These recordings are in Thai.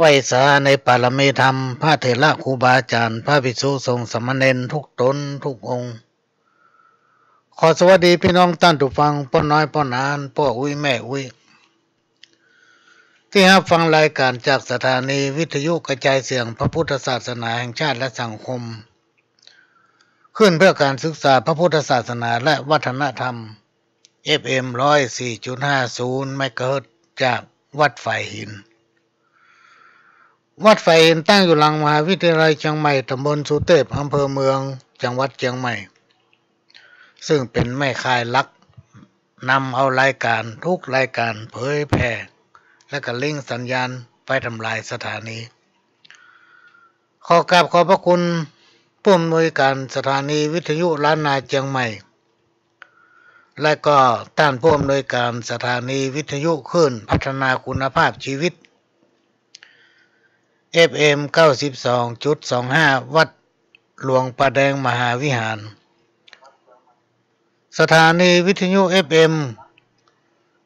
ว้สาในปารมีธรรมพระเถระครูบาอาจารย์พระภิกษุสงฆ์สามเณรทุกตนทุกองค์ขอสวัสดีพี่น้องท่านผู้ฟังพ่อน้อยพ่อนานพ่ออุ้ยแม่อุ้ยที่รับฟังรายการจากสถานีวิทยุกระจายเสียงพระพุทธศาสนาแห่งชาติและสังคมขึ้นเพื่อการศึกษาพระพุทธศาสนาและวัฒนธรรม FM 104.50 เมกะเฮิรตซ์จากวัดไฟหินวัดไฟหินตั้งอยู่หลังมหาวิทยาลัยเชียงใหม่ตำบลสุเทพอำเภอเมืองจังหวัดเชียงใหม่ซึ่งเป็นแม่ข่ายหลักนำเอารายการทุกรายการเผยแพร่และก็ลิงก์สัญญาณไปทำลายสถานีขอกราบขอบพระคุณผู้อำนวยการสถานีวิทยุล้านนาเชียงใหม่และก็ท่านผู้อำนวยการสถานีวิทยุคลื่นพัฒนาคุณภาพชีวิต FM 92.25 วัดหลวงป่าแดงมหาวิหารสถานีวิทยุ FM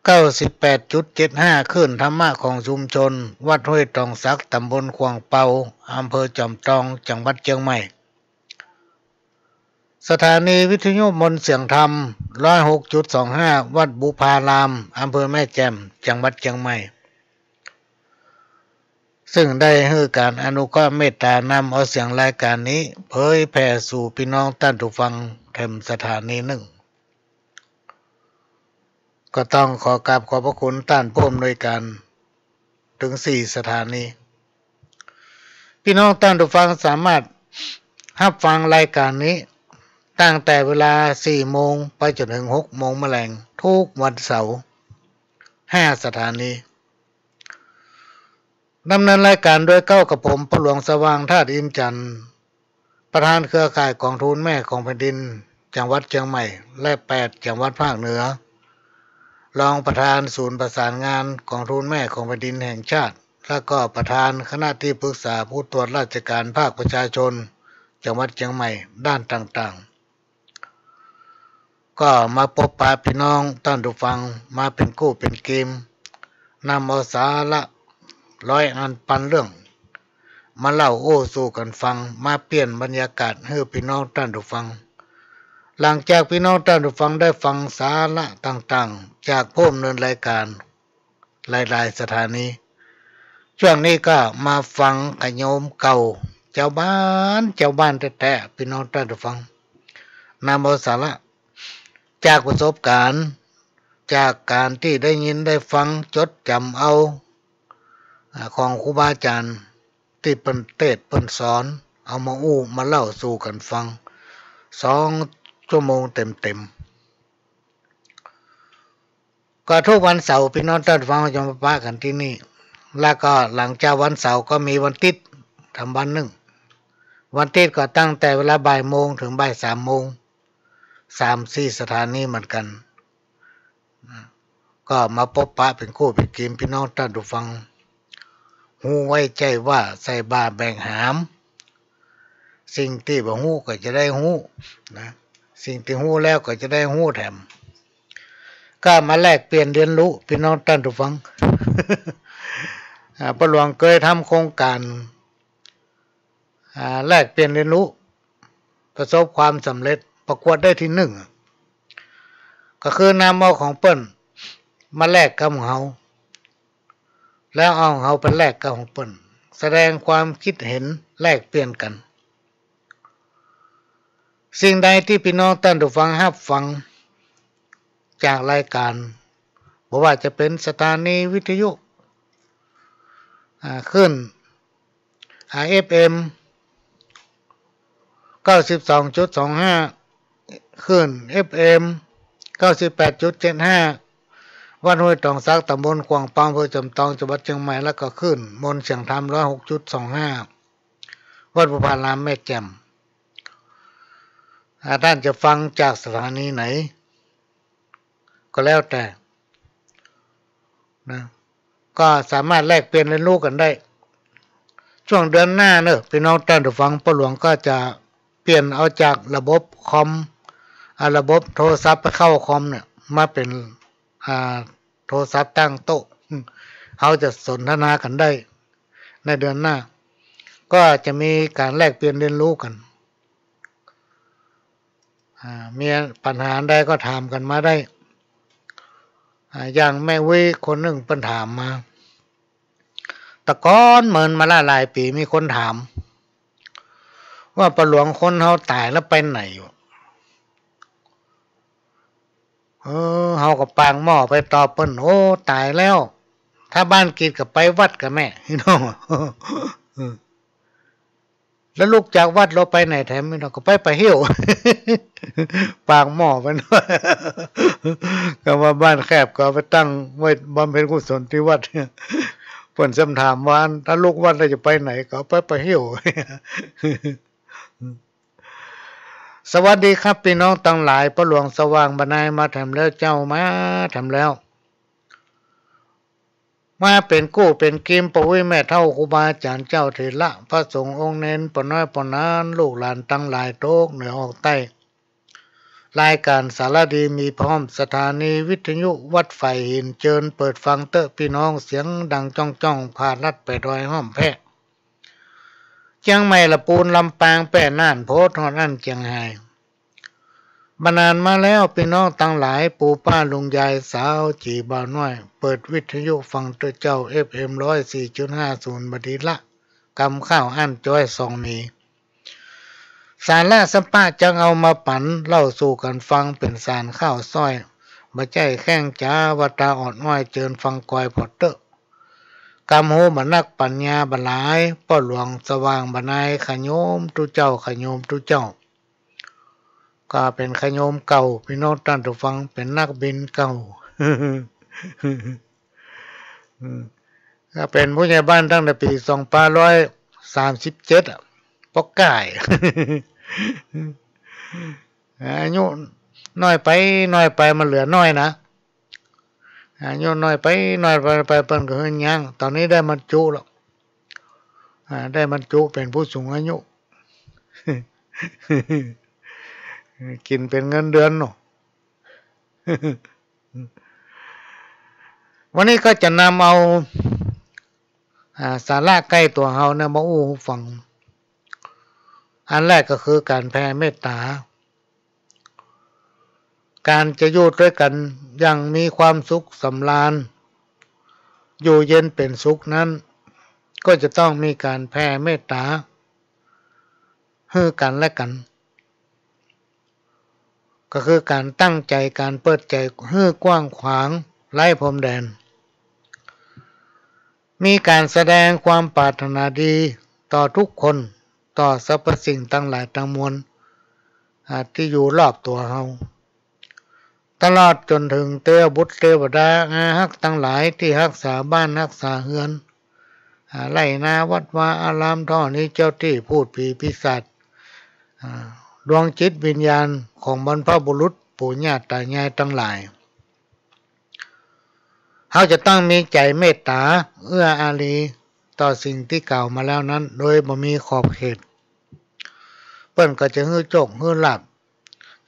98.75 คลื่นธรรมะของชุมชนวัดห้วยตองสักตำบลขวางเปาอำเภอจอมทองจังหวัดเชียงใหม่สถานีวิทยุมนต์เสียงธรรม 106.25 วัดบุพารามอำเภอแม่แจ่มจังหวัดเชียงใหม่ซึ่งได้ให้การอนุเคราะห์เมตตานำเอาเสียงรายการนี้เผยแผ่สู่พี่น้องท่านผู้ฟังแถมสถานีหนึ่งก็ต้องขอกราบขอบพระคุณท่านผู้อำนวยการถึง4สถานีพี่น้องท่านผู้ฟังสามารถรับฟังรายการนี้ตั้งแต่เวลา 4 โมงไปจนถึง 6 โมงแมลงทุกวันเสาร์5สถานีดำเนินรายการโดยเก้ากับผมพระหลวงสว่างธาตุอินทร์จันทร์ประธานเครือข่ายกองทุนแม่ของแผ่นดินจังหวัดเชียงใหม่และ8จังหวัดภาคเหนือรองประธานศูนย์ประสานงานกองทุนแม่ของแผ่นดินแห่งชาติและก็ประธานคณะที่ปรึกษาผู้ตรวจราชการภาคประชาชนจังหวัดเชียงใหม่ด้านต่างๆก็มาพบปะพี่น้องท่านผู้ฟังมาเป็นกู้เป็นเกมนำเอาสาระร้อยอันปันเรื่องมาเล่าโอ้สู่กันฟังมาเปลี่ยนบรรยากาศให้พี่น้องท่านผู้ฟังหลังจากพี่น้องท่านผู้ฟังได้ฟังสาระต่างๆจากผู้ดำเนินรายการหลายๆสถานีช่วงนี้ก็มาฟังกระโยมเก่าเจ้าบ้านแท้ๆพี่น้องท่านผู้ฟังนำเอาสาระจากประสบการณ์จากการที่ได้ยินได้ฟังจดจำเอาของครูบาอาจารย์ที่เปิ้นเทศน์เปิ้นสอนเอามาอู้มาเล่าสู่กันฟัง2 ชั่วโมงเต็มๆก็ทุกวันเสาร์พี่น้องท่านฟังจะมาปะกันที่นี่แล้วก็หลังจากวันเสาร์ก็มีวันอาทิตย์ทำวันหนึ่งวันอาทิตย์ก็ตั้งแต่เวลาบ่ายโมงถึงบ่าย3 โมง3-4สถานีเหมือนกันก็มาพบปะเป็นคู่เป็นเกมพี่น้องท่านผู้ฟังหูไว้ใจว่าใส่บาแบ่งหามสิ่งที่บ่ฮู้ก็จะได้ฮู้นะสิ่งที่ฮู้แล้วก็จะได้ฮู้แถมก็มาแลกเปลี่ยนเรียนรู้พี่น้องท่านผู้ฟัง พระหลวงเคยทำโครงการแลกเปลี่ยนเรียนรู้ประสบความสำเร็จประกวดได้ที่1ก็คือนำเอาของเปิ้นมาแลกกับของเฮาแล้วเอาของเฮาไปแลกกับของเปิ้นแสดงความคิดเห็นแลกเปลี่ยนกันสิ่งใดที่พี่น้องท่านผู้ฟังรับฟังจากรายการบ่ว่าจะเป็นสถานีวิทยุขึ้นFM 92.25 ขึ้น FM 98.75 วัดห้วยตองสักตำบลขวางเปาอำเภอจอมทองจังหวัดเชียงใหม่แล้วก็ขึ้นมนต์เสียงธรรม 106.25 วัดบุพารามแม่แจ่มท่านจะฟังจากสถานีไหนก็แล้วแต่นะก็สามารถแลกเปลี่ยนเรียนรู้กันได้ช่วงเดือนหน้าเนอะพี่น้องท่านผู้ฟังพระหลวงก็จะเปลี่ยนเอาจากระบบคอมระบบโทรศัพท์ไปเข้าคอมเนี่ยมาเป็นโทรศัพท์ตั้งโต๊ะเขาจะสนทนากันได้ ในเดือนหน้าก็จะมีการแลกเปลี่ยนเรียนรู้กันมีปัญหาใดก็ถามกันมาได้อย่างแม่วิคนหนึ่งเพิ่นถามมาตะก้อนเหมือนมาหลายปีมีคนถามว่าปลาหลวงคนเฮาตายแล้วไปไหนอยู่เฮากับปางหม้อไปตอบเพิ่นโอ้ตายแล้วถ้าบ้านกินกับไปวัดกับแม่พี่น้องแล้วลูกจากวัดเราไปไหนแถมพี่น้องก็ไปเหี่ยวปางหม้อไปหน่อยก็ว่าบ้านแคบก็ไปตั้งไว้บำเพ็ญกุศลที่วัดเพิ่นซ้ำถามว่าถ้าลูกวัดเราจะไปไหนก็ไปเหี่ยวสวัสดีครับพี่น้องทั้งหลายพระหลวงสว่างบรรณามาทำแล้วเจ้ามาทำแล้วมาเป็นกู้เป็นกิมปุ้ยแม่เท่าครูบาอาจารย์เจ้าเถระพระสงฆ์องค์เน้นปน้อยปนานลูกหลานตั้งหลายโต๊ะเหนือออกใต้รายการสารดีมีพร้อมสถานีวิทยุวัดไฟหินเจิญเปิดฟังเตอะพี่น้องเสียงดังจ้องผ่านลัดไปดอยห้อมแพะเชียงใหม่ละปูนลำปางแป้น่านโพธิ์ฮอดอันเชียงไฮ้มานานมาแล้วพี่น้องตั้งหลายปู่ป้าลุงยายสาวจีบ่าวน้อยเปิดวิทยุฟังเตอเจ้า FM 104.50 บดีละกำข้าวอันจ้อยสองมีสารละสัมปะจังเอามาปั่นเล่าสู่กันฟังเป็นสารข้าวซ้อยบ่ใจแข้งจ้าวตาอ่อนอ้อยเจิญฟังกอยพอเตอร์กำโหบันักปัญญาบหลายป้อหลวงสว่างบรรณาขโยมตุเจ้าขโยมตุเจ้าก็เป็นขโยมเก่าพี่น้องท่านผู้ฟังเป็นนักบินเก่าก็เป็นผู้ใหญ่บ้านตั้งแต่ปี2537ปอกก่ายอายุน้อยไปมันเหลือน้อยนะอายุน้อยไปเปิ้นก็เฮือนยังตอนนี้ได้บรรจุแล้วได้บรรจุเป็นผู้สูงอายุกินเป็นเงินเดือนเนาะวันนี้ก็จะนำเอาสาระใกล้ตัวเฮานะมาอู้ฟังอันแรกก็คือการแผ่เมตตาการจะอยู่ด้วยกันอย่างมีความสุขสำราญอยู่เย็นเป็นสุขนั้นก็จะต้องมีการแผ่เมตตาให้กันและกันก็คือการตั้งใจการเปิดใจให้กว้างขวางไร้พรมแดนมีการแสดงความปรารถนาดีต่อทุกคนต่อสรรพสิ่งทั้งหลายทั้งมวลที่อยู่รอบตัวเฮาตลอดจนถึงเทวบุตรเทวดาอาฮักทั้งหลายที่รักษาบ้านรักษาเฮือนไร่นาวัดวาอารามท่อนี้เจ้าที่พูดผีปีศาจดวงจิตวิญญาณของบรรพบุรุษปู่ย่าตายายทั้งหลายเขาจะต้องมีใจเมตตาเอื้ออารีต่อสิ่งที่กล่าวมาแล้วนั้นโดยบ่มีขอบเขตเปิ้นก็จะฮื้อโจกฮื้อหลับ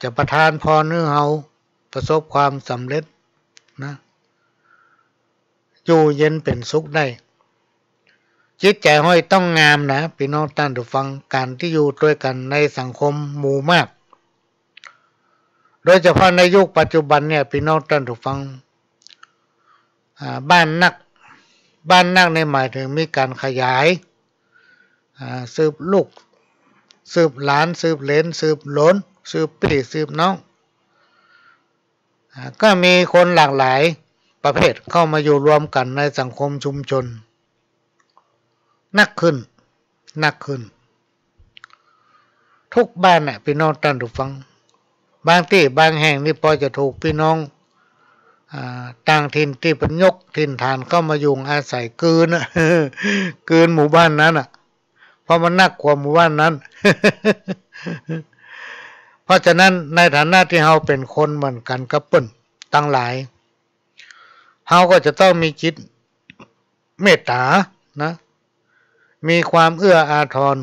จะประทานพรให้เฮาประสบความสำเร็จนะอยู่เย็นเป็นสุขได้จิตใจห้อยต้องงามนะพี่น้องท่านผู้ฟังการที่อยู่ด้วยกันในสังคมหมู่มากโดยเฉพาะในยุคปัจจุบันเนี่ยพี่น้องท่านผู้ฟังบ้านนักในหมายถึงมีการขยายสืบลูกสืบหลานสืบเหลนสืบหลนสืบพี่สืบน้องก็มีคนหลากหลายประเภทเข้ามาอยู่รวมกันในสังคมชุมชนนักขึ้นทุกบ้านน่ะพี่น้องท่านผู้ฟังบางที่บางแห่งนี่พอจะถูกพี่น้องต่างถิ่นที่เป็นยกถิ่นฐานเข้ามาอยู่อาศัยกืนกืนหมู่บ้านนั้นเพราะมันนักกว่าหมู่บ้านนั้นเพราะฉะนั้นในฐานะที่เฮาเป็นคนเหมือนกันกับเปิ้นตั้งหลายเฮาก็จะต้องมีจิตเมตตานะมีความเอื้ออาทร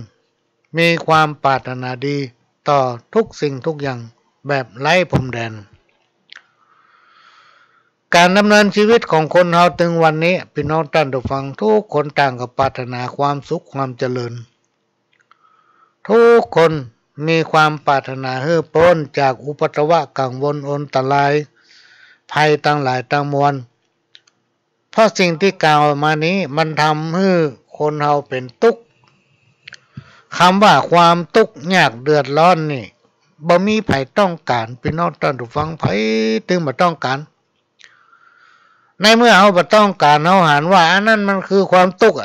มีความปรารถนาดีต่อทุกสิ่งทุกอย่างแบบไร้พรมแดน การดำเนินชีวิตของคนเราถึงวันนี้พี่น้องท่านผู้ฟังทุกคนต่างก็ปรารถนาความสุขความเจริญทุกคนมีความปรารถนาให้พ้นจากอุปัตวะกังวลอนตรายภัยทั้งหลายทั้งมวลเพราะสิ่งที่กล่าวมานี้มันทำให้คนเราเป็นทุกข์คำว่าความทุกข์ยากเดือดร้อนนี่บ่มีไผต้องการพี่น้องท่านผู้ฟังไผถึงบ่ต้องการในเมื่อเฮาบ่ต้องการเฮาหันว่าอันนั้นมันคือความทุกข์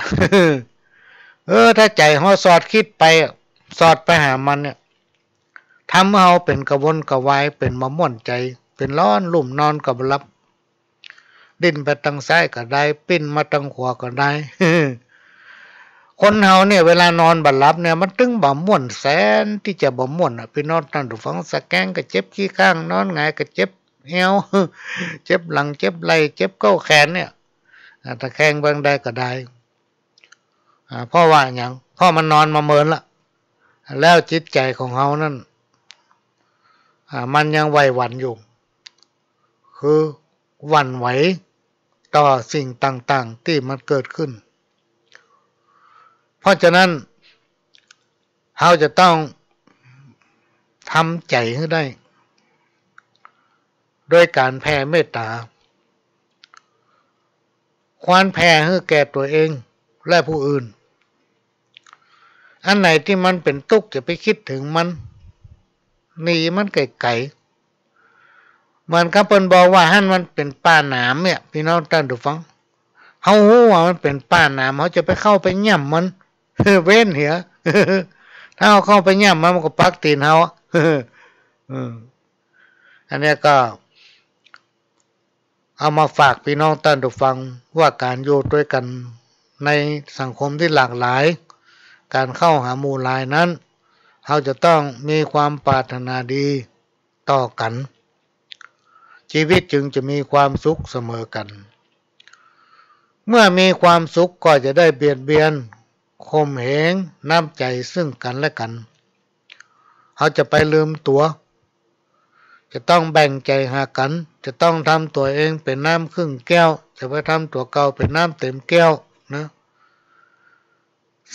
ถ้าใจเฮาสอดคิดไปสอดไปหามันเนี่ยทำให้เฮาเป็นกระวนกระวายเป็นมะม่วนใจเป็นร้อนลุ่มนอนก็บ่หลับดิ้นไปทางซ้ายก็ได้ปิ้นมาทางขวาก็ได้ คนเฮาเนี่ยเวลานอนบ่หลับเนี่ยมันตึงบ่ม่วนแสนที่จะบ่ม่วนพี่น้องท่านผู้ฟังสะแกงก็เจ็บขี้ข้างนอนหงายก็เจ็บเอว เจ็บหลังเจ็บไหล่เจ็บเก้าแขนเนี่ยตะแคงบางใดก็ได้เพราะว่าหยังเพราะมันนอนมาเมินละแล้วจิตใจของเฮานั้นมันยังไหวหวั่นอยู่คือหวั่นไหวต่อสิ่งต่างๆที่มันเกิดขึ้นเพราะฉะนั้นเราจะต้องทำใจให้ได้โดยการแผ่เมตตาควรแผ่ให้แก่ตัวเองและผู้อื่นอันไหนที่มันเป็นทุกข์จะไปคิดถึงมันหนีมันไกลๆเหมือนกับเพิ่นบอกว่าหั่นมันเป็นป่าหนามเนี่ยพี่น้องท่านผู้ฟังเฮาฮู้ว่ามันเป็นป่าหนามเฮาจะไปเข้าไปย่ำมัน เว้นเหีย ถ้าเฮาเข้าไปย่ำมันก็ปักตีนเฮา อันนี้ก็เอามาฝากพี่น้องท่านผู้ฟังว่าการอยู่ด้วยกันในสังคมที่หลากหลายการเข้าหาหมู่หลายนั้นเราจะต้องมีความปรารถนาดีต่อกันชีวิตจึงจะมีความสุขเสมอกันเมื่อมีความสุขก็จะได้เบียดเบียนข่มเหงน้ำใจซึ่งกันและกันเราจะไปลืมตัวจะต้องแบ่งใจหากันจะต้องทำตัวเองเป็นน้ำครึ่งแก้วจะไปทำตัวเก่าเป็นน้ำเต็มแก้วนะ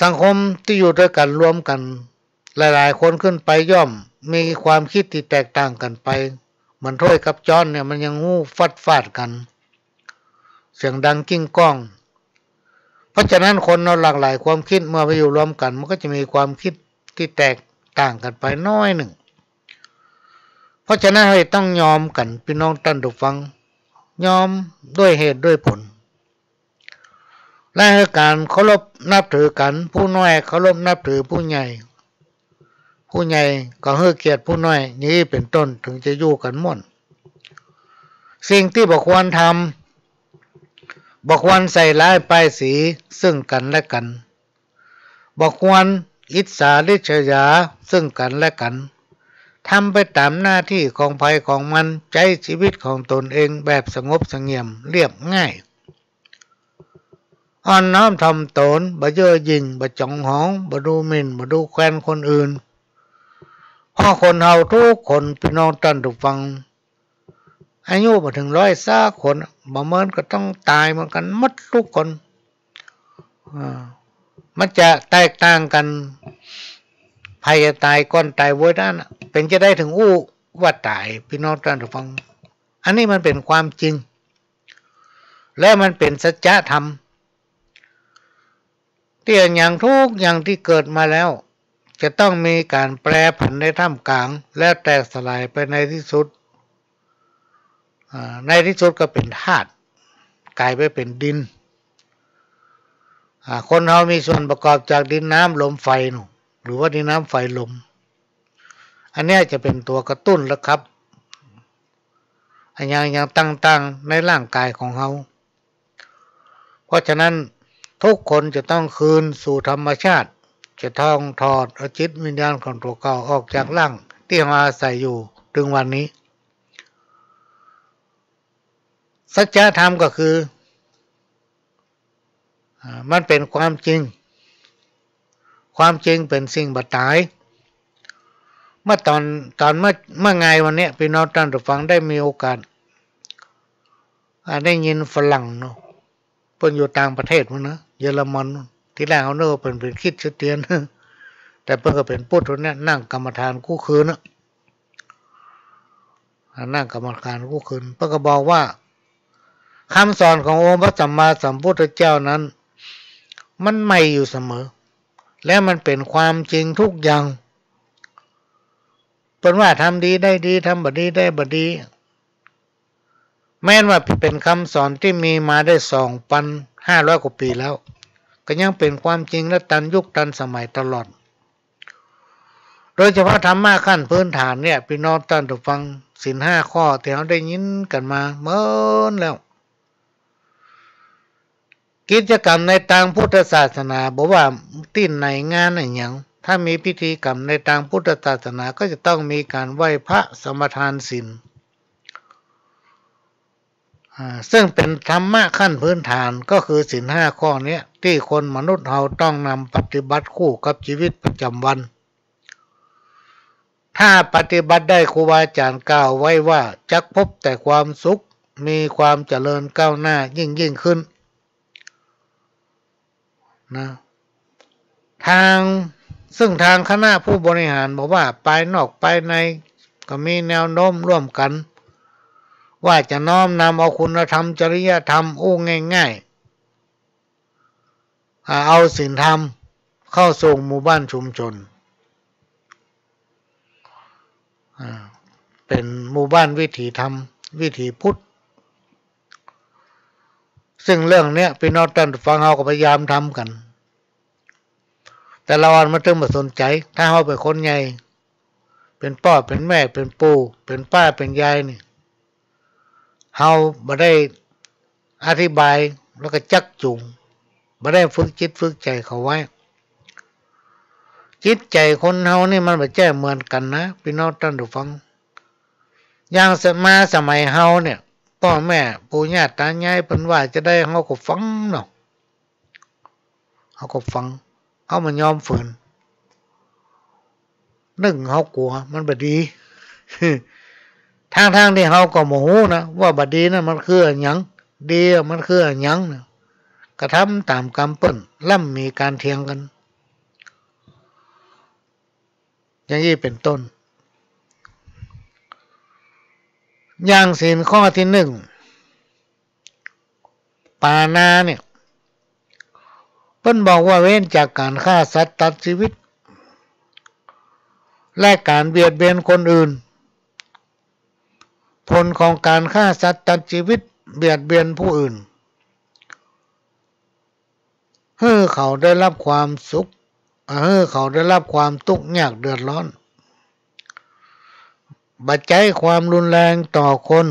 สังคมที่อยู่ด้วยกันรวมกันหลายๆคนขึ้นไปย่อมมีความคิดที่แตกต่างกันไปเหมือนถ้วยกับจ้อนเนี่ยมันยังงูฟาดกันเสียงดังกิ้งก้องเพราะฉะนั้นคนเราหลากหลายความคิดเมื่อไปอยู่รวมกันมันก็จะมีความคิดที่แตกต่างกันไปน้อยหนึ่งเพราะฉะนั้นเราต้องยอมกันพี่น้องท่านผู้ฟังยอมด้วยเหตุด้วยผลและให้การเคารพนับถือกันผู้น้อยเคารพนับถือผู้ใหญ่ก็ให้เกียรติผู้น้อยนี้เป็นต้นถึงจะอยู่กันม่วนสิ่งที่บ่ควรทำบ่ควรใส่ร้ายป้ายสีซึ่งกันและกันบ่ควรอิจฉาริษยาซึ่งกันและกันทำไปตามหน้าที่ของภัยของมันใช้ชีวิตของตนเองแบบสงบเสงี่ยมเรียบง่ายอ่อนน้อมถ่อมตนบ่เย่อหยิ่งบ่จองหองบ่ดูหมิ่นบ่ดูแคลนคนอื่นเพราะคนเฮาทุกคนพี่น้องท่านผู้ฟังอายุบ่ถึง100สักคนบ่เหมือนก็ต้องตายเหมือนกันหมดทุกคนมันจะแตกต่างกันภัยจะตายก่อนตายโว้ยนั่นเป็นจะได้ถึงอู้ว่าตายพี่น้องท่านผู้ฟังอันนี้มันเป็นความจริงและมันเป็นสัจธรรมที่อย่างทุกอย่างที่เกิดมาแล้วจะต้องมีการแปรผันในท่ามกลางและแตกสลายไปในที่สุดก็เป็นธาตุกลายไปเป็นดินคนเรามีส่วนประกอบจากดินน้ำลมไฟหรือว่าดินน้ำไฟลมอันนี้จะเป็นตัวกระตุ้นแล้วครับอย่างต่างๆในร่างกายของเราเพราะฉะนั้นทุกคนจะต้องคืนสู่ธรรมชาติจะต้องถอดเอาจิตวิญญาณของตัวเก่าออกจากร่างที่มาอาศัยอยู่ถึงวันนี้สัจธรรมก็คือมันเป็นความจริงเป็นสิ่งบัดตายเมื่อเมื่อไงวันนี้พี่น้องท่านผู้ฟังได้มีโอกาส ได้ยินฝรั่งเนาะเพิ่นอยู่ต่างประเทศมั้งนะเยอรมันที่แรกเขาเนอะเป็นคริสเตียนแต่เพิ่นก็เป็นพุทธเนี่ยนั่งกรรมฐานคู่คืนนะนั่งกรรมฐานคู่คืนเพิ่นก็บอกว่าคำสอนขององค์พระสัมมาสัมพุทธเจ้านั้นมันใหม่อยู่เสมอและมันเป็นความจริงทุกอย่างเป็นว่าทำดีได้ดีทำบดีได้บดีแม้ว่าเป็นคำสอนที่มีมาได้2,500 กว่าปีแล้วก็ยังเป็นความจริงและทันยุคทันสมัยตลอดโดยเฉพาะธรรมะขั้นพื้นฐานเนี่ยพี่น้องท่านผู้ฟังศีล5 ข้อที่เราได้ยินกันมาเมื่อแล้วกิจกรรมในทางพุทธศาสนาบอกว่าที่ไหนงานไหนอย่างถ้ามีพิธีกรรมในทางพุทธศาสนาก็จะต้องมีการไหว้พระสมทานศีลซึ่งเป็นธรรมะขั้นพื้นฐานก็คือศีล5 ข้อนี้ที่คนมนุษย์เราต้องนำปฏิบัติคู่กับชีวิตประจำวันถ้าปฏิบัติได้ครูบาอาจารย์กล่าวไว้ว่าจักพบแต่ความสุขมีความเจริญก้าวหน้ายิ่งขึ้นนะซึ่งทางคณะผู้บริหารบอกว่าภายนอกภายในก็มีแนวโน้มร่วมกันว่าจะน้อมนำเอาคุณธรรมจริยธรรมง่ายๆเอาศีลธรรมเข้าสู่หมู่บ้านชุมชนเป็นหมู่บ้านวิถีธรรมวิถีพุทธซึ่งเรื่องนี้พี่น้องท่านฟังเราก็พยายามทำกันแต่เราอันมาถึงมาสนใจถ้าเราเป็นคนใหญ่เป็นพ่อเป็นแม่เป็นปู่เป็นป้าเป็นยายนี่เราไม่ได้อธิบายแล้วก็จักจูงไม่ได้ฝึกจิตฝึกใจเขาไว้จิตใจคนเรานี่มันไม่ใช่เหมือนกันนะพี่น้องท่านผู้ฟังอย่างสมัยเฮาเนี่ยพ่อแม่ปู่ย่าตายายเป็นว่าจะได้เฮาก็ฟังเนาะเฮาก็ฟังเฮามันยอมฝืนเฮากลัวมันบ่ดีทางที่เฮาก็โมโหนะว่าบ่ดีนะมันคือหยังดีมันคือหยังนะกระทำตามกรรมเปิ้นล่ำมีการเถียงกันอย่างนี้เป็นต้นอย่างศีลข้อที่1ปาณาเนี่ยเพิ่นบอกว่าเว้นจากการฆ่าสัตว์ตัดชีวิตและการเบียดเบียนคนอื่นผลของการฆ่าสัตว์ตัดชีวิตเบียดเบียนผู้อื่นให้เขาได้รับความสุขให้เขาได้รับความทุกข์ยากเดือดร้อนบัดใจความรุนแรงต่อคน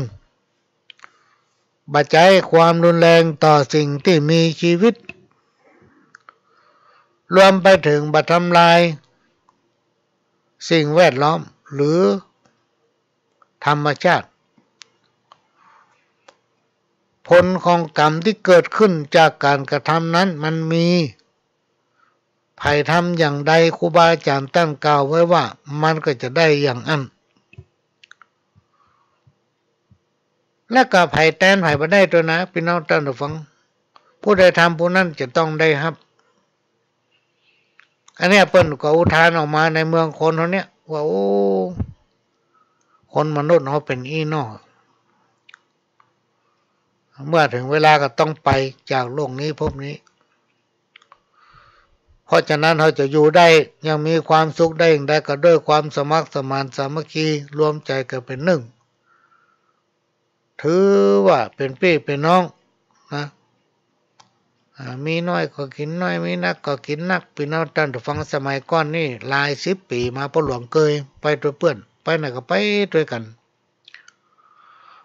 บัดใจความรุนแรงต่อสิ่งที่มีชีวิตรวมไปถึงบัดทำลายสิ่งแวดล้อมหรือธรรมชาติผลของกรรมที่เกิดขึ้นจากการกระทำนั้นมันมีใครทำอย่างใดครูบาอาจารย์ตั้งกล่าวไว้ว่ามันก็จะได้อย่างนั้นและก็ไผ่แตนไผ่บ่ได้ตัวนะพี่น้องท่านผู้ฟังผู้ใดทำผู้นั้นจะต้องได้ครับอันนี้เปิ้นก็อุทานออกมาในเมืองคนเขาเนี่ยว่าโอ้คนมนุษย์เขาเป็นอีน้อเมื่อถึงเวลาก็ต้องไปจากโลกนี้ภพนี้เพราะฉะนั้นเขาจะอยู่ได้ยังมีความสุขได้อย่างใดก็ด้วยความสมัครสมานสามัคคีรวมใจกันเป็นหนึ่งถือว่าเป็นพี่เป็นน้องนะมีน้อยก็กินน้อยมีนักก็กินนักพี่น้องท่านผู้ฟังสมัยก่อนนี่หลาย10 ปีมาพ่อหลวงเคยไปตัวเพื่อนไปไหนก็ไปด้วยกัน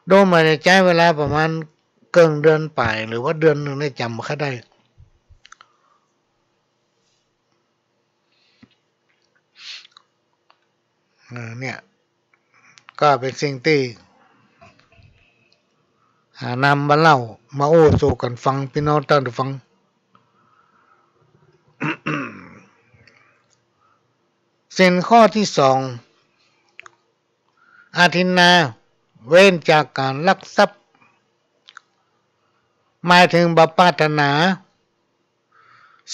โดยไม่ได้ใช้เวลาประมาณเกินเดือนไปหรือว่าเดือนหนึ่งได้จำค่าได้เนี่ยก็เป็นสิ่งที่นำมาเล่ามาโอ้สู่กันฟังพี่น้องท่านผู้ฟัง ศีลข้อที่2อาทินนาเว้นจากการลักทรัพย์ หมายถึงบปรารถนา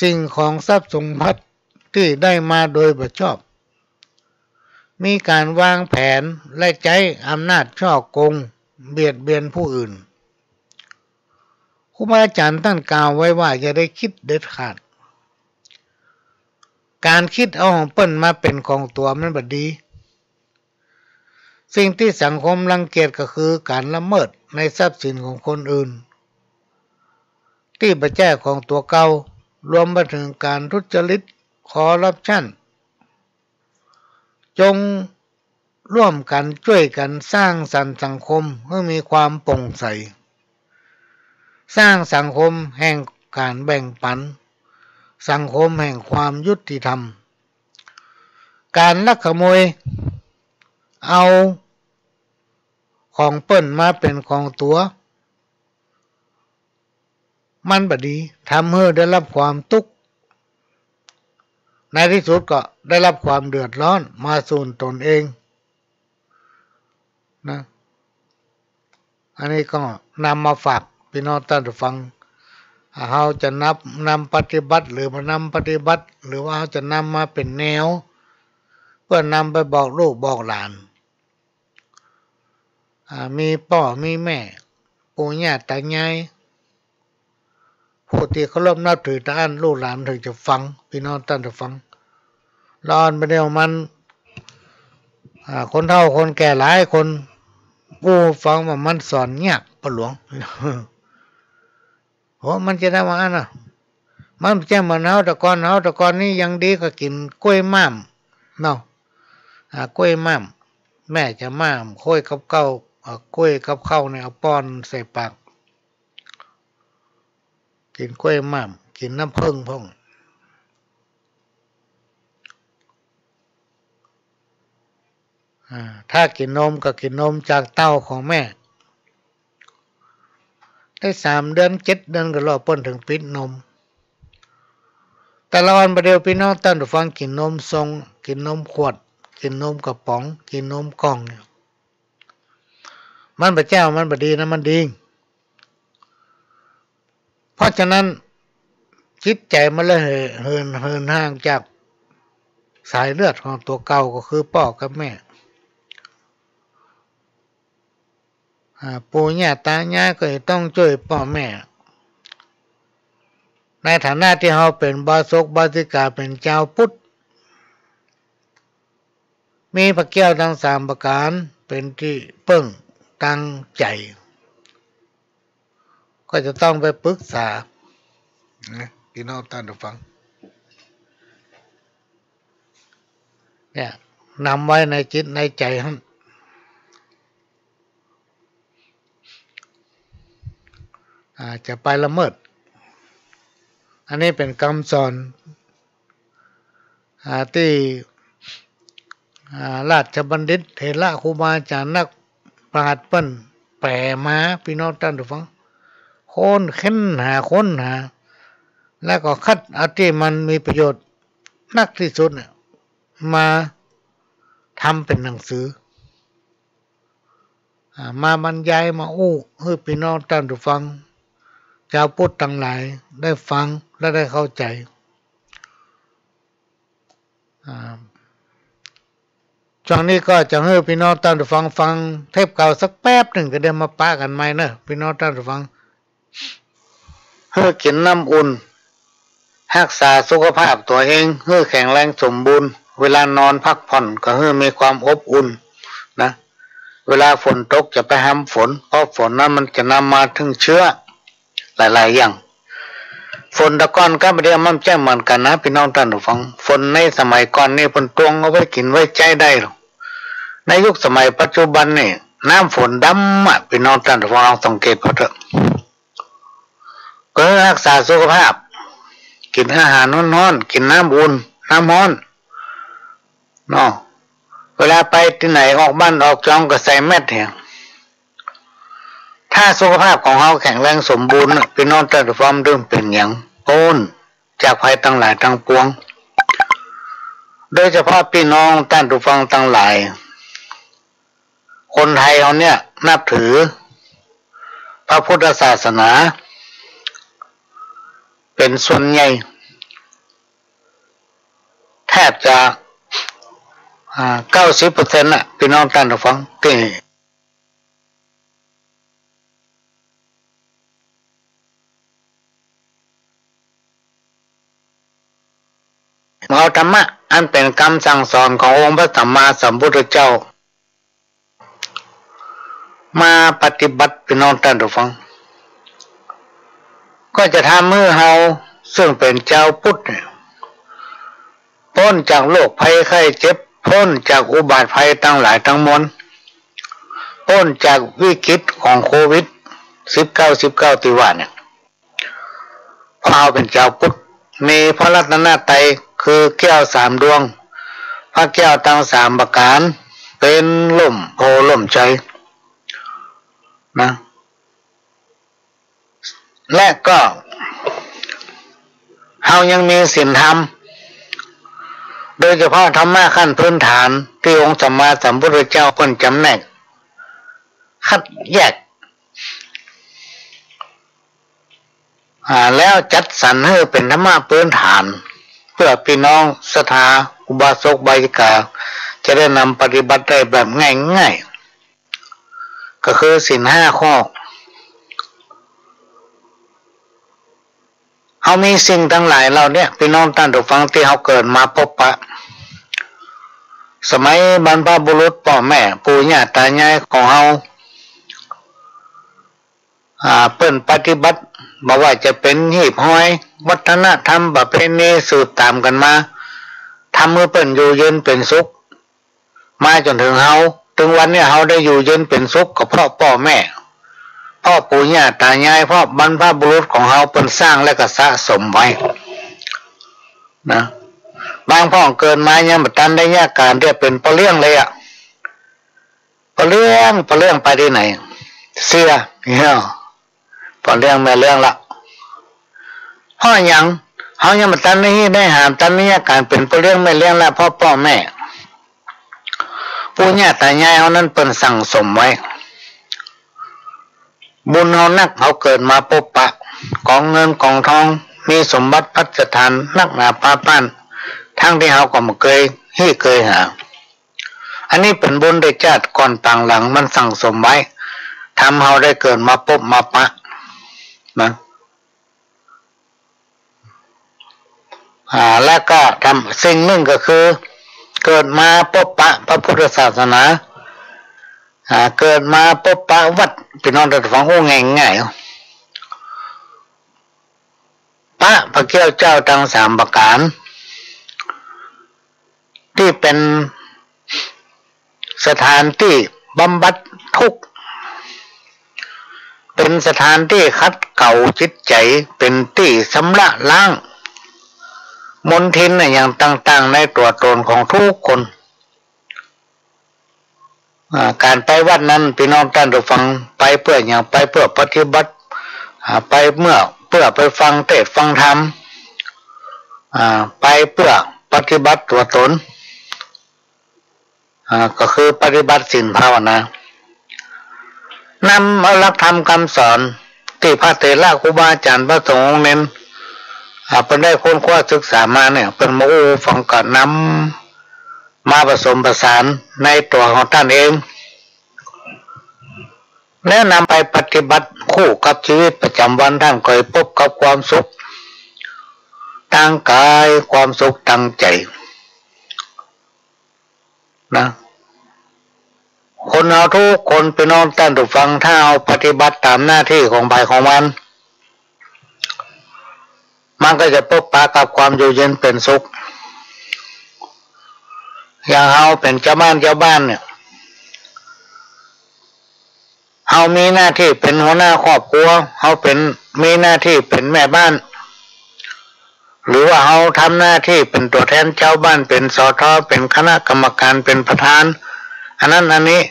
สิ่งของทรัพย์สมบัติที่ได้มาโดยบ่ชอบมีการวางแผนและใช้อำนาจช่อโกงเบียดเบียนผู้อื่นครูบาอาจารย์ท่านกล่าวไว้ว่าอย่าได้คิดเด็ดขาดการคิดเอาของเปิ้นมาเป็นของตัวมันบ่ดีสิ่งที่สังคมรังเกียจก็คือการละเมิดในทรัพย์สินของคนอื่นที่บ่ใช่ของตัวเก่ารวมไปถึงการทุจริตคอร์รัปชันจงร่วมกันช่วยกันสร้างสรรค์สังคมให้มีความโปร่งใสสร้างสังคมแห่งการแบ่งปันสังคมแห่งความยุติธรรมการลักขโมยเอาของเปิ้นมาเป็นของตัวมันบ่ดีทำให้ได้รับความทุกข์ในที่สุดก็ได้รับความเดือดร้อนมาสู่ตนเองนะอันนี้ก็นำมาฝากพี่น้องท่านผู้ฟังเราจะนำปฏิบัติหรือมานำปฏิบัติหรือว่าเราจะนำมาเป็นแนวเพื่อนำไปบอกลูกบอกหลานมีพ่อมีแม่ปู่ย่าตายายผู้ที่เคารพนับถือท่านลูกหลานถึงจะฟังพี่น้องท่านจะฟังร้อนไปเดียวมันคนเฒ่าคนแก่หลายคนผู้ฟังว่ามันสอนยากปะหลวงโหมันจะได้ว่าอันน่ะมันแจ้งเหมือนเฮาแต่ก่อนนี่ยังดีก็กินกล้วยม่ามเนาะกล้วยม่ามแม่จะม่ามกล้วยกับเก้ากล้วยกับข้าวเนี่ยเอาป้อนใส่ปากกินกล้วยม่ามกินน้ำผึ้งพ่องถ้ากินนมก็กินนมจากเต้าของแม่ได้3 เดือน7 เดือนก็รอเปิ้นถึงปิดนมแต่ละวันประเดี๋ยวพี่น้องท่านผู้ฟังกินนมทรงกินนมขวดกินนมกระป๋องกินนมกล่องเนี่ยมันบ่แจ้วมันบ่ดีนะมันดีเพราะฉะนั้นจิตใจมันเลยเหินห่างจากสายเลือดของตัวเก่าก็คือพ่อกับแม่ปู่ย่าตายายก็ต้องช่วยพ่อแม่ในฐานะที่เราเป็นบาศกบาสิกาเป็นเจ้าพุทธมีพระแก้วทั้ง3 ประการเป็นที่เพิ่งตั้งใจก็จะต้องไปปรึกษาพี่น้องท่านผู้ฟังเนี่ยนำไว้ในจิตในใจท่านจะไปละเมิดอันนี้เป็นคำสอนที่ราชบัณฑิตเถระครูบาอาจารย์นักปราชญ์เปิ้นแปลมาพี่น้องท่านผู้ฟังค้นหาแล้วก็คัดเอาที่มันมีประโยชน์นักที่สุดมาทำเป็นหนังสือมาบรรยายมาให้พี่น้องท่านผู้ฟังชาวพุทธทั้งหลายได้ฟังและได้เข้าใจช่วงนี้ก็จะให้พี่น้องท่านผู้ฟังเทปเก่าสักแป๊บหนึ่งก็เดี๋ยวมาปะกันใหม่นะพี่น้องท่านผู้ฟังให้กินน้ำอุ่นรักษาสุขภาพตัวเองให้แข็งแรงสมบูรณ์เวลานอนพักผ่อนก็ให้มีความอบอุ่นนะเวลาฝนตกจะไปห้ามฝนเพราะฝนนั้นมันจะนำมาถึงเชื้อหลายๆอย่างฝนตะก้อนก็ไม่ได้มั่นใจเหมือนกันนะพี่น้องท่านผู้ฟังฝนในสมัยก่อนนี่เพิ่นตวงเอาไว้กินไว้ใจได้หรอกในยุคสมัยปัจจุบันนี่น้ำฝนดำพี่น้องท่านผู้ฟังลองสังเกตเถอะก็รักษาสุขภาพกินอาหารร้อนๆกินน้ำอุ่นน้ำร้อนเนาะเวลาไปที่ไหนออกบ้านออกจองก็ใส่แมสเนี่ยถ้าสุขภาพของเราแข็งแรงสมบูรณ์พี่น้องท่านผู้ฟังเริ่มเป็นอย่างพ้นจากภัยทั้งหลายทั้งปวงโดยเฉพาะพี่น้องท่านผู้ฟังทั้งหลายคนไทยเราเนี่ยนับถือพระพุทธศาสนา เป็นส่วนใหญ่แทบจะ90%น่ะพี่น้องท่านผู้ฟังที่เอาธรรมะอันเป็นคำสั่งสอนขององค์พระสัมมาสัมพุทธเจ้ามาปฏิบัติพี่น้องท่านผู้ฟังก็จะทำให้เราซึ่งเป็นเจ้าพุทธพ้นจากโรคภัยไข้เจ็บพ้นจากอุบัติภัยทั้งหลายทั้งมวลพ้นจากวิกฤตของโควิด19ที่ว่าเนี่ยพอเราเป็นเจ้าพุทธมีพระรัตนตรัยคือแก้ว3 ดวงพระแก้วทั้ง3ประการเป็นล่มโพล่มใจนะและก็เรายังมีศีลธรรมโดยเฉพาะธรรมะขั้นพื้นฐานที่องค์สัมมาสัมพุทธเจ้าคนจำแนกคัดแยกแล้วจัดสรรให้เป็นธรรมะพื้นฐานเพื่อพี่น้องศรัทธาอุบาสกบายิกาจะได้นำปฏิบัติได้แบบง่ายๆก็คือศีล5 ข้อเขามีสิ่งทั้งหลายเราเนี่ยพี่น้องท่านผู้ฟังที่เขาเกิดมาพบปะสมัยบรรพบุรุษพ่อแม่ปู่ย่าตายายของเขาเปิ้นปฏิบัติบอกว่าจะเป็นหีบห้อยวัฒนธรรมประเพณีสืบตามกันมาทำให้เปิ้นอยู่เย็นเป็นสุขมาจนถึงเขาถึงวันนี้เขาได้อยู่เย็นเป็นสุขกับพ่อแม่พ่อปู่ย่าตายายพ่อบรรพบุรุษของเขาเปิ้นสร้างและก็สะสมไว้นะบางพ่อเกินมายังบัดตันได้ยากการเรียกเป็นปะเลี้ยงเลยอ่ะปะเลี้ยงไปที่ไหนเสียเนี่ยปะเลี้ยงแม่เลี้ยงละพ่อยังเขายังบัดตันได้หามตันได้ยากการเป็นปะเลี้ยงแม่เลี้ยงละพ่อแม่ปู่ย่าตายายเขานั้นเปิ้นสั่งสมไว้บุญเขานักเขาเกิดมาพบปะกองเงินกองทองมีสมบัติพัฒฐานนักหนาปาปั้นทั้งที่เขาก็ไม่เคยหาอันนี้เป็นบุญได้ชาติก่อนต่างหลังมันสั่งสมไว้ทำเขาได้เกิดมาพบมาปะนะแล้วก็ทำสิ่งหนึ่งก็คือเกิดมาพบปะพระพุทธศาสนาเกิดมาพบปะวัดพี่น้องท่านฟังง่ายๆพระแก้วเจ้าทั้ง3ประการที่เป็นสถานที่บำบัดทุกข์เป็นสถานที่คัดเก่าจิตใจเป็นที่ชำระล้างมลทินอย่างต่างๆในตัวตนของทุกคนการไปวัดนั้นพี่น้องท่านผู้ฟังไปเพื่ออย่างไปเพื่อปฏิบัติไปเพื่อไปฟังเทศน์ฟังธรรมไปเพื่อปฏิบัติตัวตนก็คือปฏิบัติศีลภาวนานำเอาหลักธรรมคำสอนที่พระเถระครูบาอาจารย์พระสงฆ์เน้นเป็นได้ค้นคว้าศึกษามาเนี่ยเป็นมาฟังก็นำมาผสมผสานในตัวของท่านเองแล้วนำไปปฏิบัติคู่กับชีวิตประจำวันท่านก็พบกับความสุขทางกายความสุขทางใจนะคนเอาทุกคนไปนอนท่านผู้ฟังถ้าเอาปฏิบัติตามหน้าที่ของภายของมันก็จะพบปะกับความอยู่เย็นเป็นสุขอย่างเราเป็นเจ้าบ้านเนี่ยเรามีหน้าที่เป็นหัวหน้าครอบครัวเรามีหน้าที่เป็นแม่บ้านหรือว่าเราทำหน้าที่เป็นตัวแทนเจ้าบ้านเป็นสท.เป็นคณะกรรมการเป็นประธานอันนี้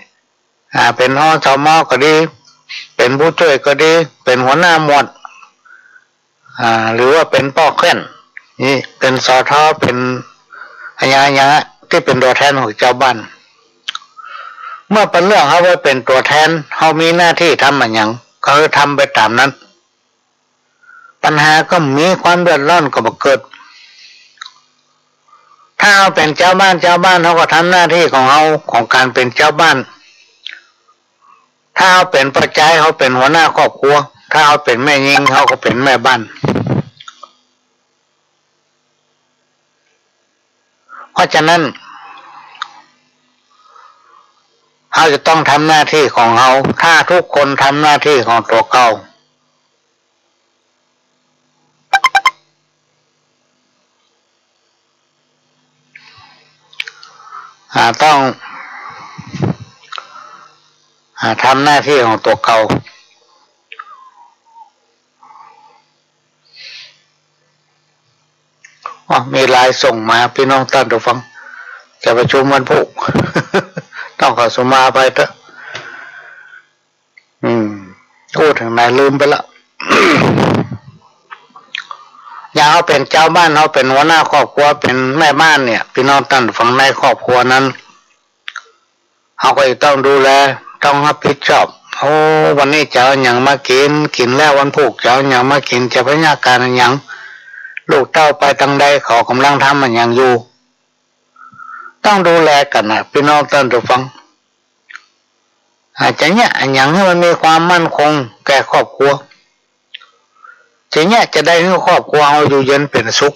เป็นอสม.ก็ดีเป็นผู้ช่วยก็ดีเป็นหัวหน้าหมวดหรือว่าเป็นพ่อแค้นนี่เป็นสท.เป็นอย่างที่เป็นตัวแทนของเจ้าบ้านเมื่อเป็นเรื่องเขาไว้เป็นตัวแทนเขามีหน้าที่ทำอย่างก็คือทำไปตามนั้น ปัญหาก็มีความเดือดร้อนก็บ่เกิดถ้าเราเป็นเจ้าบ้านเขาก็ทำหน้าที่ของเขาของการเป็นเจ้าบ้านถ้าเขาเป็นประจัยเขาเป็นหัวหน้าครอบครัวถ้าเขาเป็นแม่ยิงเขาก็เป็นแม่บ้านเพราะฉะนั้นเขาจะต้องทำหน้าที่ของเขาถ้าทุกคนทำหน้าที่ของตัวเขาต้องทำหน้าที่ของตัวเขามีไลน์ส่งมาพี่น้องท่านผู้ฟังจะประชุมวันพุธ ต้องขอสมาไปเถอะพูดถึงไหนลืมไปละ อย่างเขาเป็นเจ้าบ้านเขาเป็นหัวหน้าครอบครัวเป็นแม่บ้านเนี่ยพี่น้องท่านผู้ฟังในครอบครัวนั้นเขาก็ต้องดูแลต้องรับผิดชอบวันนี้จะเอาอย่างมากินแล้ววันพุธจะเอาอย่างมากินจะพยาการอย่างลูกเต้าไปทางใดเขากำลังทำมันอย่างอยู่ต้องดูแลกันนะพี่น้องท่านผู้ฟังอาจจะเนี่ยอย่างให้มันมีความมั่นคงแก่ครอบครัวจะเนี่ยจะได้ให้ครอบครัวเราอยู่เย็นเป็นสุข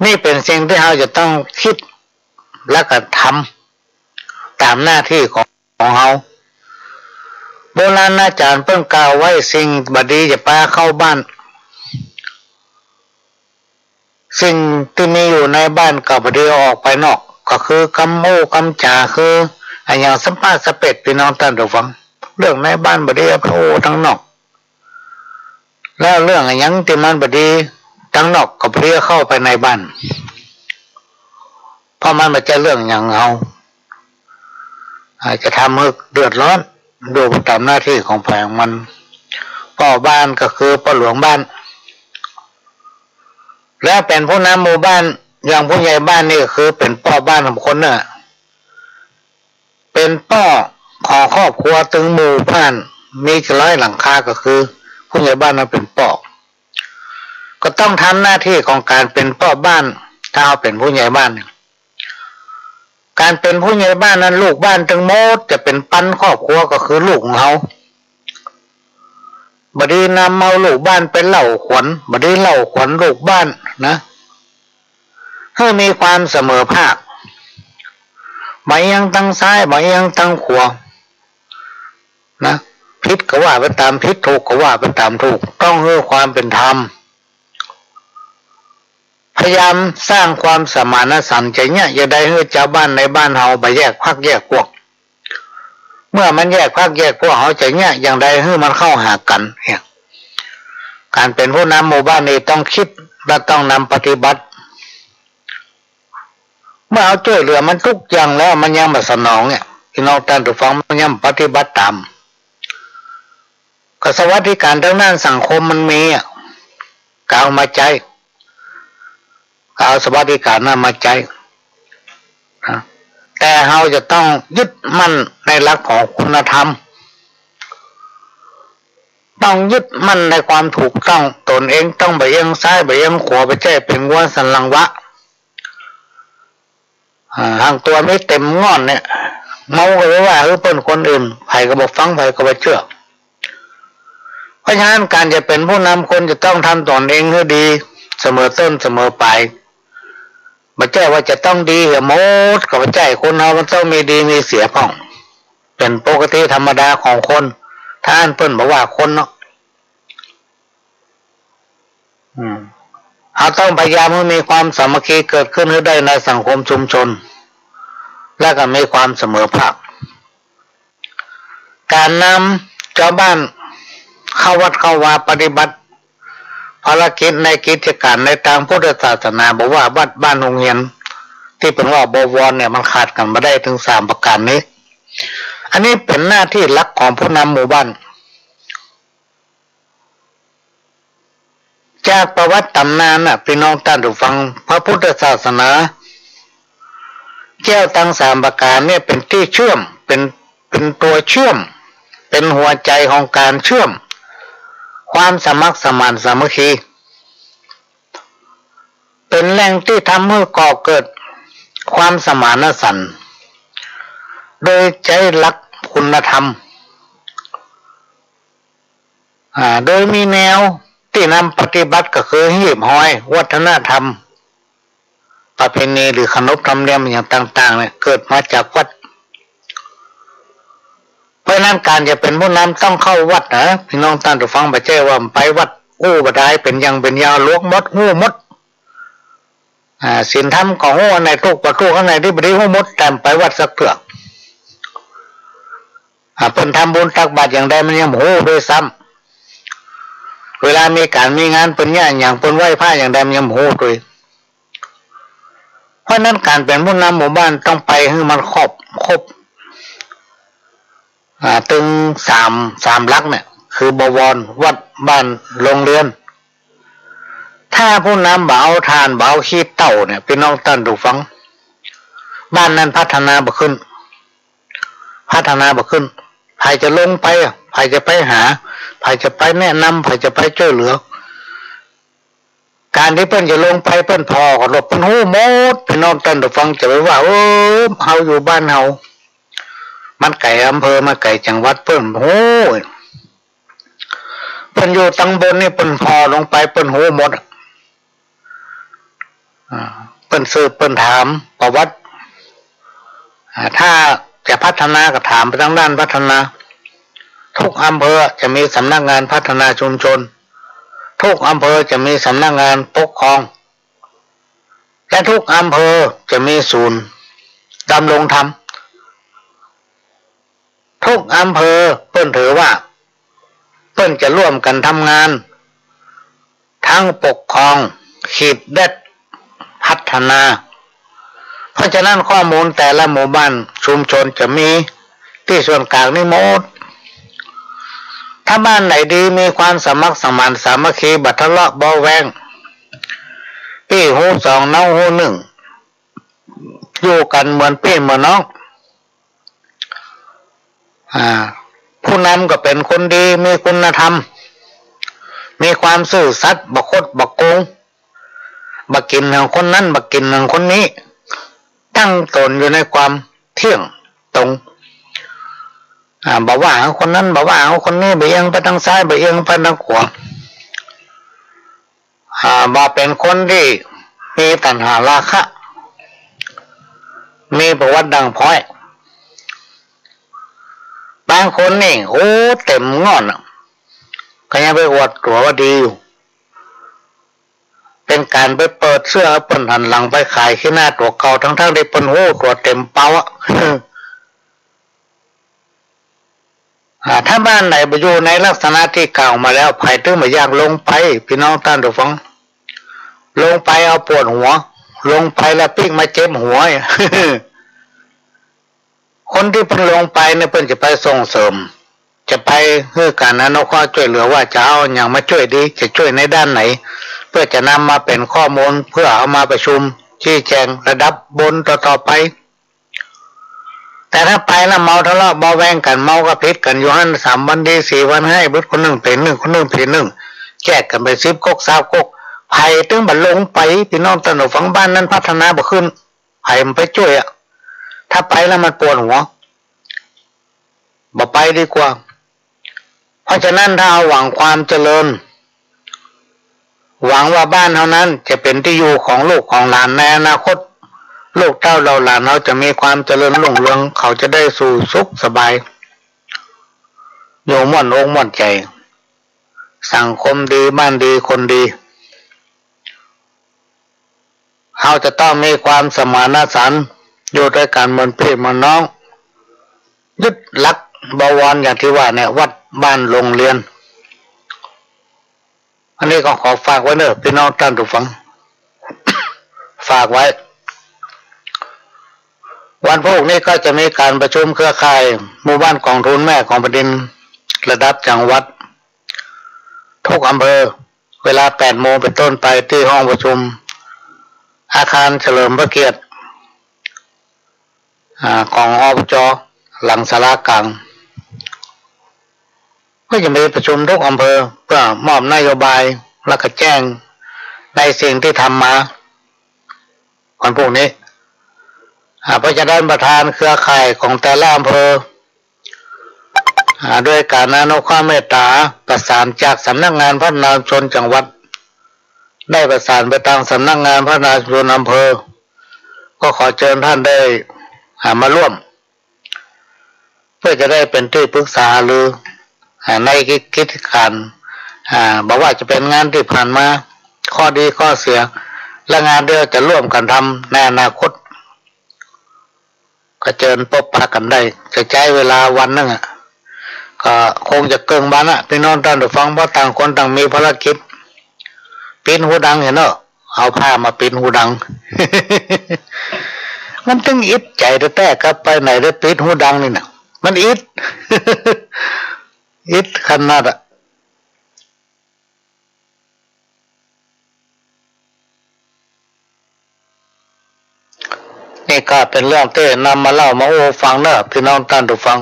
นี่เป็นสิ่งที่เราจะต้องคิดและก็ทำตามหน้าที่ของเราโบราณอาจารย์เพิ่งกล่าวไว้สิ่งบดีจะพาเข้าบ้านสิ่งที่มีอยู่ในบ้านกับบดีออกไปนอกก็คือคำโม้คำจ่าคืออย่างสัมภาษณ์สเปดพี่น้องท่านผู้ฟังเรื่องในบ้านบดีพระโอทั้งนอกแล้วเรื่องอย่างที่มันบดีทั้งนอกกับบดีเข้าไปในบ้านเพราะมันไม่ใช่เรื่องอย่างเราอาจจะทำให้เดือดร้อนดูตามหน้าที่ของฝ่ายของมันพ่อบ้านก็คือพ่อหลวงบ้านและเป็นผู้นำหมู่บ้านอย่างผู้ใหญ่บ้านนี่ก็คือเป็นพ่อบ้านของคนเนี่ยเป็นพ่อของครอบครัวถึงหมู่บ้านมี100 หลังคาก็คือผู้ใหญ่บ้านนั้นเป็นพ่อก็ต้องทำหน้าที่ของการเป็นพ่อบ้านถ้าเขาเป็นผู้ใหญ่บ้านการเป็นผู้ใหญ่บ้านนั้นลูกบ้านทั้งหมดจะเป็นปั้นครอบครัวก็คือลูกของเขาบดีนำเอาลูกบ้านเป็นเหล่าขวัญบดีเหล่าขวัญลูกบ้านนะให้มีความเสมอภาคไม่ยังตั้งซ้ายไม่ยังตั้งขวานะผิดก็ว่าไปตามผิดถูกก็ว่าไปตามถูกต้องให้ความเป็นธรรมพยายามสร้างความสมานฉันท์ใจเนี่ยอย่าได้ให้ชาวบ้านในบ้านเฮาไปแยกพรรคแยกพวกเมื่อมันแยกพรรคแยกพวกเฮาใจเนี่ยอย่างใดให้มันเข้าหากันเนี่ยการเป็นผู้นำหมู่บ้านนี้ต้องคิดและต้องนำปฏิบัติเมื่อเอาช่วยเหลือมันทุกอย่างแล้วมันยังมาสนองเนี่ยพี่น้องท่านผู้ฟังมันยังปฏิบัติตามก็สวัสดิการทางด้านสังคมมันมีกล่าวมาใจเอาสวัสดิการนั้นมาใจแต่เราจะต้องยึดมั่นในหลักของคุณธรรมต้องยึดมั่นในความถูกต้องตนเองต้องไปเอียงซ้ายไปเอียงขวาไปแจ้เป็นวัวสันหลังวะทางตัวไม่เต็มงอนเนี่ยเมาก็ไม่ว่าเปิ้นคนอื่นไผ่ก็บอกฟังไผ่ก็บอกเชื่อเพราะฉะนั้นการจะเป็นผู้นำคนจะต้องทำตนเองให้ดีเสมอต้นเสมอปลายไม่ใช่ว่าจะต้องดีหมดก็ไม่ใช่คนเรามันต้องมีดีมีเสียพ่องเป็นปกติธรรมดาของคนถ้าอันเปิ้นบอกว่าคนเนาะเราต้องพยายามให้มีความสามัคคีเกิดขึ้นให้ได้ในสังคมชุมชนและก็มีความเสมอภาคการนำชาวบ้านเข้าวัดเข้าวาปฏิบัติภารกิจในกิจการในทางพุทธศาสนาบอกว่าวัดบ้านโรงเรียนที่เป็นว่าบวรเนี่ยมันขาดกันมาได้ถึง3 ประการนี้อันนี้เป็นหน้าที่หลักของผู้นำหมู่บ้านจากประวัติตำนานพี่น้องท่านผู้ฟังพระพุทธศาสนาแก้วทั้ง3 ประการเนี่ยเป็นที่เชื่อมเป็นตัวเชื่อมเป็นหัวใจของการเชื่อม ความสมัครสมานสามัคคีเป็นแหล่งที่ทำให้ก่อเกิดความสมานฉันท์โดยใจรักคุณธรรมโดยมีแนวที่นำปฏิบัติก็คือหีบห้อยวัฒนธรรมประเพณีหรือขนบธรรมเนียมอย่างต่างๆเนี่ยเกิดมาจากวัดเพราะนั้นการจะเป็นผู้นำต้องเข้าวัดนะพี่น้องท่านผู้ฟังไปเจ้ว่าไปวัดอู้บ่ได้เป็นยังเป็นยาวลวกมดหู้มดศีลธรรมของหู้ในทุกประตูข้างในที่บริหู้มดแต่ไปวัดสักเถื่อเป็นทำบุญตักบาตรอย่างใดมันยังหู้ด้วยซ้ำเวลามีการมีงานเป็นอย่างเป็นไหว้พระอย่างใดมันยังหู้ด้วยเพราะนั้นการเป็นผู้นำหมู่บ้านต้องไปให้มันครบตึงสามลักเนี่ยคือบวรวัดบ้านโรงเรียนถ้าผู้นำเบาทานเบาขี้เต่าเนี่ยพี่น้องท่านผู้ฟังบ้านนั้นพัฒนาบ่ขึ้นใครจะลงไปใครจะไปหาใครจะไปแนะนำใครจะไปช่วยเหลือการที่เพิ่นจะลงไปเพิ่นพอก็หลบเพิ่นหู้หมดพี่น้องท่านผู้ฟังจะไปว่าเฮาอยู่บ้านเฮามันไก่อำเภอมาไก่จังหวัดเพิ่นโอ้ยเพิ่นอยู่ตังบนนี่เพิ่นพอลงไปเพิ่นหูหมดเพิ่นสืบเพิ่นถามประวัติถ้าจะพัฒนาก็ถามไปทางด้านพัฒนาทุกอำเภอจะมีสำนักงานพัฒนาชุมชนทุกอำเภอจะมีสำนักงานปกครองและทุกอำเภอจะมีศูนย์ดำรงธรรมทุกอำเภอเพิ่นถือว่าเพิ่นจะร่วมกันทำงานทั้งปกครองขีดเด็ดพัฒนาเพราะฉะนั้นข้อมูลแต่ละหมู่บ้านชุมชนจะมีที่ส่วนกลางนี่หมดถ้าบ้านไหนดีมีความสมัครสมานสามัคคีบัดทะเลาะเบาแวงพี่หูสองน้องหูหนึ่งอยู่กันเหมือนพี่เหมือนน้องผู้นำก็เป็นคนดีมีคุณธรรมมีความซื่อสัตย์บ่คดบ่โกงบ่กินของคนนั้นบ่กินของคนนี้ตั้งตนอยู่ในความเที่ยงตรงบ่ว่าคนนั้นบ่ว่าคนนี้บ่เอียงไปทางซ้ายบ่เอียงไปทางขวาบ่เป็นคนที่มีตัณหาราคะมีประวัติดังพ้อยบางคนนี่โอ้เต็มงอนก็ยังไปอวดตัวว่าดีอยู่เป็นการไปเปิดเสื้อเปิ้นหันหลังไปขายขี้หน้าตัวเก่าทั้งๆที่เปิ้นโหตัวเต็มเป้าถ้าบ้านไหนไปอยู่ในลักษณะที่เก่ามาแล้วไผถึงไม่อยากลงไปพี่น้องท่านผู้ฟังลงไปเอาปวดหัวลงไปแล้วปิ๊กมาเจ็บหัวคนที่เพิ่นลงไปเนี่ยเพิ่นจะไปส่งเสริมจะไปเพื่อการอนุเคราะห์ช่วยเหลือว่าจะเอาอย่างมาช่วยดีจะช่วยในด้านไหนเพื่อจะนำมาเป็นข้อมูลเพื่อเอามาประชุมชี้แจงระดับบนต่อไปแต่ถ้าไปแล้วเมาทะเลาะเบาแวงกันเมาก็พิษกันอยู่หัน3 วันดี4 วันให้บุตรคนหนึ่งเป็นหนึ่งคนหนึ่งเป็นหนึ่งแจกกันไป10 ก๊ก20 ก๊กไผ่ตึงบัดลงไปพี่น้องตะหนกฝังบ้านนั้นพัฒนาบ่ขึ้นไผ่มันไปช่วยถ้าไปแล้วมันปวดหัวบ่ไปดีกว่าเพราะฉะนั้นถ้าเอาหวังความเจริญหวังว่าบ้านเท่านั้นจะเป็นที่อยู่ของลูกของหลานในอนาคตลูกเต้าเราหลานเราจะมีความเจริญรุ่งเรืองเขาจะได้สู่สุขสบายอยู่ม่วนอกม่วนใจสังคมดีบ้านดีคนดีเขาจะต้องมีความสมานฉันท์อยู่ด้วยกันเหมือนพี่เหมือนน้องยึดหลักบวรอย่างที่ว่าเนี่ยวัดบ้านโรงเรียนอันนี้ก็ขอฝากไว้เนอะพี่น้องท่านผู้ฟัง ฝากไว้วันพรุ่งนี้ก็จะมีการประชุมเครือข่ายหมู่บ้านกองทุนแม่ของแผ่นดินระดับจังหวัดทุกอำเภอเวลา 8 โมงเป็นต้นไปที่ห้องประชุมอาคารเฉลิมพระเกียรติของอบจ.หลังศาลากลาง ก็จะมีประชุมทุกอำเภอเพื่อมอบนโยบายแล้วก็แจ้งในสิ่งที่ทำมาวันพวกนี้พระเจ้าด้านประธานเครือข่ายของแต่ละอำเภอด้วยการอนุเคราะห์เมตตาประสานจากสำนักงานพัฒนาชุมชนจังหวัดได้ประสานไปทางสำนักงานพัฒนาชุมชนอำเภอก็ขอเชิญท่านได้มาร่วมเพื่อจะได้เป็นที่ปรึกษาหรือในกิจการบอกว่าจะเป็นงานที่ผ่านมาข้อดีข้อเสียและงานที่เราจะร่วมกันทำในอนาคตก็เชิญพบปะกันได้จะใช้เวลาวันนึงก็คงจะเกินวันพี่น้องท่านผู้ฟังเพราะต่างคนต่างมีภารกิจปีนหูดังเห็นเนอะเอาผ้ามาปีนหูดัง มันตึงอิดใจแต่กลับไปไหนได้ปีนหูดังนี่นะมันอิด อิดขนาดนี่ก็เป็นเรื่องที่นำมาเล่ามาโอ้ฟังเนอะพี่น้องท่านผู้ฟัง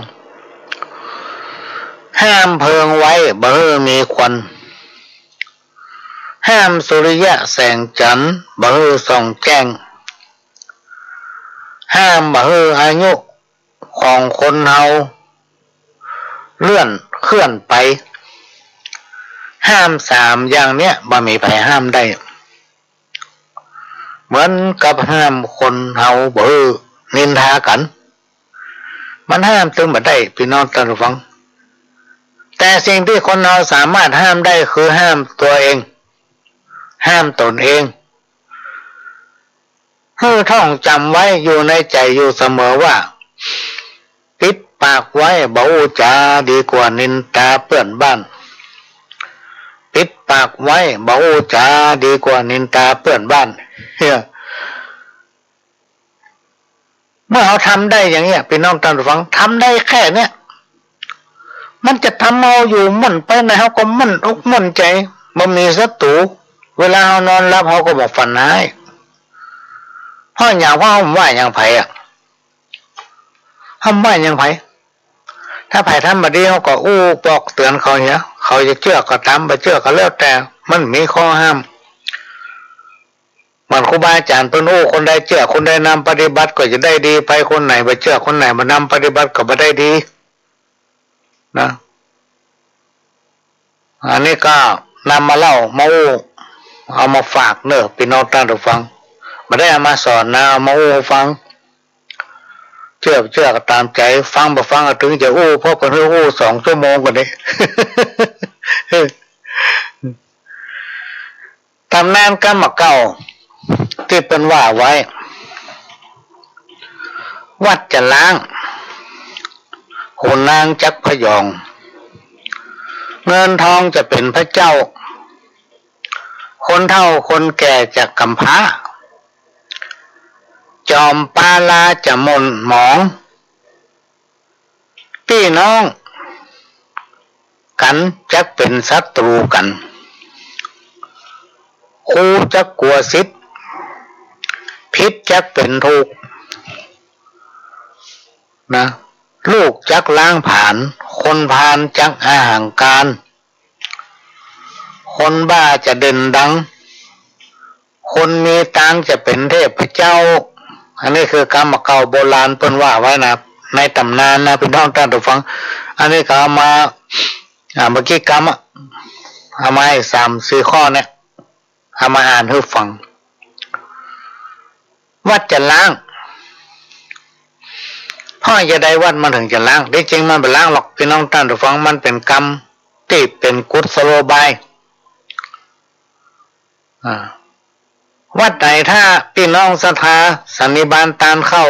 ห้ามเพลิงไว้บ่ให้มีควันห้ามสุริยะแสงจันทร์บ่ให้ส่องแจ้งห้ามบ่ให้อายุของคนเฮาเลื่อนเคลื่อนไปห้าม3อย่างเนี้ยบ่มีใครห้ามได้เหมือนกับห้ามคนเฮาบ่ให้นินทากันมันห้ามตึงบ่ได้พี่น้องท่านผู้ฟังแต่สิ่งที่คนเราสามารถห้ามได้คือห้ามตัวเองห้ามตนเองให้ท่องจำไว้อยู่ในใจอยู่เสมอว่าปิดปากไว้เบาจาดีกว่านินทาเพื่อนบ้านปิดปากไว้เบาจาดีกว่านินทาเพื่อนบ้านเมื่อเราทำได้อย่างเงี้ยพี่น้องท่านผู้ฟังทำได้แค่เนี้ยมันจะทำเอาอยู่มั่นไปไหนเขาก็มั่นอกมั่นใจบ่มีศัตรูเวลาเขานอนหลับเขาก็บอกฝันร้ายเพราะอย่างว่าผมว่าอย่างไผ่ทำว่าอย่างไผ่ถ้าไผ่ทำมาดีเขาก็อู้บอกเตือนเขาเนี่ยเขาจะเชื่อก็ตามไปเชื่อก็แล้วแต่มันมีข้อห้ามมันครูบาอาจารย์เพิ่นอู้คนใดเชื่อคนใดนำปฏิบัติก็จะได้ดีไปคนไหนไปเชื่อคนไหนมานำปฏิบัติก็ไม่ได้ดีนะอันนี้ก็นำมาเล่ามาอู้เอามาฝากเนอะพี่น้องท่านผู้ฟังไม่ได้เอามาสอนนะเอามาอู้ฟังเชื่อก็ตามใจฟังบ่ฟังก็ถึงจะอู้เพราะคนที่อู้2 ชั่วโมงกว่านี้ ตำนานกรรมเก่าที่เป็นว่าไว้วัดจะล้างโหนางจักพยองเงินทองจะเป็นพระเจ้าคนเฒ่าคนแก่จะกำพร้าจอมปาลาจะหม่นหมองพี่น้องกันจักเป็นศัตรูกันครูจักกลัวศิษย์พิษจักเป็นทุกข์นะลูกจักล้างผ่านคนพาลจักอาหังการคนบ้าจะเด่นดังคนมีตังจะเป็นเทพเจ้าอันนี้คือกรรมเก่าโบราณเพิ่นว่าไว้นะในตำนานนะพี่น้องท่านผู้ฟังอันนี้ก็เอามาเมื่อกี้กรรมเอามาให้3-4 ข้อเนี่ยเอามาอ่านให้ฟังวัดจะล้างพ่อจะได้วัดมันถึงจะล้างที่จริงมันไม่ล้างหรอกพี่น้องท่านผู้ฟังมันเป็นกรรมที่เป็นกุศโลบายวัดไหนถ้าพี่น้องศรัทธาสันนิบาตตามเข้า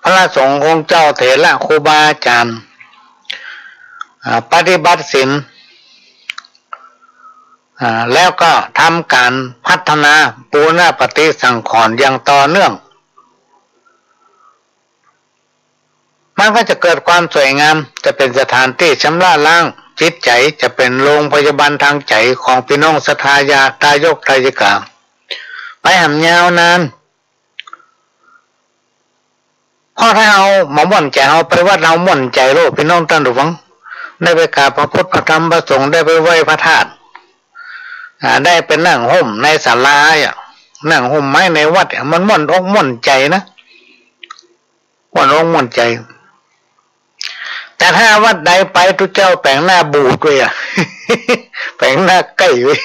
พระสงฆ์องค์เจ้าเถระครูบาอาจารย์ปฏิบัติศีลแล้วก็ทำการพัฒนาปูรณปฏิสังขรณ์อย่างต่อเนื่องมันก็จะเกิดความสวยงามจะเป็นสถานที่ชำระล้างจิตใจจะเป็นโรงพยาบาลทางใจของพี่น้องศรัทธาญาตายกทายกาไปหำยาวนานเพราะถ้าเอาหม่อนใจเอาไปวัดเราหม่อนใจโลกพี่น้องท่านผู้ฟัง ได้ไปกราบพระพุทธพระธรรมพระสงฆ์ได้ไปไหว้พระธาตุได้ไปนั่งห่มในศาลานั่งห่มไม้ในวัดมันม่วนอกม่วนใจนะม่วนอกม่วนใจแต่ถ้าวัดใดไปทุกเจ้าแปลงหน้าบูดด้วยแปลงหน้าใกล้ด้วย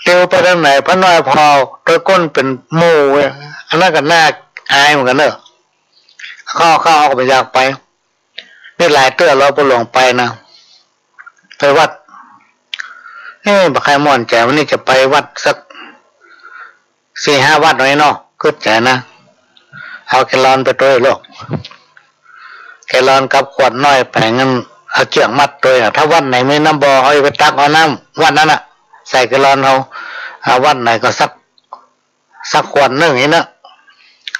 เร็วไปทางไหนพระน้อยพอตัวก้นเป็นหมูอันนั้นก็น่าอายเหมือนกันเนอะเข้าก็ไปอยากไปนี่หลายเตื้อเราไปหลงไปนะไปวัดบักใครม่วนใจวันนี้จะไปวัดสัก 4-5 วัดหน่อยเนาะก็ใจนะเอาแกลลอนไปด้วยลูกแกลลอนกับขวดน้อยแผงเงินเอาเชือกมัดด้วยถ้าวัดไหนไม่น้ำบ่อเอาไปตักเอาน้ำวัดนั้นใส่แกลลอนเอาวัดไหนก็สักขวดนึงนี่นะ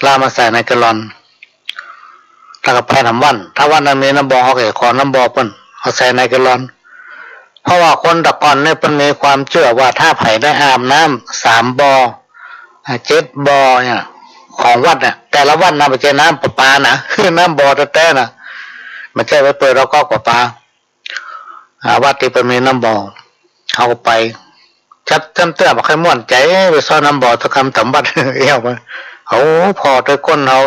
ลามาใส่ในแกลลอนแล้วก็ไปทำวันถ้าวันนั้นมีน้ำบ่อเขาขอน้ำบ่อเปิ้นเอาใส่ในแกลลอนเพราะว่าคนตะก่อนเนี่ยเป็นมีความเชื่อว่าถ้าไผ่ได้อาบน้ำ3 บ่อ 7 บ่อเนี่ยของวัดเนี่ยแต่ละวัดนะไม่ใช่น้ำประปานะคือน้ำบ่อแท้ๆนะไม่ใช่ไว้เปิดเราก็ประปาวัดที่เป็นมีน้ำบ่อเขาก็ไปชัดจำเตื้อบอกให้ม่วนใจไปซ่อนน้ำบ่อตะคำถมบัดเอี้ยวมาเขาพอด้วยก้นเขา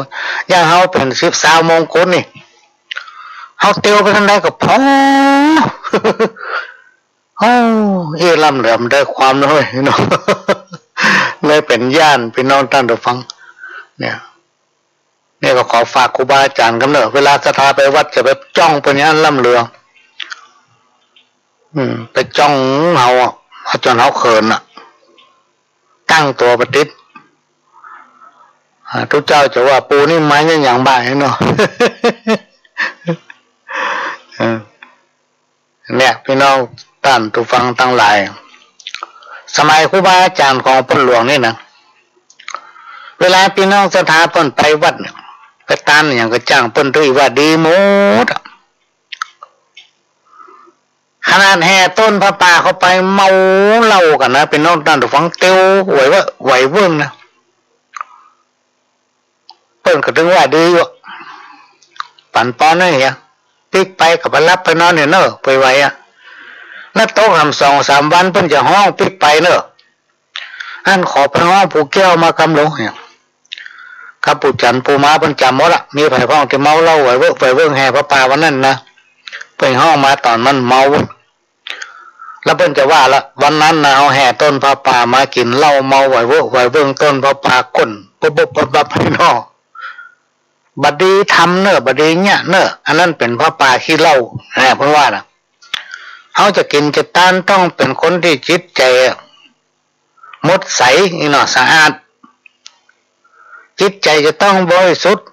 ย่างเขาเป็น10-20 โมงก้นนี่เขาเตียวไปทางใดก็พอลำเหลื่อมได้ความน้อยเนาะเลยเป็นย่านพี่น้องท่านผู้ฟังเนี่ยก็ขอฝากครูบาอาจารย์กันเนอะเวลาศรัทธาไปวัดจะไปจ้องเป็นย่านล่ำเรือไปจ้องเอาจนเขาเขินตั้งตัวประติดทุกเจ้าจะว่าปูนี่ไม้อย่างบ่ายเนาะเนี่ยพี่น้องท่านผู้ฟังทั้งหลายสมัยครูบาอาจารย์ของพ่อหลวงนี่นะเวลาพี่น้องศรัทธาเปิ้นไปวัดเนี่ยไปตานอย่างก็จ้างเปิ้นด้วยว่าดีหมดขนาดแห่ต้นพระป่าเขาไปเมาเหล้ากันนะพี่น้องท่านผู้ฟังเตียวไหวเบิ่งนะเปิ้นก็ถึงว่าดีอยู่ปั่นป้อนนี่ปิกไปกับรับไปนอนเนี่ยเนอะไปไว้นัดโต๊ะทำ2-3 วันเพิ่นจะห้องปิกไปเนอะอันขอไปห้องผู้แก้วมากำลงเนี่ยครับปู่จันปู่ม้าเพิ่นจำหมดละมีไผ่พ้องที่เมาเหล้าไหวเบิ่งแห่พระป่าวันนั้นนะเพิ่นห้องมาตอนมันเมาแล้วเพิ่นจะว่าละวันนั้นนะเอาแห่ต้นพระป่ามากินเหล้าเมาไหวเบิ่งต้นพระป่าก้นปุ๊บให้นอบัดดีทำเนอะบัดดีเนี่ยเนอะอันนั้นเป็นพระป่าขี้เหล้าเพิ่นว่านะเขาจะกินจะต้านต้องเป็นคนที่จิตใจมดใสนี่เนาะสะอาดจิตใจจะต้องบริสุทธิ์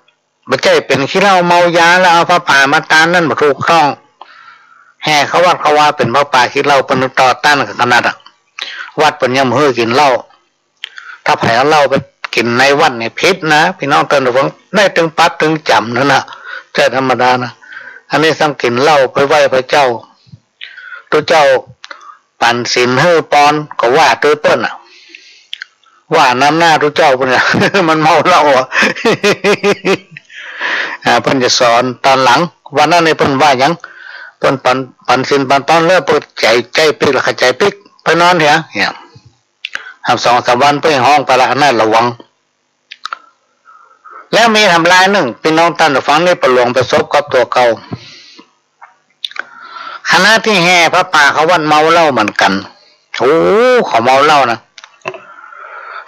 ไม่ใช่เป็นขี้เหล้าเมายาแล้วเอาพระป่ามาต้านนั่นบ่ถูกต้องแห่เขาวัดเขาว่าเป็นพระป่าขี้เหล้าเป็นต่อต้านขนาดวัดเป็นยำเฮือกินเหล้าถ้าไผ่เอาเหล้าไปกินในวัดเนี่ยพิษนะพี่น้องเตือนระวังได้ถึงปัดถึงจำนั่นนะใช่ธรรมดานะอันนี้ซ้ำกินเหล้าไปไหว้พระเจ้าตัวเจ้าปั่นศีลให้ปอนก็ว่าตัวเปิ้นว่าน้ำหน้าตัวเจ้าเปิ้นมันเมาเหล้าเปิ้นจะสอนตอนหลังวันนั้นในเปิ้นว่ายังเปิ้นปั่นศีลปั่นตอนเลิกเปิ้นใจปิกละใจปิกไปนอนเนี่ยทำ2-3 วันเปิ้นห้องไปละน่าระวังแล้วมีทำลายหนึ่งพี่น้องท่านฟังนี่ประหลวงประสบกับตัวเก่าคณะที่แห่พระป่าเขาวัดเมาเหล้าเหมือนกันเขาเมาเหล้านะ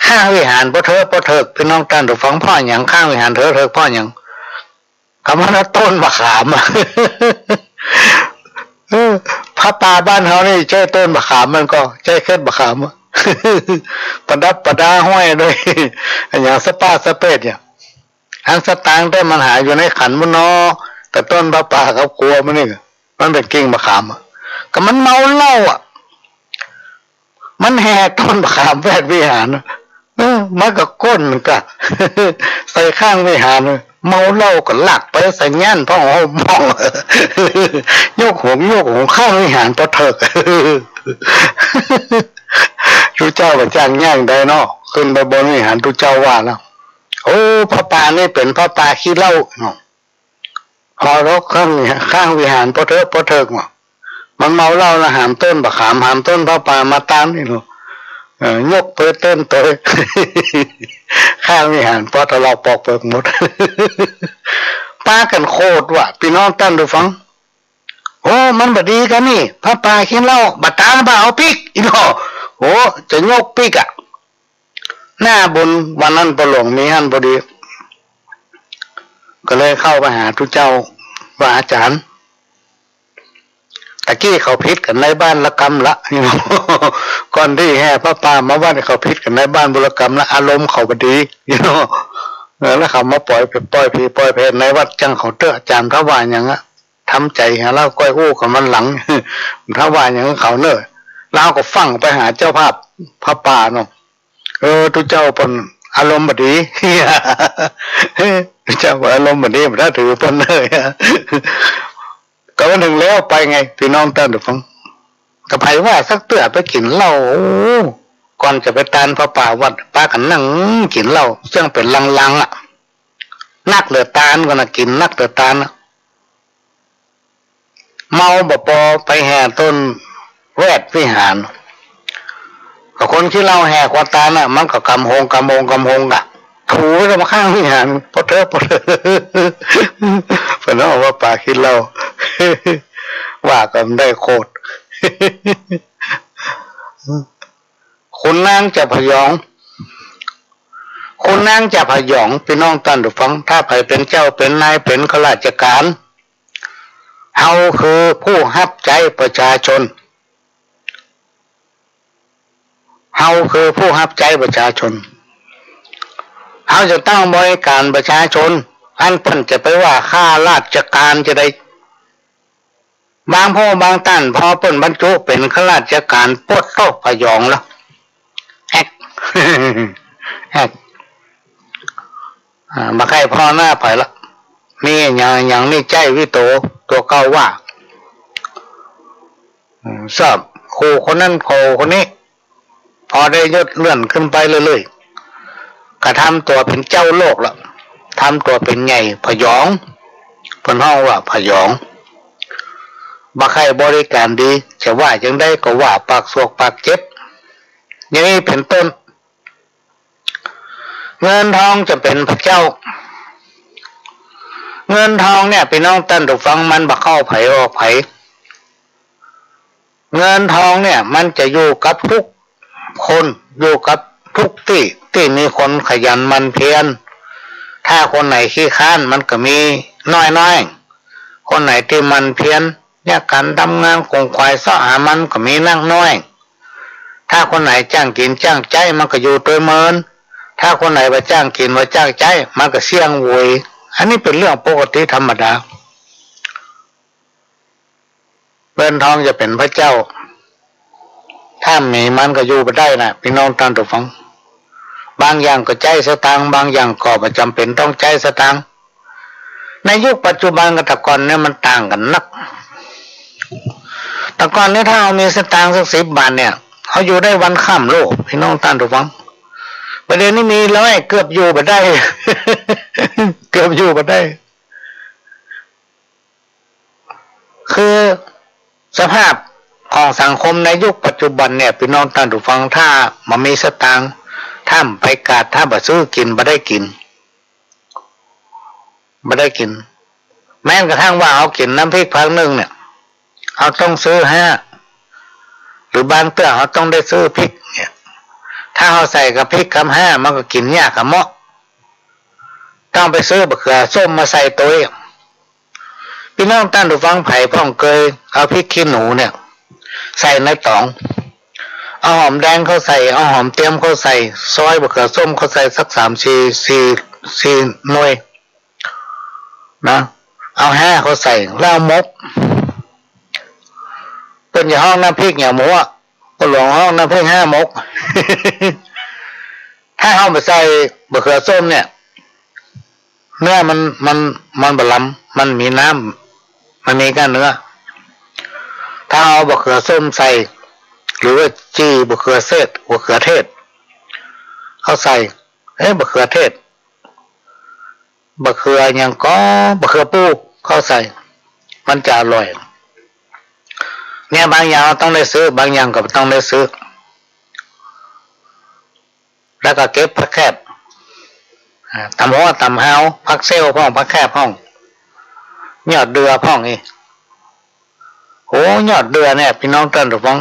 ข้างวิหารพ่อเถิกพี่น้องท่านฟังพ่ออย่างข้างวิหารเถิกพ่ออย่างคำว่าต้นมะขามพระป่าบ้านเขานี่ใช่ต้นมะขามมันก็ใช่แค่มะขามประดับประดาห้อยด้วยอย่างสปาสเปดเนี่ยอันสตางค์ได้มันหายอยู่ในขันมันเนาะแต่ต้นพระป่าเขากลัวมันนี่มันเป็นกิ่งมะขามก็มันเมาเหล้ามันแห่ต้นมะขามแวดวิหารมันก็ก้นมันก็ใส่ข้างวิหารเมาเหล้าก็หลักไปใส่ย่านพ่อหอมมองโยกหงข้างวิหารพอเถิกทุเจ้าก็จ้างย่างได้เนาะขึ้นไปบนวิหารทุเจ้าว่าแล้วพระป่านี่เป็นพระป่าขี้เหล้า หอรกข้างวิหารพอเถิกมันเมาเหล้านะหามต้นบะขามหามต้นพระป่ามาตามนี่หนูยกตัวเต้นตัวข้างวิหารพอทะเลาะปอกเปิกหมดป้ากันโคตรว่ะพี่น้องตั้นดูฟังโอ้มันบดีกันนี่พระป่ากินเหล้าบัดตาบ่าเอาปิกอีกโอ้จะยกปิกอ่ะหน้าบนวันนั้นประหลวงมีฮั่นพอดีก็เลยเข้าไปหาทุกเจ้าว่าอาจารย์ตะกี้เขาพิษกันในบ้านละกรรมละก่อนที่แห่พระป่ามาว่าเขาพิษกันในบ้านบุรกรรมละอารมณ์เขาบดีแล้วเขามาปล่อยผีปล่อยเพลในวัดจังเขาเตอะอาจารย์พระวานอย่างนั้นทำใจฮะแล้วก้อยอู้กับมันหลังพระวานอย่างเขาเนอะเราก็ฟังไปหาเจ้าภาพพระป่าเนาะทุกเจ้าปนอารมณ์บดีเจ้าอารมณ์บดีมันถ้าถือปนเลยก็วันหนึ่งแล้วไปไงพี่น้องท่านทุกฟังกระไผว่าสักเตื้อไปกินเหล้าก่อนจะไปตานพระป่าวัดป้ากันนั่งกินเหล้าซึ่งเป็นลังๆอ่ะนักเหลือตานก็นะกินนักเหลือตานเมาบ่พอไปแห่ต้นแวดวิหารกับคนที่เล่าแห่ควาตาน่ะมันก็กำหงอ่ะถูจะมาข้างวิหารพอเถอะเพราะน้องว่าป่าคิดเล่าว่ากันได้โคตรคุณนางจะพยองพี่น้องท่านผู้ฟังถ้าใครเป็นเจ้าเป็นนายเป็นข้าราชการเฮาคือผู้รับใจประชาชนเฮาคือผู้รับใจประชาชนเฮาจะต้องบริการประชาชนอันเพิ่นจะไปว่าข้าราชการจะได้บางพ่อบางท่านพอเพิ่นบรรจุเป็นข้าราชการปวดโตพยองแล้วแฮกมาใครพอหน้าไปละมีอย่างนี้ใจวิโตตัวเก่าว่าสอบครูคนนั้นครูคนนี้พอได้ยศเลื่อนขึ้นไปเรื่อยๆกระทำตัวเป็นเจ้าโลกละทำตัวเป็นใหญ่พยองเพิ่นห้องว่าพยองบ่ใครบริการดีจะว่าจังได้ก็ว่าปากสวกปากเจ็บอย่างนี้เป็นต้นเงินทองจะเป็นพระเจ้าเงินทองเนี่ยพี่น้องท่านผู้ฟังมันบ่เข้าไผออกไผเงินทองเนี่ยมันจะอยู่กับทุกคนอยู่กับทุกที่มีคนขยันมันเพียรถ้าคนไหนขี้ค้านมันก็มีน้อยคนไหนที่มันเพียรเนี่ยการทำงานคงควายซ้อหามันก็มีนั่งน้อยถ้าคนไหนจ้างกินจ้างใจมันก็อยู่ตัวเมินถ้าคนไหนว่าจ้างกินว่าจ้างใจมันก็เสี่ยงโวยอันนี้เป็นเรื่องปกติธรรมดาเงินทองจะเป็นพระเจ้าถ้ามีมันก็อยู่ไปได้นะพี่น้องท่านผู้ฟังบางอย่างก็ใจสตางค์บางอย่างก็ไม่จำเป็นต้องใจสตางค์ในยุคปัจจุบันกับแต่ก่อนเนี่ยมันต่างกันนักแต่ก่อนเนี่ยถ้าเอามีสตางค์สัก10 บาทเนี่ยเขาอยู่ได้วันค่ำโลกพี่น้องท่านผู้ฟังประเด็นนี้มีร้อยเกือบอยู่ไปได้ เกือบอยู่ไปได้คือสภาพของสังคมในยุคปัจจุบันเนี่ยพี่น้องท่านผู้ฟังถ้ามันมีสตางค์ถ้าไปกาดถ้าบ่ซื้อกินบ่ได้กินแม้กระทั่งว่าเอากินน้ำพริกพักนึงเนี่ยเขาต้องซื้อหรือบางเตื้อเขาต้องได้ซื้อพริกเนี่ยถ้าเขาใส่กับพริกคำ5มันก็กินยากกับเหมาะต้องไปซื้อบะเขือส้มมาใส่ตัวพี่น้องท่านผู้ฟังไผ่พ่องเคยเอาพริกขี้หนูเนี่ยใส่ในตองเอาหอมแดงเขาใส่เอาหอมเตรียมเขาใส่ซอยบะเขือส้มเขาใส่สัก4 หน่วยนะเอา5เขาใส่แล้วมกเป็นอย่างห้องน้ำพริกอย่างหมูอ่ะก็หลวงห้องน้ำพริก5 มก ถ้าเอาไปใส่บะเขือส้มเนี่ยเนื้อมันบะล้ำมันมีน้ำมันมีก้านเนื้อถ้าเอาบะเขือส้มใส่หรือว่าจี้บะเขือเทศเขาใส่บะเขือเทศบะเขืออย่างก็บะเขือปู เข้าใส่มันจะอร่อยเนี่ยบางอย่างต้องได้ซื้อบางอย่างก็ต้องได้ซื้อแล้วก็เก็บผักแคบตำหัวตำหาวผักเซลพ่องผักแคบพ่องยอดเดือพ่องนี่โอ้ยอดเดือเนี่ยพี่น้องเต้นหรือฟัง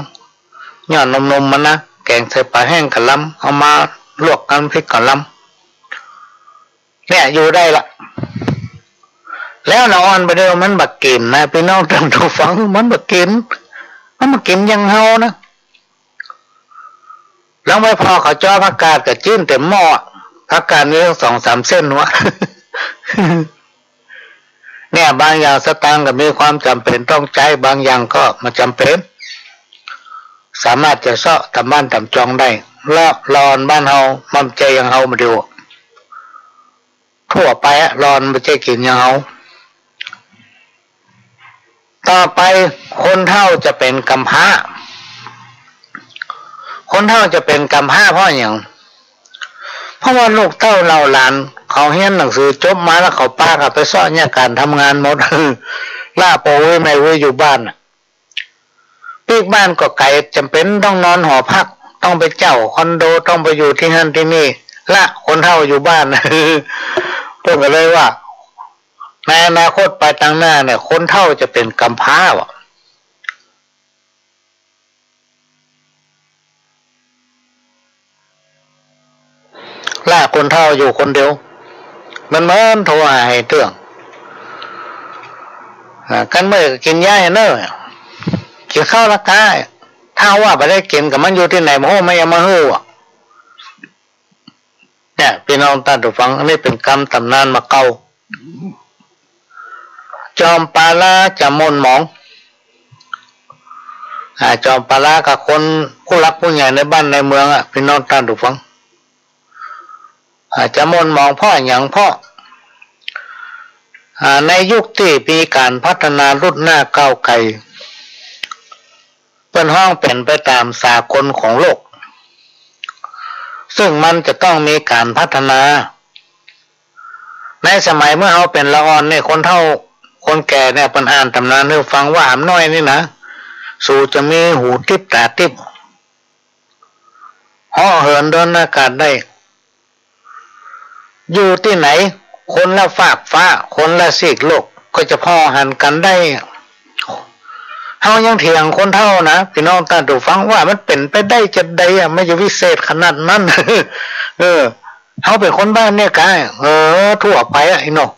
ยอดนมมันนะแกงใส่ปลาแห้งกะลำเอามาลวกกันพริกกะลำเนี่ยอยู่ได้ละแล้วเราอ่อนไปเดียวมันบักกินนะพี่น้องเต้นหรือฟังมันบักกินมันมากินยังเฮานะแล้วไม่พอเขาจ่อผักกาดกับจิ้นเต็มหม้อผักกาดนี่ต้อง2-3 เส้นวะ เนี่ยบางอย่างสตางค์ก็มีความจำเป็นต้องใช้บางอย่างก็มาจำเป็นสามารถจะเสาะทำบ้านทำจองได้แล้วรอนบ้านเฮามั่นใจยังเฮามาดูทั่วไปรอนไม่ใช่กินยังเฮาต่อไปคนเฒ่าจะเป็นกำพร้าคนเฒ่าจะเป็นกำพร้าเพราะอย่างเพราะว่าลูกเต้าเราหลานเขาเรียนหนังสือจบมาแล้วเขาป้ากับไปสอนเนี่ยการทำงานหมด ล่าโปไว้ไม่ไว้อยู่บ้านปีกบ้านก็ไกลจำเป็นต้องนอนหอพักต้องไปเจ้าคอนโดต้องไปอยู่ที่นั่นที่นี่ละคนเฒ่าอยู่บ้าน เพิ่งก็เลยว่าในอนาคตไปทางหน้าเนี่ยคนเฒ่าจะเป็นกำพร้าวะล่าคนเฒ่าอยู่คนเดียวมันเหมือนโทรหาให้เตื้องกันเมื่อกินยาเนอะกินข้าวละกายถ้าว่าไปได้กินกับมันอยู่ที่ไหนโอ้ไม่ยามาหู้เนี่ยพี่น้องตาดูฟังอันนี้เป็นกรรมตำนานมาเก่าจอมปาลาจะมนหมองจอมปาลากับคนผู้รักผู้ใหญ่ในบ้านในเมืองพี่น้องตาดูฟังจะมนหมองพ่ออย่างพ่อในยุคที่มีการพัฒนารุ่นหน้าก้าวไกลเป็นห้องเป็นไปตามสากลของโลกซึ่งมันจะต้องมีการพัฒนาในสมัยเมื่อเขาเป็นละอ่อนเนี่ยคนเฒ่าคนแก่เนี่ยเป็นอ่านตำนานให้ฟังว่าหามน้อยนี่นะสู่จะมีหูทิพตาทิพห่อเหินเดินอากาศได้อยู่ที่ไหนคนละฝากฟ้าคนละซีกโลกก็จะพ่อหันกันได้เฮายังเถียงคนเฒ่านะพี่น้องตาดูฟังว่ามันเป็นไปได้จะได้ไม่จะวิเศษขนาดนั้น เฮาเป็นคนบ้านเนี่ยกายทั่วไปไอ้นก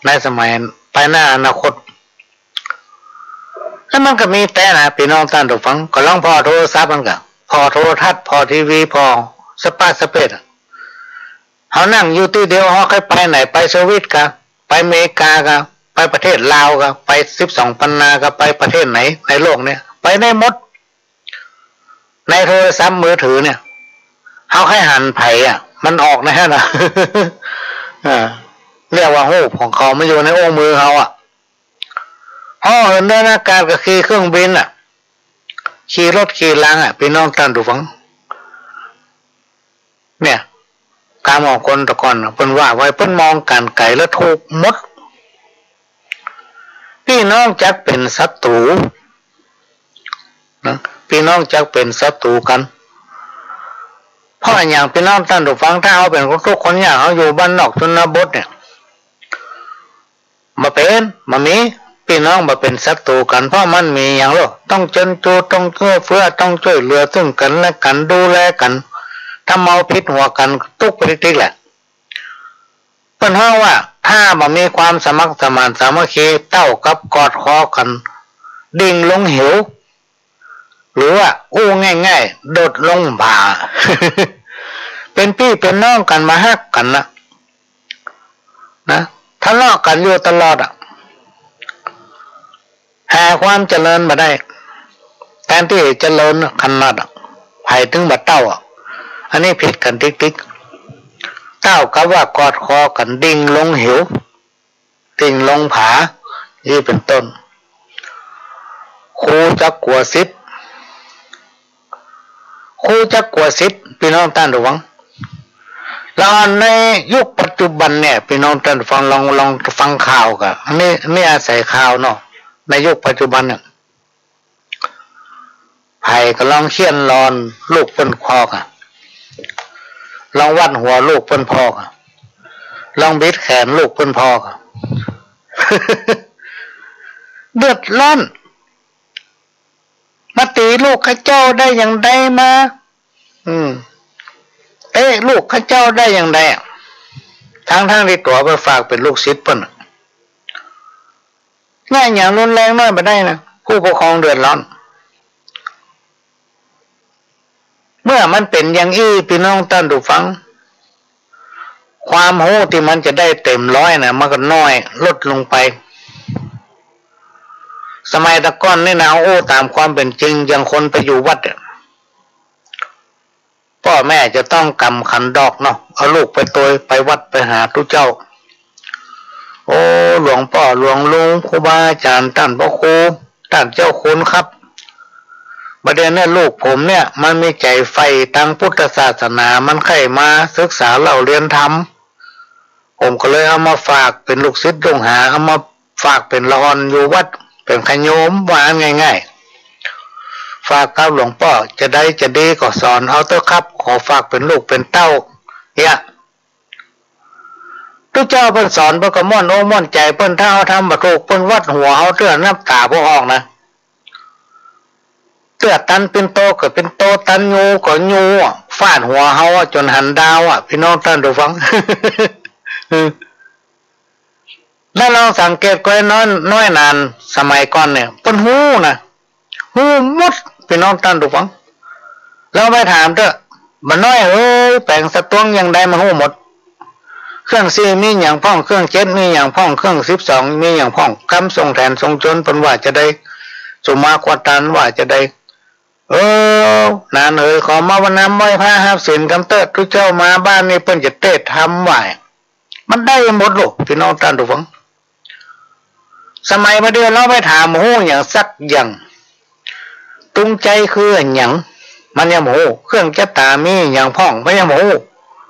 ในสมัยไปหน้าอนาคตแล้วมันก็มีแต่นะพี่น้องตาดูฟังก็ลองพอโทรศัพท์มันก็พอโทรทัศน์พอทีวีพอสปาสเปดเขานั่งอยู่ที่เดียวเขาเคยไปไหนไปสวิตกะไปอเมริกากะไปประเทศลาวกะไป12 ปันนากะไปประเทศไหนในโลกเนี่ยไปได้หมดในโทรศัพท์มือถือเนี่ยเขาให้หันไผ่มันออกนะฮะนะ เรียกว่าหูของเขาไม่อยู่ในโอ้มือเขาห่อเหินเดินอากาศก็ขี่เครื่องบินขี่รถขี่รางพี่น้องท่านดูฟังเนี่ยการมองคนตะก่อนเพิ่นว่าไว้เพิ่นมองการไกลแล้วถูกมดพี่น้องจักเป็นศัตรูนะพี่น้องจักเป็นศัตรูกันเพราะอย่างพี่น้องท่านผู้ฟังถ้าเอาเป็นทุกคนอย่างเขาอยู่บ้านนอกชนบทเนี่ยมาเป็นมามีพี่น้องมาเป็นศัตรูกันเพราะมันมีอย่างโลกต้องเจนจูต้องช่วยเฟื้อต้องช่วยเหลือซึ่งกันและกันดูแลกันถ้าเมาพิษหัวกันตุกไปติ๊กแหละเพิ่นเฮาว่าถ้าบ่มีความสมัครสมานสามัคคีเต้ากับกอดคอกันดิ่งลงเหวหรือว่าอู้ง่ายๆโดดลงบ่า เป็นพี่เป็นน้องกันมาฮักกันนะทะเลาะกันอยู่ตลอดหาความเจริญมาได้แทนที่เจริญขนาดไผ่ถึงบัดเต้าอันนี้ผิดกันติ๊กเต้ากับว่ากอดคอกันดิ่งลงเหวดิ่งลงผานี่เป็นต้นครูจักกลัวศิษย์ครูจักกลัวศิษย์พี่น้องท่านระวัง แล้วในยุคปัจจุบันเนี่ยพี่น้องท่านฟังลองฟังข่าวกันอันนี้อาศัยข่าวเนาะในยุคปัจจุบันเนี่ยไผ่ก็ลองเชี่ยนรอนลูกเปิ้นพอกอะลองวัดหัวลูกเปิ้นพอกอะลองบิดแขนลูกเปิ้นพอกอะเดือดร้อนมาตีลูกข้าเจ้าได้อย่างใดมาเตะลูกข้าเจ้าได้อย่างใดทั้งที่ตัวไปฝากเป็นลูกศิษย์เปิ้นง่ายอย่างรุนแรงน้อยไปได้นะผู้ปกครองเดือดร้อนเมื่อมันเป็นอย่างอี้พี่น้องท่านดูฟังความรู้ที่มันจะได้เต็มร้อยนะมันก็น้อยลดลงไปสมัยตะก้อนนี่นะโอ้ตามความเป็นจริงอย่างคนไปอยู่วัดพ่อแม่จะต้องกำขันดอกเนาะเอาลูกไปตัวไปวัดไปหาทุกเจ้าโอ้หลวงพ่อหลวงลุงครูบาอาจารย์ท่านพระครูท่านเจ้าคุณครับประเด็นเนี่ยลูกผมเนี่ยมันมีใจใฝ่ทางพุทธศาสนามันใครมาศึกษาเล่าเรียนธรรมผมก็เลยเอามาฝากเป็นลูกศิษย์ลูกหาเอามาฝากเป็นละครอยู่วัดเป็นขโยมว่าง่ายๆฝากกับหลวงพ่อจะได้จะดีก็สอนเอาเถอะครับขอฝากเป็นลูกเป็นเต้าเนี่ยทุกเจ้าเพิ่นสอนเพิ่นก็ม่อนโอ้ม่อนใจเพิ่นถ้าเอาทำบัตรถูกเพิ่นวัดหัวเอาเตื้อน้ำตาพวกออกนะเตื้อตันเป็นโตก็เป็นโตตันงูก็งูฟาดหัวเฮาจนหันดาวพี่น้องท่านดูฟัง แล้วเราสังเกตก็น้อยนานสมัยก่อนเนี่ยเพิ่นหู้นะหู้หมดพี่น้องท่านดูฟังเราไปถามเถอะมันน้อยแปลงสตวงอย่างใดมันหู้หมดเครื่องซีมีอย่างพ่องเครื่องเจ็ดมีอย่างพ่องเครื่อง12มีอย่างพ่องคำทรงแทนทรงจนเพิ่นว่าจะได้สุมาควตันว่าจะได้นานขอมาวันน้ำไหว้พระห้าศีลกำเติดทุกเจ้ามาบ้านนี้เพิ่นจะเตะทำไหวมันได้หมดลูกพี่น้องท่านทุกฝังสมัยมาเดือนเราไปถามหูอย่างสักอย่างตุงใจคืออย่างมันยังหูเครื่องจัตตามีอย่างพ่องไม่ยังหู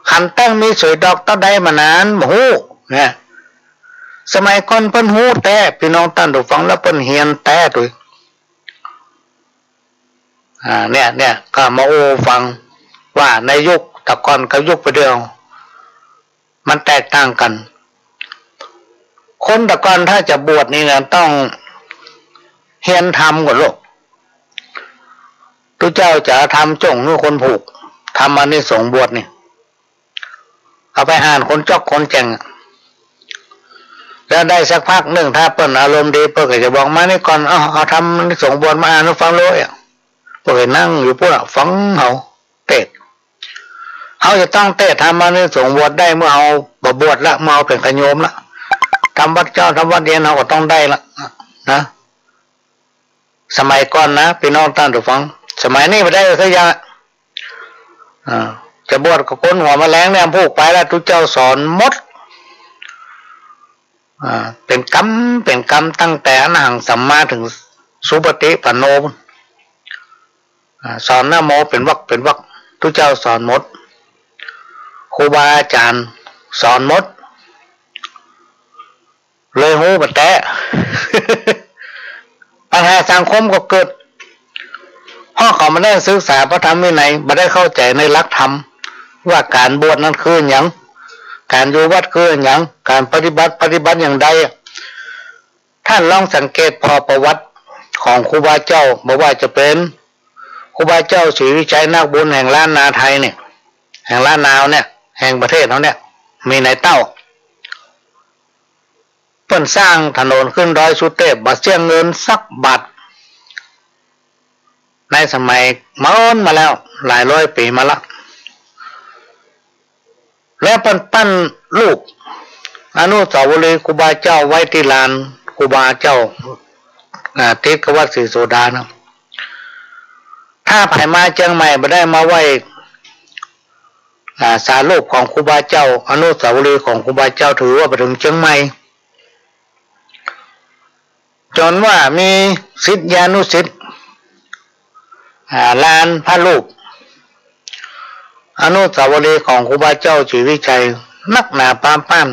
ขันตั้งมีสวยดอกต้นใดมานานหูเนี่ยสมัยก่อนเพิ่นหูแต่พี่น้องท่านทุกฝังแล้วเพิ่นเฮียนแต่ตัวเนี่ยก็มาโอ้ฟังว่าในยุคตะกอนกับยุคปัจจุบันมันแตกต่างกันคนตะกอนถ้าจะบวชนี่นะต้องเฮียนทำก่อนลูกทุกเจ้าจะทำจงให้คนผูกทำอันนี้สงบวชนี่เอาไปอ่านคนจอกคนแจงแล้วได้สักพักหนึ่งถ้าเปิ้นอารมณ์ดีเปิ้นก็จะบอกมานี่ก่อนเอาทำสงบวชมาอ่านฟังเลยพวกนั่งอยู่พวกฟังเขาเตะเขาจะต้องเตะทำมาในสงบวชได้เมื่อเอาบวชละเมื่อเอาเป็นขโยมละทำวัดเจ้าทำวัดเย็นเขาก็ต้องได้ละนะสมัยก่อนนะพี่น้องท่านผู้ฟังสมัยนี้ไม่ได้สักอย่างจะบวชกับคนหัวแมลงเนี่ยพูกไปแล้วทุกเจ้าสอนมดเป็นกรรมตั้งแต่อรหังสัมมาถึงสุปฏิปันโนสอนนะโมเป็นวรรคทุกเจ้าสอนหมดครูบาอาจารย์สอนหมดเลยหูบัดแตะ ปัญหาสังคมก็เกิดพ่อเขาไม่ได้ศึกษาพระธรรมวินัยไม่ได้เข้าใจในหลักธรรมว่าการบวชนั้นคืออย่างการอยู่วัดคืออย่างการปฏิบัติอย่างใดท่านลองสังเกตพอประวัติของครูบาเจ้าบอกว่าจะเป็นครูบาเจ้าศรีวิชัยนักบุญแห่งล้านนาไทยเนี่ยแห่งล้านนาวเนี่ยแห่งประเทศเขาเนี่ยมีในเต้าเพิ่นสร้างถนนขึ้นดอยสุเทพบ่เสียเงินสักบาทในสมัยมาแล้วหลายร้อยปีมาละแล้วเพิ่นปั้นรูปอนุสาวรีย์ครูบาเจ้าไว้ที่ลานครูบาเจ้าทิศกวัดศรีโสดานะถ้าผ่านมาเชียงใหม่ไม่ได้มาไหว้สารูปของครูบาเจ้าอนุสาวรีย์ของครูบาเจ้าถือว่าไปถึงเชียงใหม่จนว่ามีศิษยานุศิษย์ลานพระรูป อนุสาวรีย์ของครูบาเจ้าศรีวิชัยนักหนาปามป้าน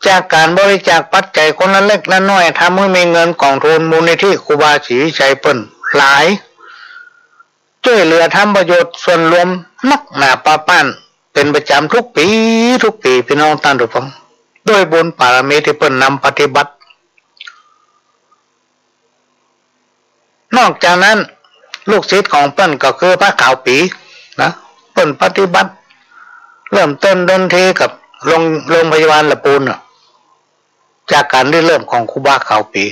จากการบริจาคปัจจัยคนละเล็กละน้อยทำให้มีเงินกองทุนมูลนิธิครูบาศรีวิชัยเปิ้นหลายช่วยเหลือทำประโยชน์ส่วนรวมนักหนาปามป้านเป็นประจำทุกปีพี่น้องท่านผู้ฟังด้วยบุญบารมีที่เปิ้นนำปฏิบัตินอกจากนั้นลูกศิษย์ของเปิ้นก็คือพระขาวปีนะเปิ้นปฏิบัติเริ่มต้นดนตรีกับโรงพยาบาลละปูนจากการได้เริ่มของครูบาขาวปี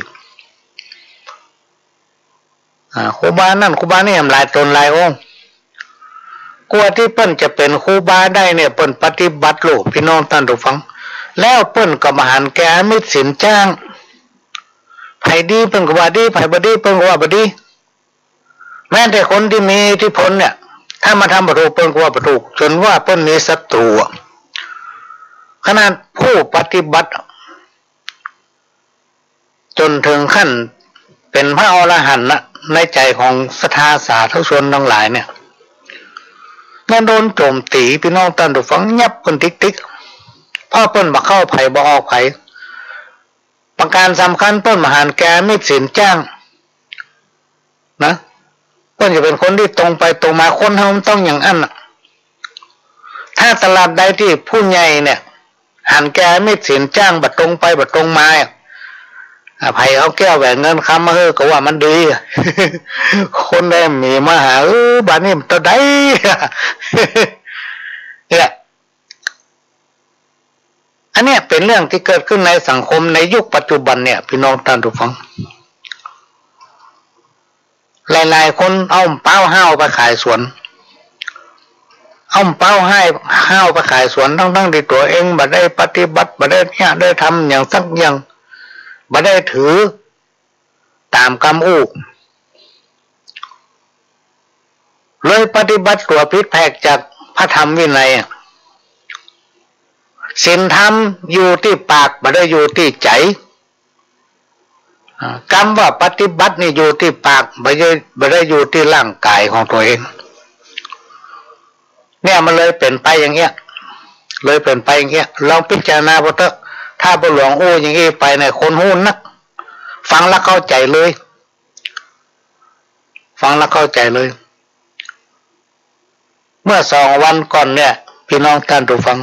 ครูบานั่นครูบานี่หลายตนหลายองค์กว่าที่เปิ้นจะเป็นครูบาได้เนี่ยเปิ้นปฏิบัติโลกพี่น้องท่านผู้ฟังแล้วเปิ้นก็มาหันแก่มิตรสินจ้างไผดีเปิ้นก็ว่าดีไผบ่ดีเปิ้นก็ว่าบ่ดีแม้แต่คนที่มีอิทธิพลเนี่ยถ้ามาทำบ่ถูกเปิ้นก็ว่าบ่ถูกจนว่าเปิ้นมีศัตรูขนาดผู้ปฏิบัติจนถึงขั้นเป็นพระอรหันต์ในใจของศรัทธาสาธุชนทั้งหลายเนี่ยนั่นโดนโจมตีพี่น้องท่านผู้ฟังยับเปิ้นติ๊กๆพ่อเปิ้นบ่เข้าไผบ่ออกไผประการสำคัญเปิ้นมหารแก่มิตรสินจ้างนะเปิ้นจะเป็นคนที่ตรงไปตรงมาคนเฮาต้องอย่างนั้นถ้าตลาดใดที่ผู้ใหญ่เนี่ยหันแก่มิตรสินจ้างบัดตรงไปบัดตรงมาไผเอาแก้วแหวนเงินคำมาเฮ้อก็ว่ามันดีคนได้มีมาหาบ้านนี้มันตัวใดเนี่ยอันเนี้ยเป็นเรื่องที่เกิดขึ้นในสังคมในยุคปัจจุบันเนี่ยพี่น้องท่านผู้ฟังหลายๆคนเอาเป้าห้าวไปขายสวนเอาเป้าให้ห้าวไปขายสวนทั้งที่ตัวเองบ่ได้ปฏิบัติบ่ได้เนี่ยได้ทำอย่างสักอย่างบ่ได้ถือตามคำอู้เลยปฏิบัติตัวผิดแผกจากพระธรรมวินัยศีลธรรมอยู่ที่ปากบ่ได้อยู่ที่ใจคำว่าปฏิบัตินี่อยู่ที่ปากบ่ได้อยู่ที่ร่างกายของตัวเองเนี่ยมันเลยเป็นไปอย่างเงี้ยลองพิจารณาบ่เถอะถ้าบ่หลวงโอ้อย่างงี้ไปในคนหูนักฟังแล้วเข้าใจเลยเมื่อ2 วันก่อนเนี่ยพี่น้องท่านผู้ฟัง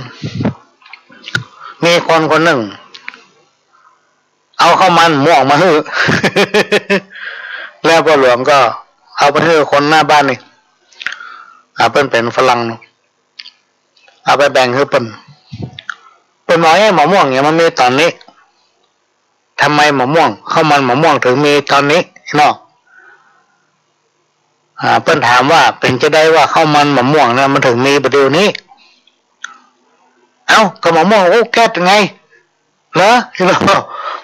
มีคนหนึ่งเอาข้าวมันม่วงมาให้ แล้วพ่อหลวงก็เอาไปให้คนหน้าบ้านนี่เป็นฝรั่งเอาไปแบ่งให้เป็นหมอหมอม่วงเนี่ยมันมีตอนนี้ทำไมหมอม่วงข้าวมันหมอม่วงถึงมีตอนนี้เนาะเปิ้นถามว่าเป็นจะได้ว่าข้าวมันหมอม่วงเนี่ยมันถึงมีประเดี๋ยวนี้ก็หมอม่วงโอ้แก๊สไงเหรอพี่น้อง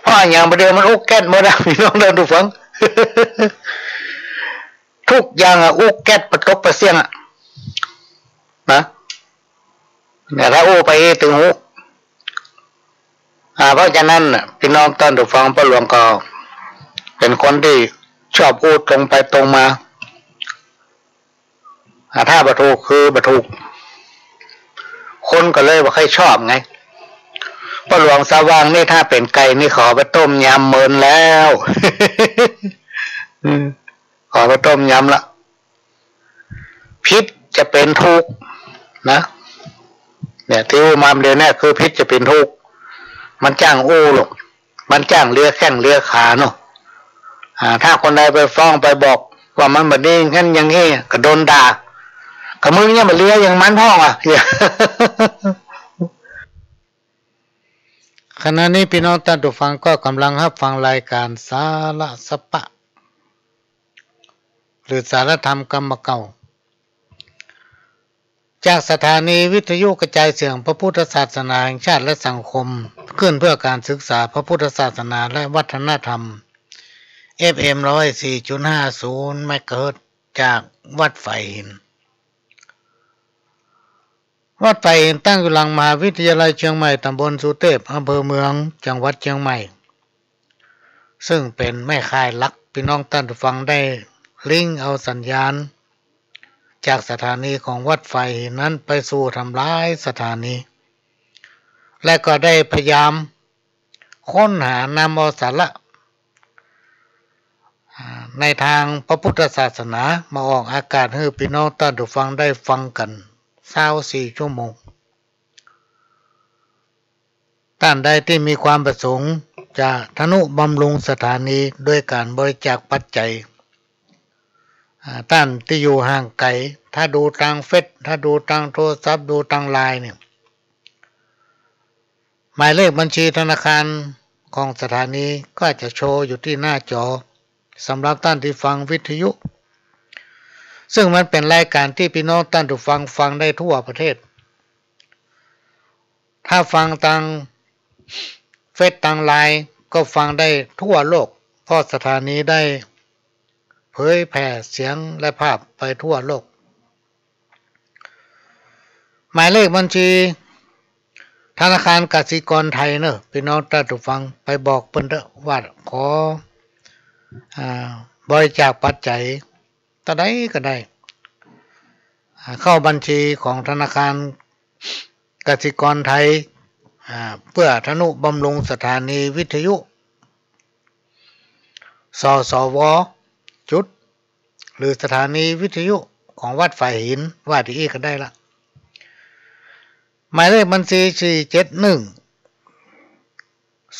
เพราะอย่างประเดี๋ยวมันโอ้แก๊สหมดแล้วพี่น้องเดินดูฟัง ทุกอย่างโอ้แก๊สประตกประเสียงนะเนี่ยถ้าโอ้ไปถึงหูเพราะฉะนั้นพี่น้องท่านผู้ฟังพ่อหลวงก็เป็นคนที่ชอบพูดตรงไปตรงมาถ้าบ่ถูกคือบ่ถูกคนก็เลยบ่ค่อยชอบไงพ่อหลวงสว่างนี่ถ้าเป็นไก่นี่ขอไปต้มยำเมินแล้ว ขอไปต้มยำละพิษจะเป็นทุกข์นะเนี่ยที่อู้มาเดี๋ยวนี้คือพิษจะเป็นทุกข์มันจ้างอู้หรอกมันจ้างเลียแข้งเลียขาเนาะถ้าคนใดไปฟ้องไปบอกว่ามันแบบนี้งั้นอย่างนี้ก็โดนด่ากับมึงเนี่ยมาเลียอย่างมันห้องขณะนี้พี่น้องท่านผู้ฟังก็กำลังรับฟังรายการสาระสปะหรือสารธรรมกรรมเก่าจากสถานีวิทยุกระจายเสียงพระพุทธศาสนาแห่งชาติและสังคมขึ้นเพื่อการศึกษาพระพุทธศาสนาและวัฒนธรรม FM 104.50 เมกะเฮิรตซ์จากวัดไฟหินตั้งอยู่หลังมหาวิทยาลัยเชียงใหม่ตำบลสุเทพอำเภอเมืองจังหวัดเชียงใหม่ซึ่งเป็นแม่ค่ายหลักพี่น้องท่านผู้ฟังได้ลิงก์เอาสัญญาณ จากสถานีของวัดไฟนั้นไปสู่ทำร้ายสถานี และก็ได้พยายามค้นหานำเอาสาระในทางพระพุทธศาสนามาออกอากาศให้พี่น้องท่านผู้ฟังได้ฟังกัน24 ชั่วโมงท่านใดที่มีความประสงค์จะทนุบำรุงสถานีด้วยการบริจาคปัจจัยท่านที่อยู่ห่างไกลถ้าดูทางเฟซถ้าดูทางโทรศัพท์ดูทางไลน์เนี่ยหมายเลขบัญชีธนาคารของสถานีก็จะโชว์อยู่ที่หน้าจอสำหรับท่านที่ฟังวิทยุซึ่งมันเป็นรายการที่พี่น้องท่านผู้ฟังได้ทั่วประเทศถ้าฟังทางเฟซทางไลน์ก็ฟังได้ทั่วโลกเพราะสถานีได้เผยแผ่เสียงและภาพไปทั่วโลกหมายเลขบัญชีธนาคารกสิกรไทยเนอะพี่น้องท่านผู้ฟังไปบอกเพิ่นเด้อว่าขอบริจาคปัจจัยต่อใดก็ได้เข้าบัญชีของธนาคารกสิกรไทยเพื่อทนุบำรุงสถานีวิทยุสสวจุดหรือสถานีวิทยุของวัดฝ่ายหินว่าที่ก็ได้ละหมายเลขบัญชี471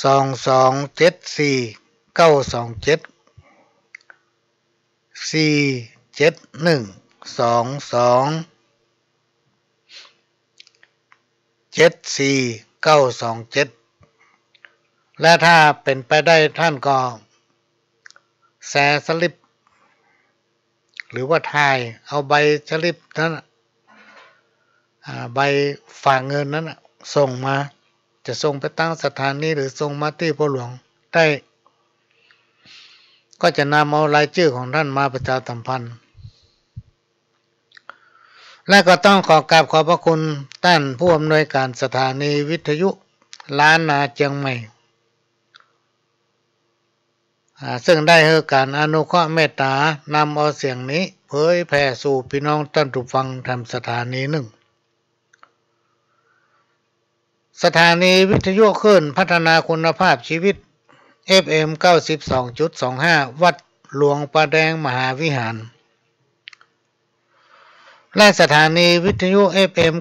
2274 927 471 22 74927และถ้าเป็นไปได้ท่านก็แชร์สลิปหรือว่าถ่ายเอาใบสลิปนั้นใบฝากเงินนั้นส่งมาจะส่งไปตั้งสถานีหรือส่งมาที่พ่อหลวงได้ก็จะนำเอารายชื่อของท่านมาประชาสัมพันธ์และก็ต้องขอกราบขอบพระคุณท่านผู้อำนวยการสถานีวิทยุล้านนาเชียงใหม่ซึ่งได้ให้การอนุเคราะห์เมตตานำเอาเสียงนี้เผยแผ่สู่พี่น้องท่านผู้ฟังทำสถานีหนึ่งสถานีวิทยุคลื่นพัฒนาคุณภาพชีวิต FM 92.25 วัดหลวงประแดงมหาวิหารและสถานีวิทยุ FM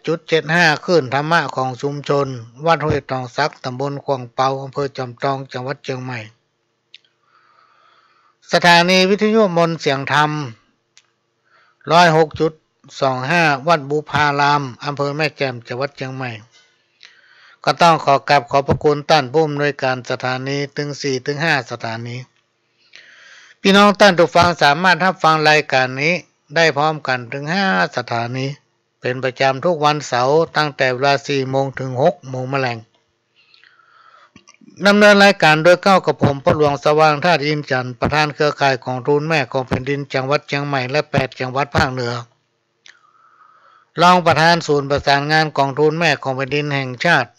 98.75 คลื่นธรรมะของชุมชนวัดห้วยตองซักตำบลขวางเปาอำเภอจอมทองจังหวัดเชียงใหม่สถานีวิทยุมนต์เสียงธรรม 106.25 วัดบุพารามอำเภอแม่แจ่มจังหวัดเชียงใหม่ก็ต้องขอกราบขอบพระคุณท่านผู้อำนวยการสถานีถึง 4-5 สถานีพี่น้องท่านผู้ฟังสามารถรับฟังรายการนี้ได้พร้อมกันถึง5 สถานีเป็นประจำทุกวันเสาร์ตั้งแต่เวลา 4 โมงถึง 6 โมงแมลงดำเนินรายการโดยกับผมพ่อหลวงสว่างธาตุอินจันทร์ประธานเครือข่ายของทุนแม่ของแผ่นดินจังหวัดเชียงใหม่และ8 จังหวัดภาคเหนือรองประธานศูนย์ประสานงานกองทุนแม่ของแผ่นดินแห่งชาติ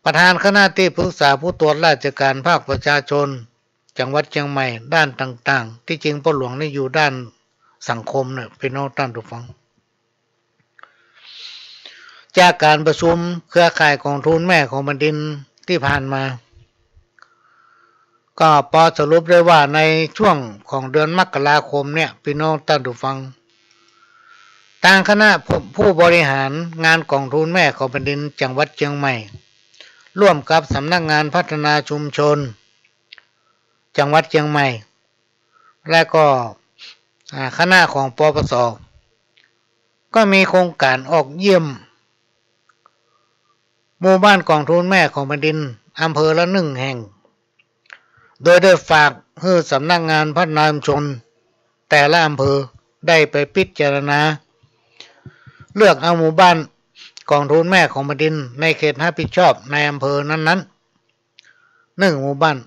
ประธานคณะที่ปรึกษาผู้ตรวจราชการภาคประชาชนจังหวัดเชียงใหม่ด้านต่างๆที่จริงพ่อหลวงนี่อยู่ด้านสังคมเนี่ยพี่น้องท่านผู้ฟังจากการประชุมเครือข่ายกองทุนแม่ของแผ่นดินที่ผ่านมาก็พอสรุปได้ว่าในช่วงของเดือนมกราคมเนี่ยพี่น้องท่านผู้ฟังทางคณะผู้บริหารงานกองทุนแม่ของแผ่นดินจังหวัดเชียงใหม่ร่วมกับสำนักงานพัฒนาชุมชนจังหวัดเชียงใหม่และก็คณะของปปส.ก็มีโครงการออกเยี่ยมหมู่บ้านกองทุนแม่ของแผ่นดินอำเภอละ1 แห่งโดยได้ฝากให้สำนักงานพัฒนาชุมชนแต่ละอำเภอได้ไปพิจารณาเลือกเอาหมู่บ้านกองทุนแม่ของแผ่นดินในเขตรับผิดชอบในอำเภอนั้นๆ1 หมู่บ้าน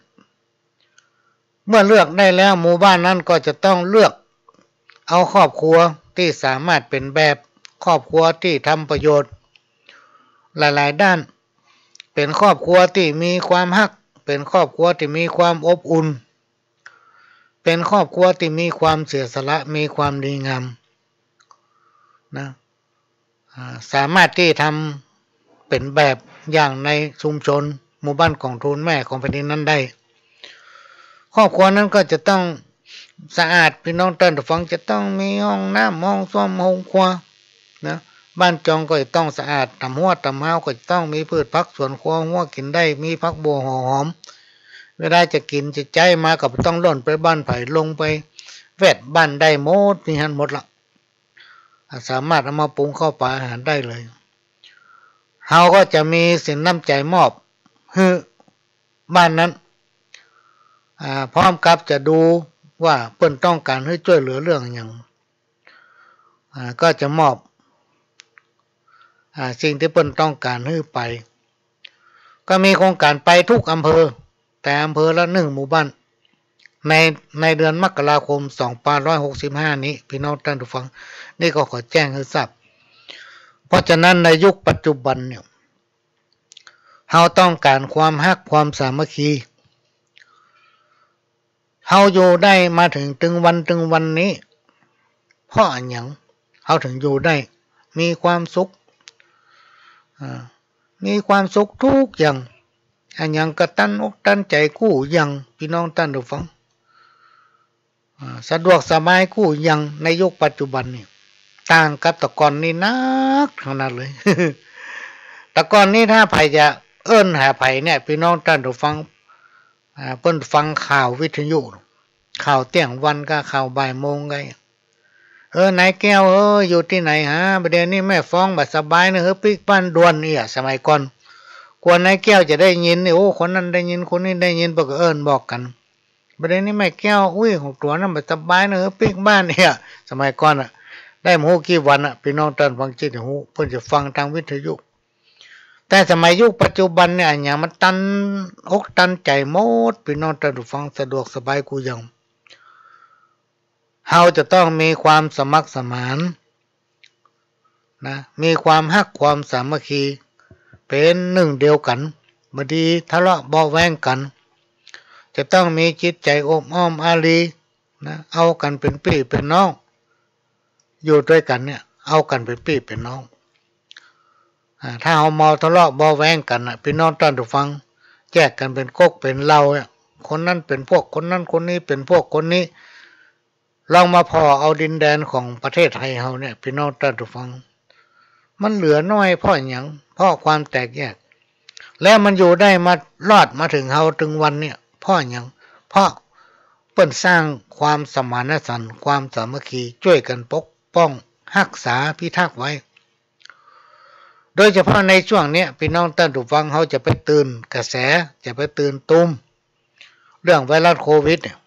เมื่อเลือกได้แล้วหมู่บ้านนั้นก็จะต้องเลือกเอาครอบครัวที่สามารถเป็นแบบครอบครัวที่ทำประโยชน์หลายๆด้านเป็นครอบครัวที่มีความฮักเป็นครอบครัวที่มีความอบอุ่น เป็นครอบครัวที่มีความเสียสละมีความดีงามนะสามารถที่ทำเป็นแบบอย่างในชุมชนหมู่บ้านของทูลแม่ของแผ่นดินนั้นได้ครอบครัวนั้นก็จะต้องสะอาดพี่น้องท่านผู้ฟังจะต้องมีห้องน้ำห้องส้วมห้องครัวนะบ้านจองก็จะต้องสะอาดทำหัวทำเฮาก็จะต้องมีพืชผักสวนครัวหัวกินได้มีผักบัวหอมเวลาจะกินจะใจมาก็ต้องล่นไปบ้านไผ่ลงไปแวดบ้านได้หมดมีหันหมดละสามารถเอามาปรุงเข้าปลาอาหารได้เลยเฮาก็จะมีสินน้ำใจมอบให้บ้านนั้นพร้อมกับจะดูว่าเปิ้นต้องการให้ช่วยเหลือเรื่องอย่างก็จะมอบสิ่งที่เปิ้นต้องการให้ไปก็มีโครงการไปทุกอำเภอแต่อำเภอละ1หมู่บ้านในเดือนมกราคม2565นี้พี่น้องท่านผู้ฟังนี่ก็ขอแจ้งให้ทราบเพราะฉะนั้นในยุคปัจจุบันเนี่ยเฮาต้องการความฮักความสามัคคีเฮาอยู่ได้มาถึงวันนี้เพราะอันหยังเฮาถึงอยู่ได้มีความสุขมีความสุขทุกอย่างอันหยังกระตันอกตันใจกู้อย่างพี่น้องท่านผู้ฟังสะดวกสบายกู้อย่างในยุคปัจจุบันนี่ต่างกับแต่ก่อนนี่นักเท่านั้นเลย แต่ก่อนนี้ถ้าไผจะเอิ้นหาไผเนี่ยพี่น้องท่านผู้ฟังเพิ่นฟังข่าววิทยุข่าวเที่ยงวันก็ข่าวบ่ายโมงไงนายแก้วอยู่ที่ไหนฮะประเดี๋ยวนี้แม่ฟ้องแบบสบายนะปิ๊กบ้านด่วนนี่สมัยก่อนกว่านายแก้วจะได้ยินนี่โอ้คนนั้นได้ยินคนนี้ได้ยินเอิ้นบอกกันประเดี๋ยวนี้แม่แก้วอุ้ยของตัวนั้นแบบสบายนะปิ๊กบ้านเนี่ยสมัยก่อนได้หมูกี่วันพี่น้องท่านฟังจิตหูเพิ่นจะฟังทางวิทยุแต่สมัยยุคปัจจุบันเนี่ยอย่างมันตันอกตันใจหมดพี่น้องท่านฟังสะดวกสบายกูยังเฮาจะต้องมีความสมัครสมานนะมีความฮักความสามัคคีเป็นหนึ่งเดียวกันบ่ดีทะเลาะเบาะแว้งกันจะต้องมีจิตใจอบอ้อมอารีนะเอากันเป็นพี่เป็นน้องอยู่ด้วยกันเนี่ยเอากันเป็นพี่เป็นน้องถ้าเฮาเมาทะเลาะเบาะแว้งกันพี่น้องท่านผู้ฟังแยกกันเป็นก๊กเป็นเหล้าคนนั้นเป็นพวกคนนั้นคนนี้เป็นพวกคนนี้ลองมาพอเอาดินแดนของประเทศไทยเฮาเนี่ยพี่น้องท่านผู้ฟังมันเหลือน้อยเพราะหยังเพราะความแตกแยกแล้วมันอยู่ได้มารอดมาถึงเฮาถึงวันเนี่ยเพราะหยังเพราะเปิ้นสร้างความสมานฉันท์ความสามัคคีช่วยกันปกป้องรักษาพิทักษ์ไว้โดยเฉพาะในช่วงนี้พี่น้องท่านผู้ฟังเขาจะไปตื่นกระแสจะไปตื่นตุ้มเรื่องไวรัสโควิดเนี่ย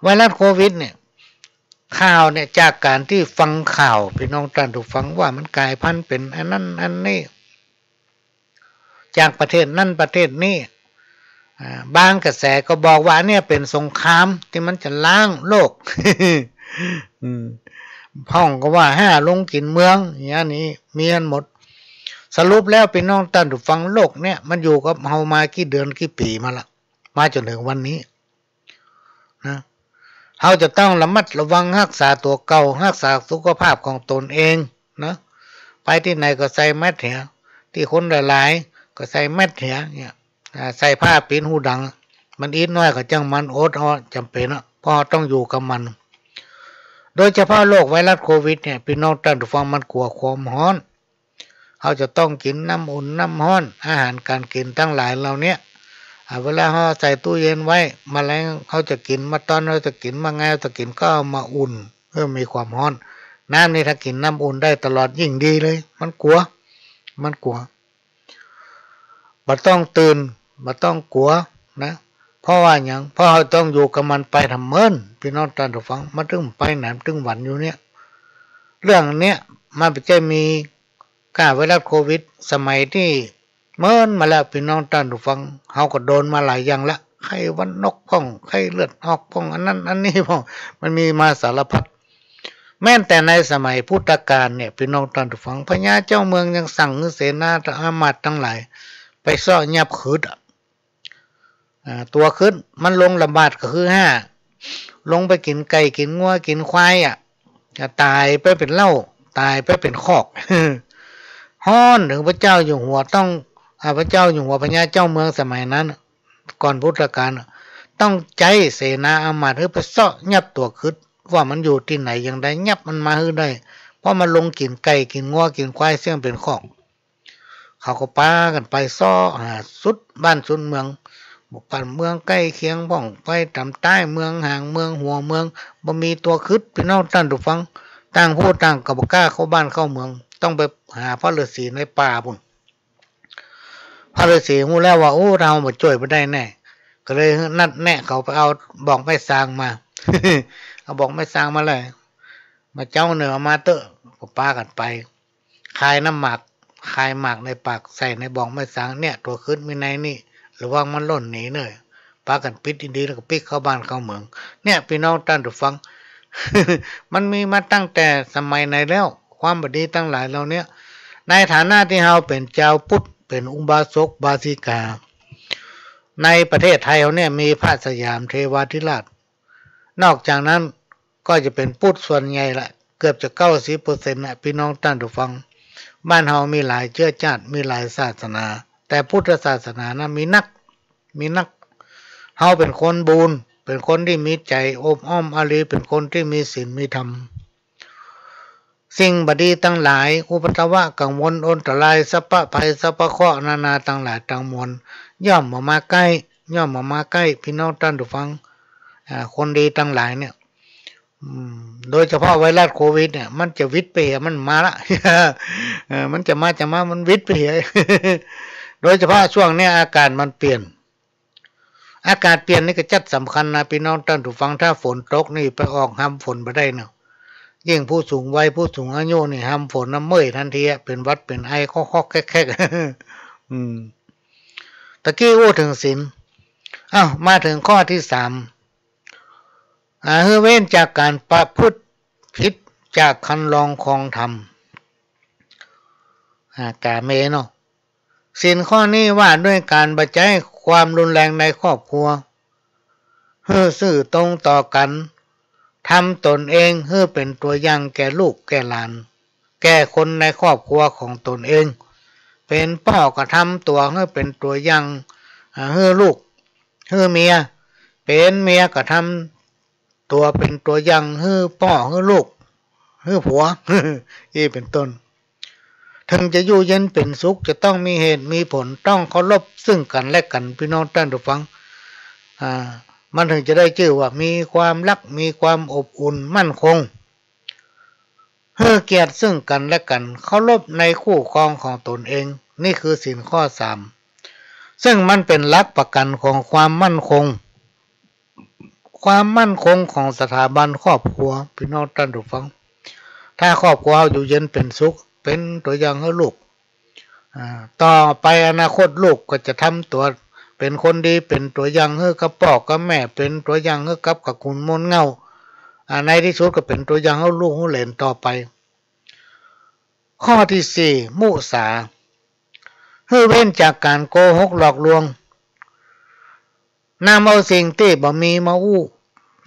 ไวรัสโควิดเนี่ยข่าวเนี่ยจากการที่ฟังข่าวพี่น้องท่านผู้ฟังว่ามันกลายพันธุ์เป็นอันนั้นอันนี้จากประเทศนั้นประเทศนี้บางกระแสก็บอกว่าเนี่ยเป็นสงครามที่มันจะล้างโลก พ่องก็ว่า5ลงกินเมืองอย่างนี้มีกันหมดสรุปแล้วพี่น้องท่านผู้ฟังโลกเนี่ยมันอยู่กับเฮามากี่เดือนกี่ปีมาละมาจนถึงวันนี้นะเฮาจะต้องระมัดระวังรักษาตัวเก่ารักษาสุขภาพของตนเองนะไปที่ไหนก็ใส่แมสเหียที่คนหลายๆก็ใส่แมสเหียเนี่ยใส่ผ้าปิดหูดังมันอีกน้อยก็จังมันอดจำเป็นเพราะต้องอยู่กับมันโดยเฉพาะโรคไวรัสโควิดเนี่ยพี่น้องท่านผู้ฟังมันกลัวความร้อนเขาจะต้องกินน้ำอุ่นน้ำร้อนอาหารการกินทั้งหลายเหล่านี้เวลาเขาใส่ตู้เย็นไว้แมลงเขาจะกินมาตอนเขาจะกินมาไงเขาจะกินก็เอามาอุ่นเพื่อมีความร้อนน้ำนี่ถ้ากินน้ำอุ่นได้ตลอดยิ่งดีเลยมันกลัวบ่ต้องตื่นบ่ต้องกลัวนะเพราะว่าอย่างเพราะเราต้องอยู่กับมันไปทำเมินพี่น้องท่านผู้ฟังมันถึงไปไหนถึงหวันอยู่เนี่ยเรื่องเนี้ยมันจะมีการไวรัสโควิดสมัยที่เมินมาแล้วพี่น้องท่านผู้ฟังเขาก็โดนมาหลายอย่างละไข้หวัดนกพ่องไข้เลือดออกพ่องอันนั้นอันนี้พ่องมันมีมาสารพัดแม้แต่ในสมัยพุทธกาลเนี่ยพี่น้องท่านผู้ฟังพญาเจ้าเมืองยังสั่งเสนาอามาตย์ทั้งหลายไปซ่อยับขืดตัวขึ้นมันลงระบาดก็คือ ลงไปกินไก่กินงัวกินควายจะตายไปเป็นเหล้าตายไปเป็นคอก ฮ้อนถึงพระเจ้าอยู่หัวต้องพระเจ้าอยู่หัวพญาเจ้าเมืองสมัยนั้นก่อนพุทธกาลต้องใจเสนาอามาตย์ให้ไปเสาะยับตัวคึดว่ามันอยู่ที่ไหนอย่างใดยับมันมาให้ได้เพราะมันลงกินไก่กินงัวกินควายเสี่ยงเป็นคอกเขาก็ปากันไปซ้อสุดบ้านสุดเมืองบุกปั่นเมืองใกล้เคียงบ้องไปทำใต้เมืองห่างเมืองหัวเมืองบ่มีตัวคึดพี่น้องท่านผู้ฟังต่างผู้ต่างกับกล้าเข้าบ้านเข้าเมืองต้องไปหาพระฤาษีในป่าพุ่นพระฤาษีรู้แล้วว่าโอ้เรามาช่วยไม่ได้แน่ก็เลยนัดแนะเขาไปเอาบอกไม้สร้างมา เอาบอกไม้สร้างมาเลยมาเจ้าเหนือมาเตอะก็ปากันไปคายน้ำหมักคายหมากในปากใส่ในบอกไม้สร้างเนี่ยตัวขึ้นมีในนี่หรือว่ามันล่นหนีเนยปากันปิดอินดีแล้วก็ปิดเข้าบ้านเข้าเมืองเนี่ยพี่น้องท่านผู้ฟัง มันมีมาตั้งแต่สมัยไหนแล้วความบดีตั้งหลายเราเนี่ยในฐานะที่เราเป็นเจ้าพุทธเป็นอุบาสกบาสิกาในประเทศไทยเราเนี่ยมีพระสยามเทวาธิราชนอกจากนั้นก็จะเป็นพุทธส่วนใหญ่ละเกือบจะ 90% นะพี่น้องท่านผู้ฟังบ้านเรามีหลายเชื้อชาติมีหลายศาสนาแต่พุทธศาสนานะมีนักเราเป็นคนบุญเป็นคนที่มีใจอบอ้อมอารีเป็นคนที่มีศีลมีธรรมสิ่งบดีตั้งหลายอุปตวะกังวลอนตรายสัพพะภัยสัพพะเคราะห์นานาตั้งหลายตั้งมวลย่อมมาใกล้พี่น้องท่านผู้ฟังคนดีตั้งหลายเนี่ยโดยเฉพาะไวรัสโควิดเนี่ยมันจะวิทย์ไปเหมันมาละ มันจะมามันวิทย์ไปเห โดยเฉพาะช่วงนี้อากาศมันเปลี่ยนอากาศเปลี่ยนนี่ก็จัดสำคัญนะพี่น้องท่านผู้ฟังถ้าฝนตกนี่ไปออกห้ามฝนไปได้เนาะยิ่งผู้สูงวัยผู้สูงอายุนี่ห้ามฝนน้ำเมื่อยทันทีเป็นวัดเป็นไอคอกแคกตะกี้พูดถึงศีลมาถึงข้อที่3เว้นจากการประพฤติผิดจากคันลองคองธรรมกาเมเนาะศีลข้อนี้ว่าด้วยการบัจจัยความรุนแรงในครอบครัวซื่อตรงต่อกันทำตนเองให้เป็นตัวอย่างแก่ลูกแก่หลานแก่คนในครอบครัวของตนเองเป็นพ่อก็ทำตัวให้เป็นตัวอย่างให้ลูกให้เมียเป็นเมียก็ทำตัวเป็นตัวอย่างให้พ่อให้ลูกให้ผัว นี่เป็นต้นถึงจะอยู่เย็นเป็นสุขจะต้องมีเหตุมีผลต้องเคารพซึ่งกันและกันพี่น้องท่านผู้ฟังมันถึงจะได้ชื่อว่ามีความรักมีความอบอุ่นมั่นคงให้เกียรติซึ่งกันและกันเคารพในคู่ครองของตนเองนี่คือศีลข้อ3ซึ่งมันเป็นหลักประกันของความมั่นคงของสถาบันครอบครัวพี่น้องท่านผู้ฟังถ้าครอบครัวอยู่เย็นเป็นสุขเป็นตัวอย่างให้ลูกต่อไปอนาคตลูกก็จะทำตัวเป็นคนดีเป็นตัวอย่างให้กับพ่อกับแม่เป็นตัวอย่างให้กับคุณมนเงาในที่สุดก็เป็นตัวอย่างให้ลูกให้เหลนต่อไปข้อที่4มุสาให้เว้นจากการโกหกหลอกลวงนำเอาสิ่งที่บ่มีมาอู้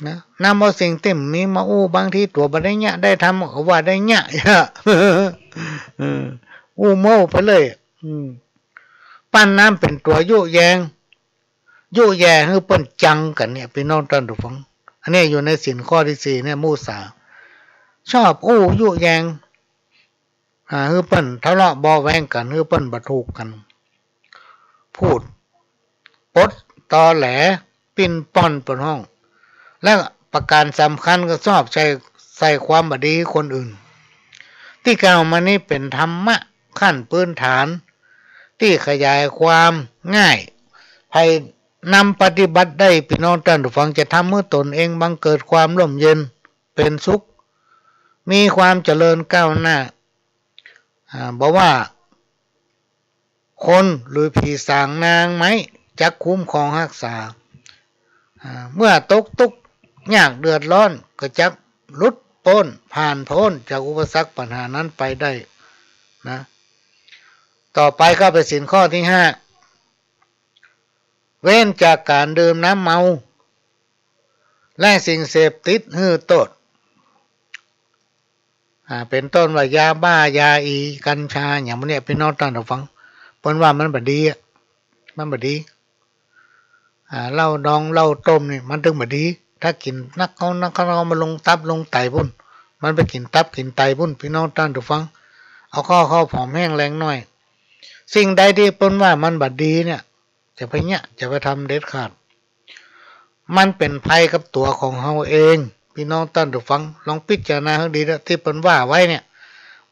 นะนำเอาสิ่งที่มีมาอู้บางทีตัวบ่ได้เนี่ยได้ทำก็ว่าได้เนี่ยอู้โม่ไปเลยปั้นน้ำเป็นตัวยุแยงให้เปิ้นจังกันเนี่ยพี่น้องท่านผู้ฟังอันนี้อยู่ในศีลข้อที่4เนี่ยมุสาชอบอู้ยุแยงให้เปิ้นทะเลาะเบาแว้งกันให้เปิ้นบ่ถูกกันพูดปดตอแหลปิ้นป้อนเปิ้นห้องและประการสำคัญก็ชอบใส่ความบดีคนอื่นที่กล่าวมานี้เป็นธรรมะขั้นพื้นฐานที่ขยายความง่ายภายนำปฏิบัติได้พี่น้องท่านผู้ฟังจะทำให้ตนเองบังเกิดความร่มเย็นเป็นสุขมีความเจริญก้าวหน้าบอกว่าคนหรือผีสางนางไหมจักคุ้มครองรักษาเมื่อตกทุกข์ยากเดือดร้อนก็จักลุดพ้นผ่านพ้นจากอุปสรรคปัญหานั้นไปได้นะต่อไปก็เป็นศีลข้อที่5เว้นจากการดื่มน้ำเมา และสิ่งเสพติดฮื้อโตดเป็นต้นว่ายาบ้ายาอีกัญชาอย่างพวกนี้พี่น้องท่านผู้ฟังเพิ่นว่ามันบ่ดีอ่ะมันบ่ดีเหล้าดองเหล้าต้มนี่มันถึงบ่ดีถ้ากินนักเขามาลงตับลงไตพุ่นมันไปกินตับกินไตพุ่นพี่น้องท่านผู้ฟังเอาข้อผอมแห้งแรงหน่อยสิ่งใดที่เพิ่นว่ามันบ่ดีเนี่ยจะไปทำเด็ดขาดมันเป็นภัยกับตัวของเฮาเองพี่น้องท่านผู้ฟังลองพิจารณาให้ดีนะที่เพิ่นว่าไว้เนี่ย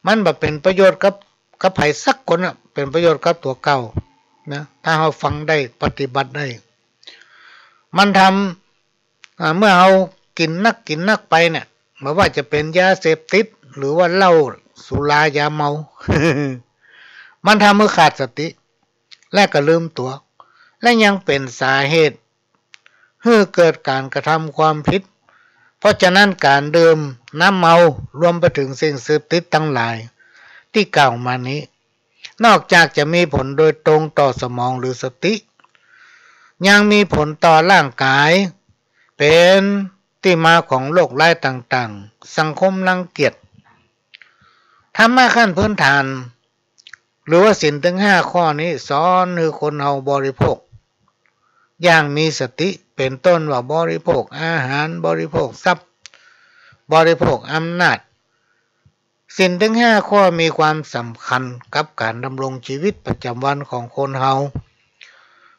มันบ่เป็นประโยชน์กับไผสักคนน่ะเป็นประโยชน์กับตัวเก่านะถ้าเฮาฟังได้ปฏิบัติได้มันทำเมื่อเฮากินนักไปเนี่ยไม่ว่าจะเป็นยาเสพติดหรือว่าเหล้าสุรายาเมา มันทำให้ขาดสติและก็ลืมตัวและยังเป็นสาเหตุให้เกิดการกระทำความผิดเพราะฉะนั้นการดื่มน้ำเมารวมไปถึงสิ่งเสพติดทั้งหลายที่กล่าวมานี้นอกจากจะมีผลโดยตรงต่อสมองหรือสติยังมีผลต่อร่างกายเป็นที่มาของโรคร้ายต่างๆสังคมรังเกียจธรรมะขั้นพื้นฐานหรือว่าศีลถึง5ข้อนี้สอนให้คนเฮาบริโภคอย่างมีสติเป็นต้นว่าบริโภคอาหารบริโภคทรัพย์บริโภคอำนาจศีลถึง5ข้อมีความสำคัญกับการดำรงชีวิตประจำวันของคนเฮา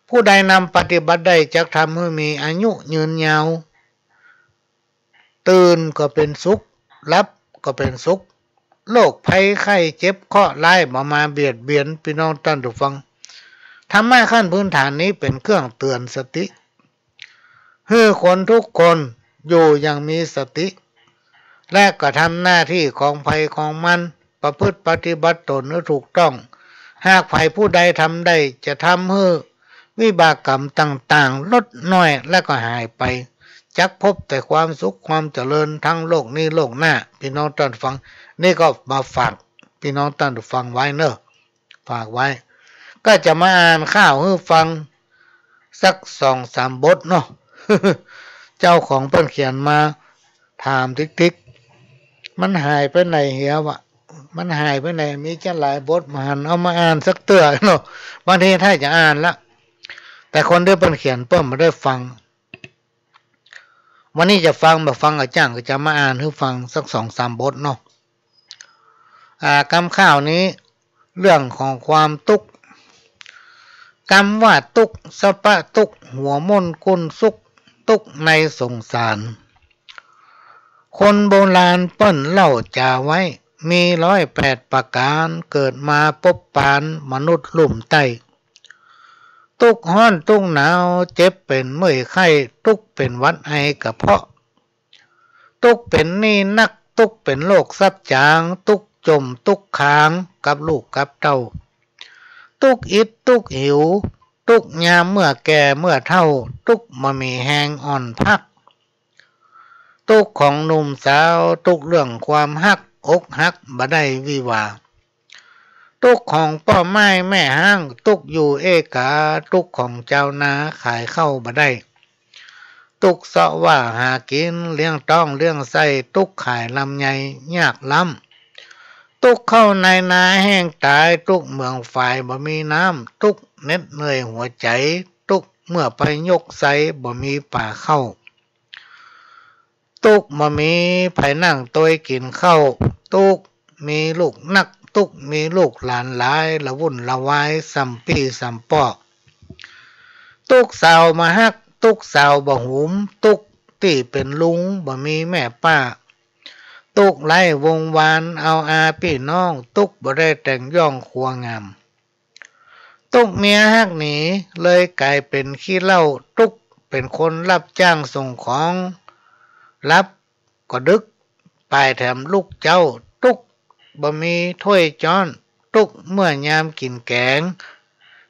ผู้ใดนำปฏิบัติได้จะทำให้มีอายุยืนยาวตื่นก็เป็นสุขหลับก็เป็นสุขโรคภัยไข้เจ็บเคราะห์ร้ายบ่มาเบียดเบียนพี่น้องท่านผู้ฟังธรรมะขั้นพื้นฐานนี้เป็นเครื่องเตือนสติให้คนทุกคนอยู่อย่างมีสติและก็ทำหน้าที่ของภัยของมันประพฤติปฏิบัติตนให้ถูกต้องหากภัยผู้ใดทำได้จะทำให้วิบากกรรมต่างๆลดน้อยและก็หายไปจักพบแต่ความสุขความเจริญทั้งโลกนี้โลกหน้าพี่น้องท่านฟังนี่ก็มาฝากพี่น้องท่านฟังไว้เนอะฝากไว้ก็จะมาอ่านข่าวให้ฟังสัก2-3 บทเนาะ เจ้าของเพิ่นเขียนมาถามทิกมันหายไปไหนเหียวะมันหายไปไหนมีจะหลายบทมาหันเอามาอ่านสักเตื้อเนาะบางทีถ้าจะอ่านละแต่คนที่เพิ่นเขียนเพิ่นไม่ได้ฟังวันนี้จะฟังแบบฟังอาจารย์ก็จะมาอ่านให้ฟังสัก2-3 บทเนาะกำข้าวนี้เรื่องของความทุกข์กำว่าทุกข์สะปะทุกข์หัวมนกุนสุขทุกข์ในสงสารคนโบราณเปิ้นเล่าจาไว้มี108ประการเกิดมาพบปานมนุษย์ลุ่มใต้ทุกข์ร้อนทุกข์หนาวเจ็บเป็นเมื่อยไข้ทุกข์เป็นหวัดไอกระเพาะทุกข์เป็นหนี้นักทุกข์เป็นโรคซับจางทุกข์จมทุกข์ค้างกับลูกกับเต้าทุกข์อิดทุกข์หิวทุกข์ยามเมื่อแก่เมื่อเฒ่าทุกข์บ่มีแหงอ่อนพักทุกข์ของหนุ่มสาวทุกข์เรื่องความฮักอกหักบ่ได้วิวาทุกข์ของพ่อไม้แม่ห้างทุกข์อยู่เอกาทุกข์ของเจ้านาขายเข้าบ่ได้ทุกข์เสาะว่าหากินเลี้ยงต้องเลี้ยงไส้ทุกข์ขายลำไยยากล้ำทุกข์เข้าในนาแห้งตายทุกข์เมืองฝ่ายบ่มีน้ำทุกข์เหน็ดเหนื่อยหัวใจทุกข์เมื่อไปยกไสบ่มีป่าเข้าทุกข์บ่มีไผนั่งต้วยกินข้าวทุกข์มีลูกนักทุกข์มีลูกหลานหลายละวุ่นละวายสัมปีสัมปอกทุกข์สาวมาฮักทุกข์สาวบ่หุมทุกข์ที่เป็นลุงบ่มีแม่ป้าทุกข์ไล่วงวานเอาอาพี่น้องทุกข์บ่ได้แต่งย่องครัวงามทุกข์เมียฮักหนีเลยกลายเป็นขี้เหล้าทุกข์เป็นคนรับจ้างส่งของรับก็ดึกปลายแถมลูกเจ้าทุกข์บ่มีถ้วยจ้อนทุกข์เมื่อยามกินแกง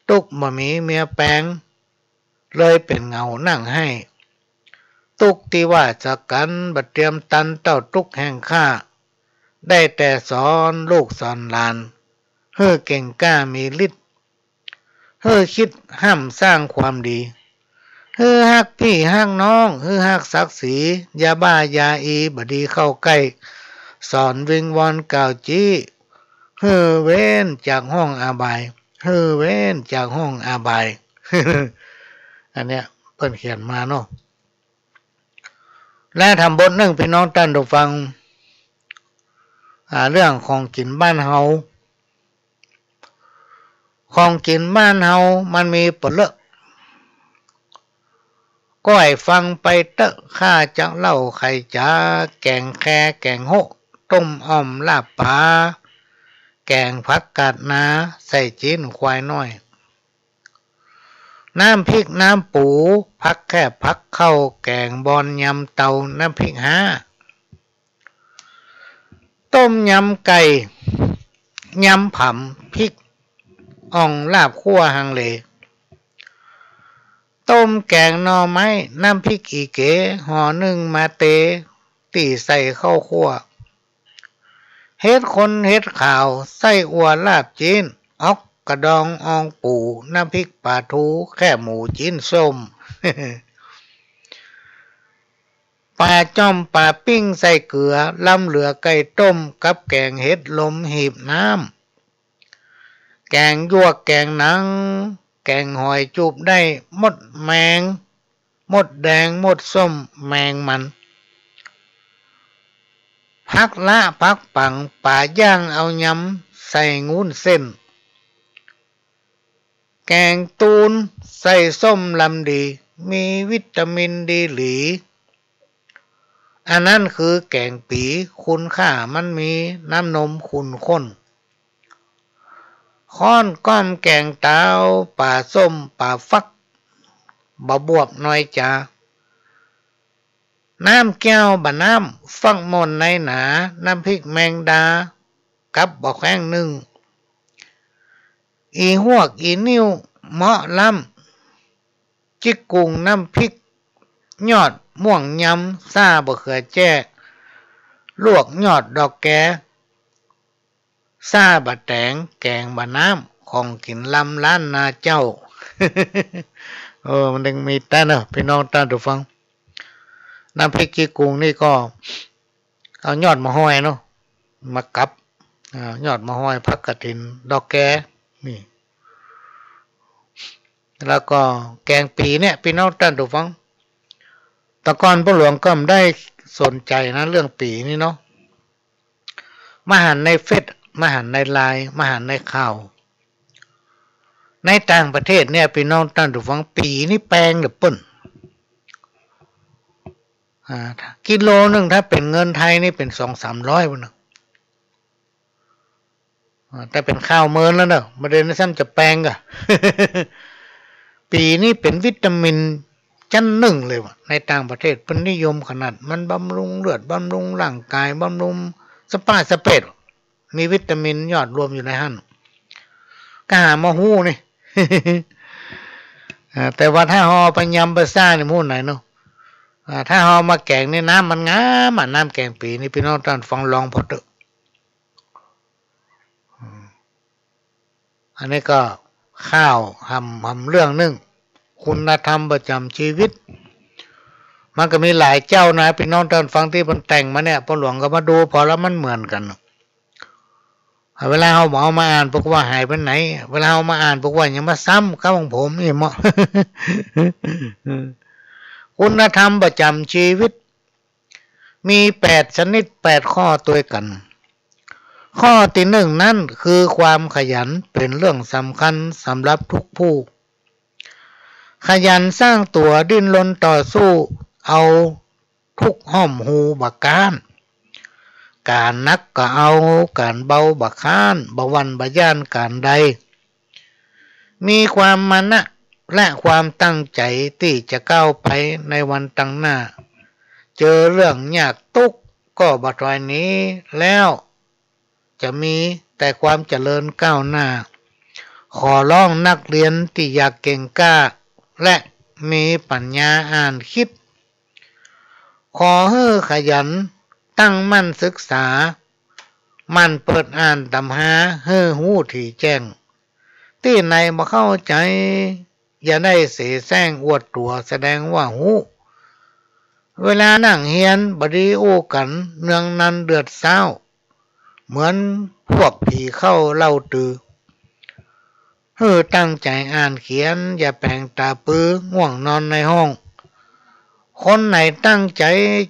ทุกข์บ่มีเมียแปลงเลยเป็นเงานั่งให้ทุกข์ที่ว่าจะกันบัดเตรียมตันเต้าทุกข์แห่งข้าได้แต่สอนลูกสอนหลานเฮ้อเก่งกล้ามีฤทธิ์เฮ้อคิดห้ามสร้างความดี ฮือฮักพี่ฮักน้องฮือฮักศักดิ์ศรียาบ้ายาอีบดีเข้าใกล้สอนวิงวอนกล่าวจี้ฮือเว้นจากห้องอาบายฮือเว้นจากห้องอาบาย อันเนี้ยเพิ่นเขียนมาเนาะและทำบทหนึ่งพี่น้องท่านผู้ฟังเรื่องของกินบ้านเฮาของกินบ้านเฮามันมีผลเลอะก็ให้ฟังไปเตอะข้าจักเล่าไข่จ้าแกงแคแกงโหต้มอ่อมลาบปลาแกงผักกาดนาใส่จีนควายน้อยน้ำพริกน้ำปูผักแค่ผักเข้าแกงบอนยำเตาน้ำพริกห้าต้มยำไก่ยำผำพริกอ่องลาบคั่วฮังเลต้มแกงหน่อไม้น้ำพริกอีเก๋ห่อนึ่งมาเตตีใส่ข้าวคั่วเฮ็ดคนเฮ็ดข่าวไส้อัวลาบจีนออกกระดองอองปูน้ำพริกปลาทูแค่หมูจีนส้ม ปลาจ้อมปลาปิ้งใส่เกลือล้ำเหลือไก่ต้มกับแกงเฮ็ดลมหีบน้ำแกงยวกแกงหนังแกงหอยจูบได้มดแมงมดแดงมดส้มแมงมันพักละพักปังป่าย่างเอายำใส่งูนเส้นแกงตูนใส่ส้มลำดีมีวิตามินดีหลีอันนั้นคือแกงปีคุณค่ามันมีน้ำนมขุ่นข้นค้อนก้อมแกงเตาป่าส้มป่าฟักบะบวบน้อยจ้าน้ำแก้วบะน้ำฟักมนในหนาน้ำพริกแมงดากับบะแข้งหนึ่งอีหวกอีนิ้วเหมาะล้ำจิกกุงน้ำพริกยอดม่วงยำซาบะเขือแจ้ลวกยอดดอกแกซาบะแตงแกงบะน้ำของกินลำล้านนาเจ้า มันยังมีแต่เนอะพี่น้องท่านผู้ฟังน้ำพริกจิกกุงนี่ก็เอายอดมะฮ้อยเนาะมากับยอดมะฮ้อยผักกฐินดอกแกนี่แล้วก็แกงปีเนี่ยพี่น้องท่านผู้ฟังตะกอนพ่อหลวงก็ได้สนใจนะเรื่องปีนี่เนาะมาหันในเฟซมาหันในไลน์มาหันในข่าวในต่างประเทศเนี่ยพี่น้องท่านผู้ฟังปีนี่แปลงหรือป่นกิโลหนึ่งถ้าเป็นเงินไทยนี่เป็น200-300บาทนะแต่เป็นข้าวเมินแล้วเนอะประเด็นนั้นซ้ำจะแปลงอะ ปีนี้เป็นวิตามินชั้นหนึ่งเลยวะในต่างประเทศเป็นนิยมขนาดมันบำรุงเลือดบำรุงร่างกายบำรุงสปาสเปดมีวิตามินยอดรวมอยู่ในหั่นก็หามาหู้นี่ แต่ว่าถ้าห่อไปยำไปซ่านี่มู้ไหนเนาะถ้าห่อมาแกงนี่น้ำมันงามน้ำแกงปีนี่พี่น้องท่านฟังลองพอเถอะอันนี้ก็ข้าวหำเรื่องนึงคุณธรรมประจำชีวิตมันก็มีหลายเจ้านะพี่น้องท่านฟังที่มันแต่งมาเนี่ยพอหลวงก็มาดูพอแล้วมันเหมือนกันเวลาเอามาอ่านพวกว่าหายไปไหนเวลาเอามาอ่านพวกว่ายังมาซ้ำกับของผมนี่เหมาะ คุณธรรมประจำชีวิตมี8ชนิด8ข้อตัวกันข้อที่หนึ่งนั่นคือความขยันเป็นเรื่องสำคัญสำหรับทุกผู้ขยันสร้างตัวดิ้นรนต่อสู้เอาทุกห้อมหูบักการการนักก็เอาการเบาบักค้านบวันบย่านการใดมีความมานะและความตั้งใจที่จะก้าวไปในวันตั้งหน้าเจอเรื่องยากตุกก็บัดไว้นี้แล้วจะมีแต่ความเจริญก้าวหน้าขอร้องนักเรียนที่อยากเก่งกล้าและมีปัญญาอ่านคิดขอให้ขยันตั้งมั่นศึกษามันเปิดอ่านตำหาให้หู้ถี่แจ้งที่ไหนบ่เข้าใจ อย่าได้เสแสร้งอวดตัวแสดงว่าหูเวลานั่งเฮียนบดีโอ้กันเนืองนั้นเดือดเศร้าเหมือนพวกผีเข้าเล่าตือตั้งใจอ่านเขียนอย่าแปลงตาปื้อง่วงนอนในห้องคนไหนตั้งใจ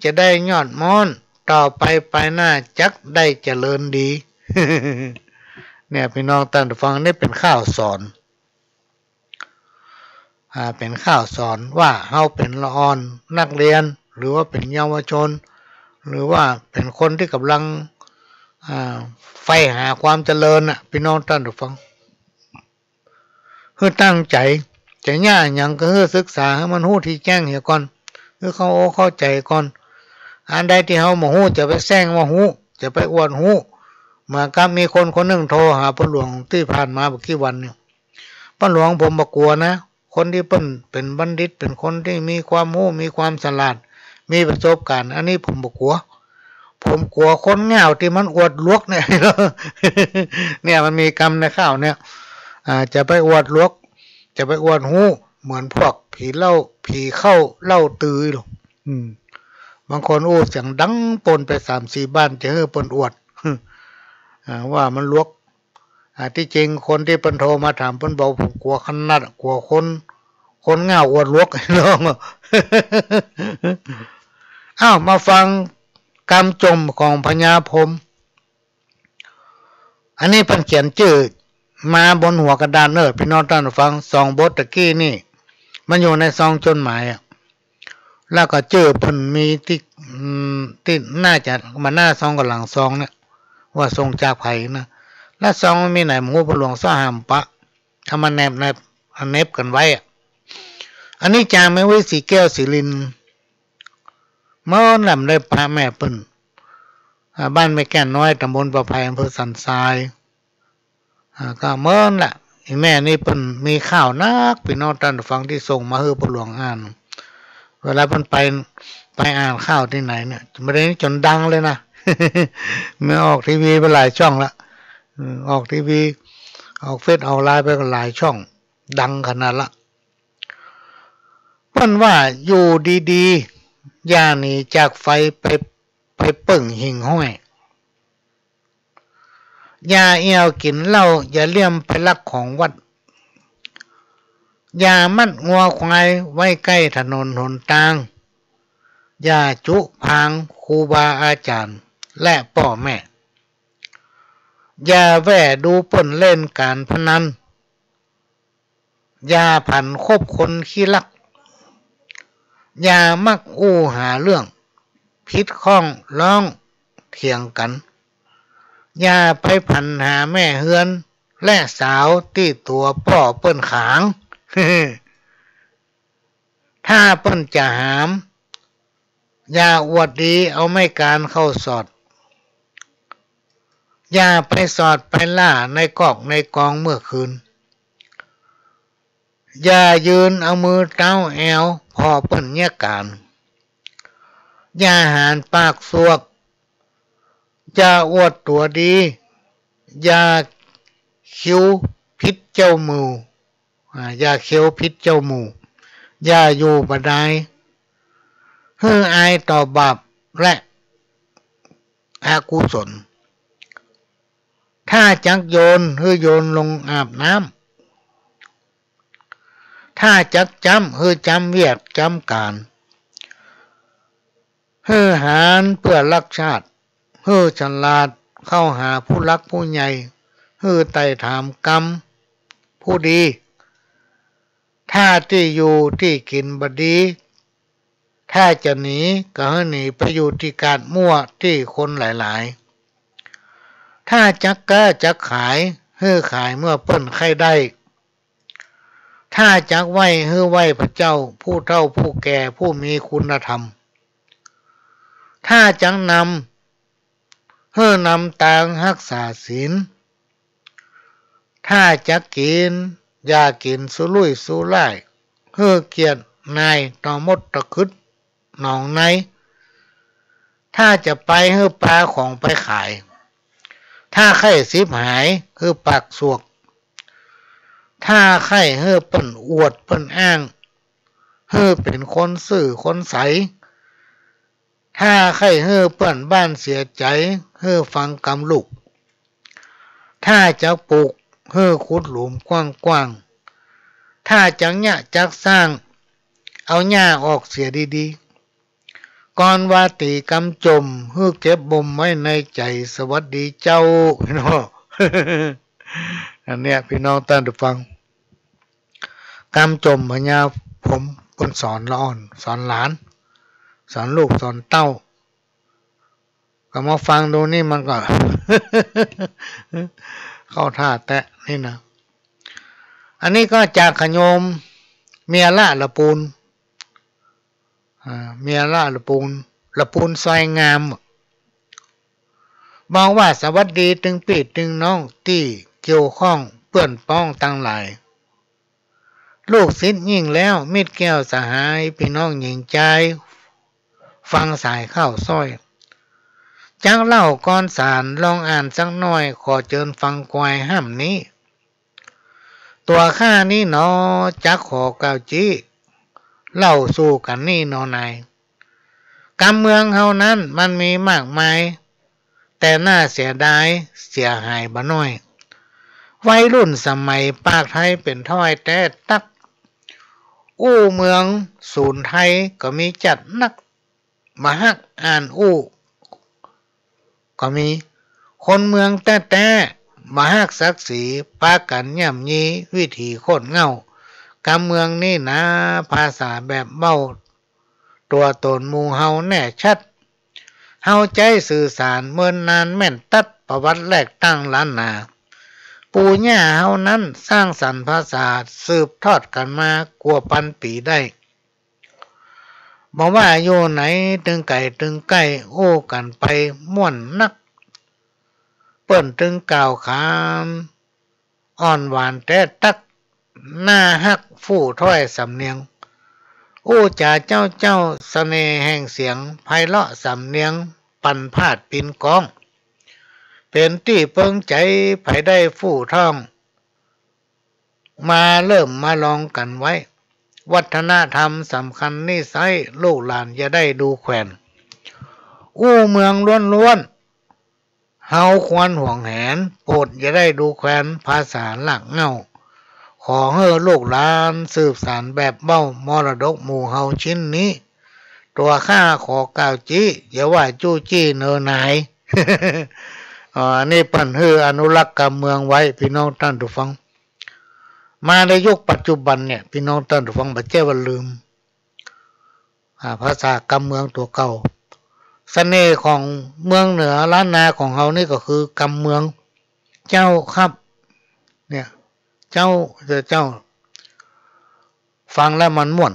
จะได้ยอดม้อนต่อไปไปหน้าจักได้เจริญดี เนี่ยพี่น้องท่านผู้ฟังนี่เป็นข้าวสอนเป็นข้าวสอนว่าเฮาเป็นละอ่อนนักเรียนหรือว่าเป็นเยาวชนหรือว่าเป็นคนที่กำลังใฝ่หาความเจริญน่ะพี่น้องท่านผู้ฟังคือตั้งใจจะย่าอย่างก็คือศึกษาให้มันรู้ที่แจ้งเหียก่อนคือเข้าใจก่อนอันใดที่เฮาบ่ฮู้จะไปแซงว่าฮู้จะไปอวดฮู้เหมือนกับมีคนคนหนึ่งโทรหาพ่อหลวงที่ผ่านมาเมื่อกี้วันเนี่ยพ่อหลวงผมบ่กลัวนะคนที่เป็นบัณฑิตเป็นคนที่มีความรู้มีความฉลาดมีประสบการณ์อันนี้ผมบ่กลัวผมกลัวคนเหงาที่มันอวดลวกเนี่ย เนี่ยมันมีกรรมในข้าวเนี่ยจะไปอวดลวกจะไปอวดหูเหมือนพวกผีเข้าเล่าตือหรอกบางคนอู้เสียงดังปนไป3-4บ้านจะให้ปนอวด ว่ามันลวกที่จริงคนที่เปิ้นโทรมาถามเปิ้นบอกผมกลัวขนาดกลัวคนเหงาอวดลวกน้อง อ้าวมาฟังกรรมจมของพญาพรหมอันนี้เพิ่นเขียนชื่อมาบนหัวกระดานพี่น้องท่านฟัง2บทตะกี้นี่มันอยู่ในซองจดหมายแล้วก็ชื่อเพิ่นมีที่น่าจะมาหน้าซองกับหลังซองเนี่ยว่าทรงจากไผนะแล้วซองมันมีไหนหมู่พระหลวงซ่าหามปะเอามาแนบกันไว้อันนี้จางไม่ไว้สีแก้วสีลินเมื่อลำได้พระแม่เปิ้นบ้านไม่แก่น้อยตำบลประไพอำเภอสันทรายก็เมื่อแหละแม่นี่เปิ้นมีข่าวนักพี่น้องท่านฟังที่ส่งมาให้พระหลวงอ่านเวลาเปิ้นไปอ่านข่าวที่ไหนเนี่ยไม่ได้จนดังเลยนะ ไม่ออกทีวีไปหลายช่องละออกทีวีออกเฟซออกไลน์ไปก็หลายช่องดังขนาดละเปิ้นว่าอยู่ดีๆอย่าหนีจากไฟไปเปิ่งหิ่งห้อยอย่าเอี่ยวกินเหล้าอย่าเลี่ยมไปลักของวัดอย่ามัดงัวควายไว้ใกล้ถนนหนทางอย่าจุพางครูบาอาจารย์และพ่อแม่อย่าแว่ดูเปิ้นเล่นการพนันอย่าผันคบคนขี้ลักอย่ามักอู้หาเรื่องพิษข้องร้องเถียงกันอย่าไปผันหาแม่เฮือนและสาวที่ตัวพ่อเปิ้นขาง ถ้าเปิ้นจะหามอย่าอวดดีเอาไม่การเข้าสอดอย่าไปสอดไปล่าในกอกในกองเมื่อคืนอย่ายืนเอามือเต้าแอวพอเปิ้นเนี่ยการอย่าหานปากสวกอย่าอวดตัวดีอย่าคิ้วพิษเจ้ามืออย่าเคี้ยวพิษเจ้ามืออย่าอยู่บัดใดเฮืออายต่อบาปและอกุศลถ้าจักโยนเฮือโยนลงอาบน้ำถ้าจักจำเฮือจำเวียดจำการเฮือหารเพื่อรักชาติเฮือฉลาดเข้าหาผู้รักผู้ใหญ่เฮือไต่ถามกรรมผู้ดีถ้าที่อยู่ที่กินบดีถ้าจะหนีก็ให้หนีไปอยู่ที่การมั่วที่คนหลายๆถ้าจักกะจักขายเฮือขายเมื่อเปิ้นใครได้ถ้าจักไหวเฮือไหวพระเจ้าผู้เฒ่าผู้แก่ผู้มีคุณธรรมถ้าจังนำเฮือนำตางรักษาศีลถ้าจักกินอย่ากินสุรุ่ยสุร่ายเฮือเกียรตินายต่อมดตะคึดหนองในถ้าจะไปเฮือปลาของไปขายถ้าไข้สิบหายคือปากสวก ถ้าใครเฮ้อเปิ้นอวดเปิ้นอ้างเฮ้อเป็นคนซื่อคนใสถ้าใครเฮ้อเปิ้นบ้านเสียใจเฮ้อฟังกำลูกถ้าจะปลูกเฮ้อขุดหลุมกว้างๆถ้าจังเนี่ยจักสร้างเอาหญ้าออกเสียดีๆก่อนว่าตีกำจมเฮ้อเก็บบ่มไว้ในใจสวัสดีเจ้าพี่น้อง อันเนี้ยพี่น้องท่านผู้ฟังกำจมพญาผมคนสอนละอ่อนสอนหลานสอนลูกสอนเต้าก็มาฟังดูนี่มันก็ เข้าท่าแตะนี่นะอันนี้ก็จากขโยมเมียละปูนเมียละปูนซอยงามบอกว่าสวัสดีตึงปีตึงน้องที่เกี่ยวข้องเปื่อนป้องตั้งหลายลูกศิษย์ยิ่งแล้วมิตรแก้วสหายพี่น้องหญิงใจฟังสายเข้าซ้อยจังเล่าก้อนสารลองอ่านสักหน่อยขอเจิญฟังควายห้ามนี้ตัวข้านี่นอจักขอเก้าจี้เล่าสู่กันนี่นอนายกำเมืองเฮานั้นมันมีมากมายแต่น่าเสียดายเสียหายบ่น้อยวัยรุ่นสมัยปากไทยเป็นถ้อยแต่ตักอู้เมืองศูนย์ไทยก็มีจัดนักมาฮักอ่านอู้ก็มีคนเมืองแต่มาฮักศักดิ์ศรีปากันย่ำยีวิถีโคตรเงากำเมืองนี่นะภาษาแบบเบ้าตัวตนหมู่เฮาแน่ชัดเฮาใจสื่อสารเมินนานแม่นตัดประวัติแรกตั้งล้านนาปู่ย่าเฮานั้นสร้างสรรค์ภาษาสืบทอดกันมากว่าพันปีได้บอกว่าโยไหนตึงไก่ตึงใกล้โอ้กันไปม่วนนักเปิ้นตึงกล่าวขานอ่อนหวานแต่ตักหน้าฮักฟู่ถ้อยสำเนียงโอ้จ่าเจ้าเสน่ห์แห่งเสียงไพเราะสำเนียงปันพาดปินกองเป็นที่เปิงใจไผได้ฟู่ท่องมาเริ่มมาลองกันไว้วัฒนธรรมสำคัญนี่ไซลูกหลานจะได้ดูแขวนอู้เมืองล้วนเฮาควรห่วงแหนโปรดจะได้ดูแขวนภาษาหลักเงาขอให้ลูกหลานสืบสานแบบเบ้ามรดกหมู่เฮาชิ้นนี้ตัวข้าขอกล่าวจี้อย่าว่าจู้จี้เนอนาย นี่ปั่นฮืออนุรักษ์กำเมืองไว้พี่น้องท่านผู้ฟังมาในยุคปัจจุบันเนี่ยพี่น้องท่านผู้ฟังบ่เจ้าว่าลืมภาษากำเมืองตัวเก่าเสน่ห์ของเมืองเหนือล้านนาของเฮานี่ก็คือกำเมืองเจ้าครับเนี่ยเจ้าฟังแล้วมันม่วน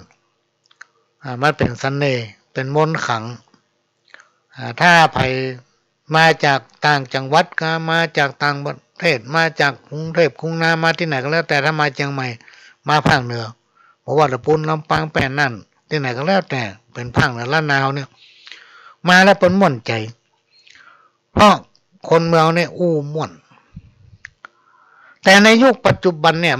มันเป็นเสน่ห์เป็นมนต์ขลังถ้าไผมาจากต่างจังหวัดก็มาจากต่างประเทศมาจากกรุงเทพกรุงนามาที่ไหนก็แล้วแต่ถ้ามาเชียงใหม่มาภาคเหนือเพราะว่าลำพูนลำปางแป้นนั่นที่ไหนก็แล้วแต่เป็นภาคเหนือล้านนาเนี่ยมาแล้วเป็นม่วนใจเพราะคนเมืองเนี่ยอู้ม่วนแต่ในยุคปัจจุบันเนี่ย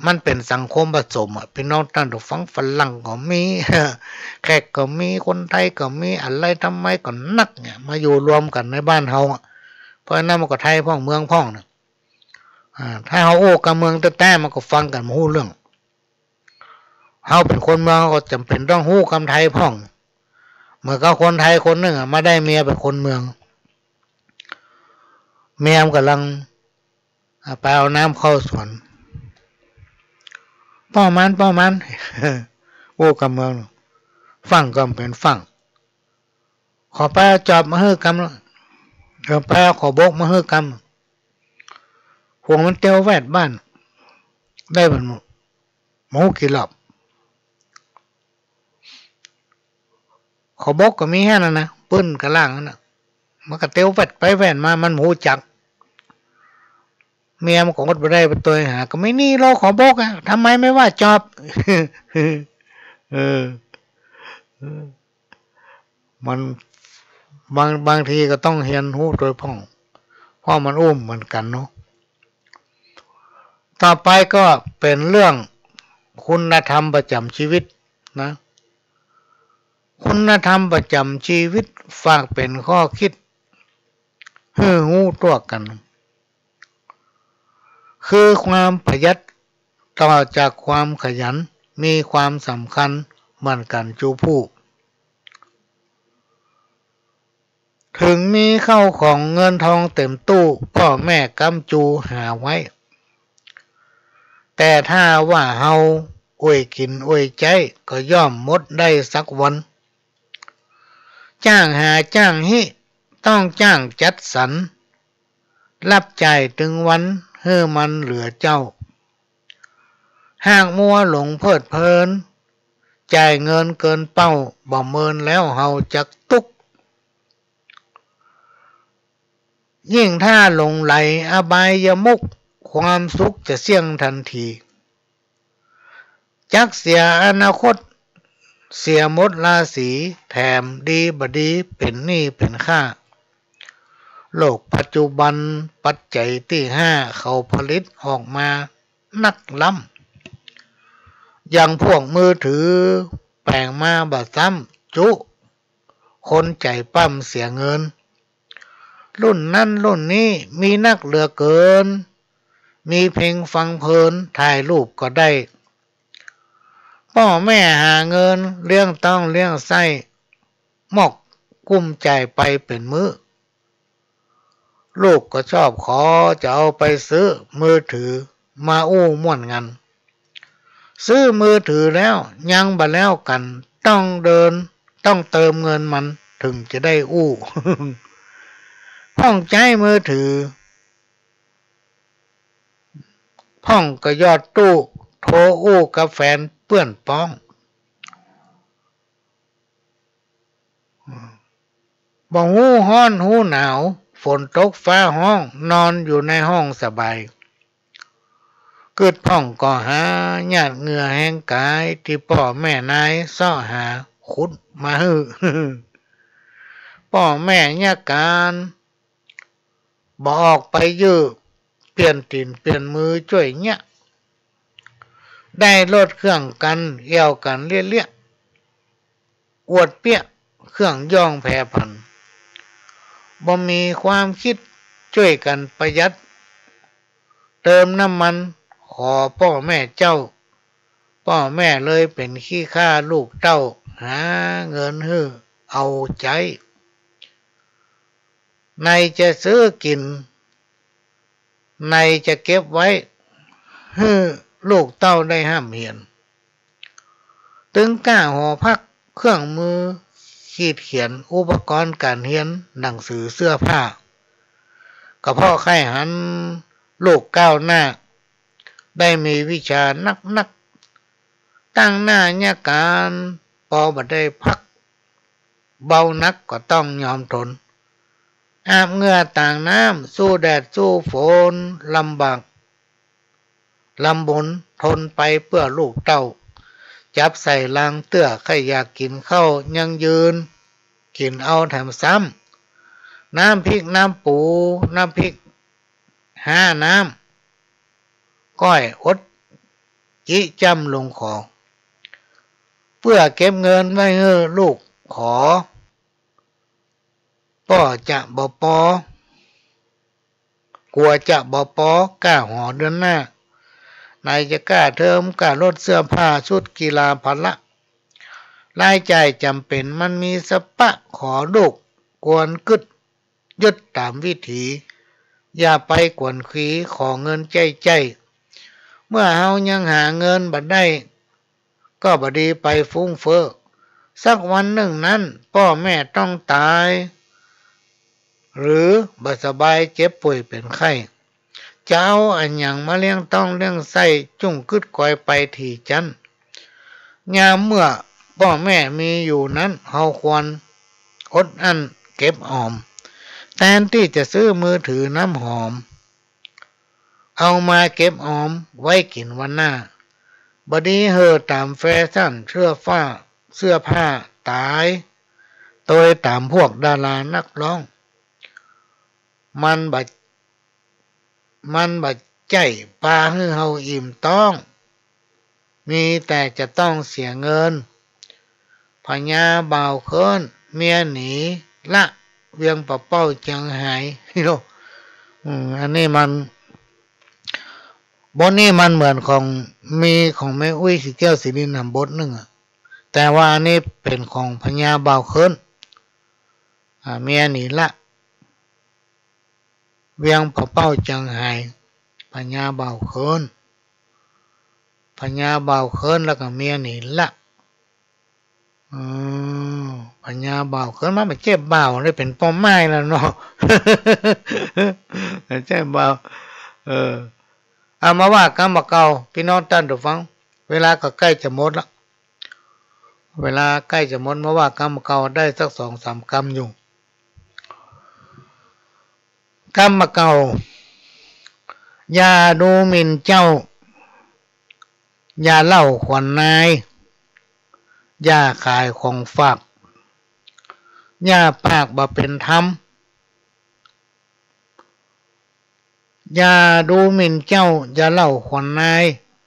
มันเป็นสังคมผสมพี่น้องท่านผู้ฟังฝรั่งก็มี แขกก็มีคนไทยก็มีอะไรทำไมก็นักเนี่ยมาอยู่รวมกันในบ้านเฮาเพราะนั้นมันก็ไทยพ้องเมืองพ้องนะถ้าเฮาโอ้กับเมืองแต่มันก็ฟังกันมาฮู้เรื่องเฮาเป็นคนเมืองก็จำเป็นต้องฮู้คำไทยพ้องเมื่อก็คนไทยคนหนึ่งมาได้เมียเป็นคนเมืองเมียมันกำลังไปเอาน้ำเข้าสวนป้อมันโอ้กับเมืองฟังก็เป็นฟังขอไปจอบมาเฮือกำเดี๋ยวไปขอบกมาเฮือกำห่วงมันเตียวแวดบ้านได้เป็นหมูกี่รอบขอบกก็มีแค่นั้นนะปื้นกระล่างนั่นนะมันก็เตียวแวดไปแวดมามันหมูจักเมียมันก็อดไปได้ไปตัวหาก็ไม่นี่เราขอบอกอะทำไมไม่ว่าจอบ มันบางทีก็ต้องเรียนรู้โดยพ่องเพราะมันอุ้มเหมือนกันเนาะ ต่อไปก็เป็นเรื่องคุณธรรมประจำชีวิตนะคุณธรรมประจำชีวิตฝากเป็นข้อคิดให้หูตัวกันคือความประหยัดต่อจากความขยันมีความสำคัญเหมือนกันจูผู้ถึงมีเข้าของเงินทองเต็มตู้พ่อแม่กำจูหาไว้แต่ถ้าว่าเฮาอวยกินอวยใจก็ย่อมหมดได้สักวันจ้างหาจ้างฮิต้องจ้างจัดสรรรับจ่ายถึงวันเฮือมันเหลือเจ้าหากมัวหลงเพลิดเพลินจ่ายเงินเกินเป้าบ่เมินแล้วเฮาจักตุกยิ่งถ้าหลงไหลอบายมุขความสุขจะเสี่ยงทันทีจักเสียอนาคตเสียหมดราศีแถมดีบดีเป็นหนี้เป็นค่าโลกปัจจุบันปัจจัยที่ห้าเขาผลิตออกมานักล้ำอย่างพวกมือถือแปลงมาบัดซ้ำจุคนใจปั้มเสียเงินรุ่นนั้นรุ่นนี้มีนักเหลือเกินมีเพลงฟังเพลินถ่ายรูปก็ได้พ่อแม่หาเงินเลี้ยงต้องเลี้ยงไส้หมอกกุ้มใจไปเป็นมื้อลูกก็ชอบขอจะเอาไปซื้อมือถือมาอู้ม่วนงันซื้อมือถือแล้วยังบ่แล้วกันต้องเดินต้องเติมเงินมันถึงจะได้อู้ พ่องใจมือถือพ่องก็ยอดตู้โทรอู้กับแฟนเพื่อนป้องบ่ฮู้ฮ้อนฮู้หนาวฝนตกฟ้าห้องนอนอยู่ในห้องสบายกึดพ่องก็หาญาติเหงื่อแห้งกายที่พ่อแม่นายซ่อหาขุดมาฮื้อ พ่อแม่ยาการบ่ออกไปยื้อเปลี่ยนตีนเปลี่ยนมือช่วยเนี่ยได้รถเครื่องกันเอี่ยวกันเลี่ยอวดเปี้ยเครื่องย่องแพรพันบ่มีความคิดช่วยกันประหยัดเติมน้ำมันขอพ่อแม่เจ้าพ่อแม่เลยเป็นขี้ข้าลูกเต้าหาเงินฮื้อเอาใจในจะซื้อกินในจะเก็บไว้ฮื้อลูกเต้าได้ห้ามเหียนตึงก้าหอพักเครื่องมือขีดเขียนอุปกรณ์การเรียนหนังสือเสื้อผ้าก็พ่อไข้หันลูกก้าวหน้าได้มีวิชานักตั้งหน้าญาการพอบ่ได้พักเบานักก็ต้องยอมทนอาบเหงื่อต่างน้ำสู้แดดสู้ฝนลำบากลำบนทนไปเพื่อลูกเต้าจับใส่ลางเตื้อใครอยากกินข้าวยังยืนกินเอาแถมซ้ำน้ำพริกน้ำปูน้ำพริกห้าน้ำก้อยอดจิจำลงขอเพื่อเก็บเงินไว้ให้ลูกขอพ่อจะบ่ปอกลัวจะบ่ปอกล้าหอเดือนหน้านายจะกล้าเทิมกล้าลดเสื้อผ้าชุดกีฬาพละรายจ่ายจำเป็นมันมีสปะขอลูกกวนกึดยึดตามวิถีอย่าไปกวนขีขอเงินใจเมื่อเฮายังหาเงินบัดได้ก็บดีไปฟุ้งเฟ้อสักวันหนึ่งนั้นพ่อแม่ต้องตายหรือบ่สบายเจ็บป่วยเป็นไข้จะเอาอันหยังมาเลี้ยงต้องเลี้ยงไส้จุ่งกึดก่อยไปที่จันยามเมื่อพ่อแม่มีอยู่นั้นเฮาควรอดอั้นเก็บออมแทนที่จะซื้อมือถือน้ำหอมเอามาเก็บออมไว้กินวันหน้าบดีเฮอตามแฟชั่นเสื้อผ้าตายโดยตามพวกดารานักร้องมันบัด ใจปลาให้เฮาอิ่มต้องมีแต่จะต้องเสียเงินพญาบ่าวเคินเมียหนีละเวียงปะเป้าเจียงหายนี่โลอันนี้มันบทนี้มันเหมือนของมีของแม่อุ้ยสีแก้วสีนินบทหนึ่งแต่ว่าอันนี้เป็นของพญาบ่าวเคินเมียหนีละเวียงปะเป้าเจียงหายพญาบ่าวเคินพญาบ่าวเคินแล้วก็เมียหนีละพญาบ่าวเคินมาเป็นเจ็บบ่าวได้เป็นป้อมไม้แล้วเนาะ เจ็บบ่าวเอามาว่ากรรมเก่าพี่น้องท่านผู้ฟังเวลาก็ใกล้จะหมดละเวลาใกล้จะหมดมาว่ากรรมเก่าได้สัก2-3 กรรมอยู่กรรมเก่าอย่าดูหมิ่นเจ้าอย่าเล่าขวัญนายอย่าขายของฝากอย่าปากบ่เป็นธรรมอย่าดูหมิ่นเจ้าอย่าเล่าขวัญนาย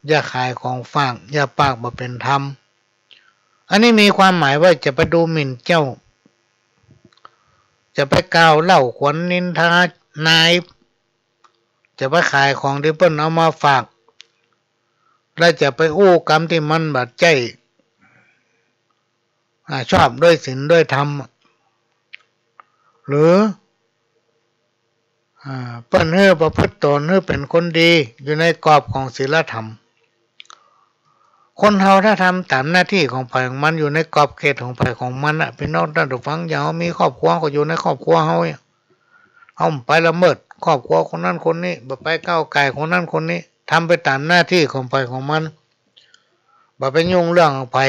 อย่าขายของฝากอย่าปากบ่เป็นธรรมอันนี้มีความหมายว่าจะไปดูหมิ่นเจ้าจะไปกล่าวเล่าขวัญนินทานายจะไปขายของที่เพิ่นเอามาฝากแล้วจะไปอู้กรรมที่มันบัดใจชอบด้วยศีลด้วยธรรมหรือเปิ้นเฮือประพฤติตนเฮือเป็นคนดีอยู่ในกรอบของศีลธรรมคนเฮาถ้าทำตามหน้าที่ของฝ่ายของมันอยู่ในกรอบเขตของฝ่ายของมันน่ะพี่น้องท่านผู้ฟังอย่างเฮามีครอบครัวก็อยู่ในครอบครัวเฮาเฮาไปละเมิดครอบครัวคนนั้นคนนี้บ่ไปก้าวไก่คนนั้นคนนี้ทำไปตามหน้าที่ของฝ่ายของมันบ่ไปยุ่งเรื่องของไผ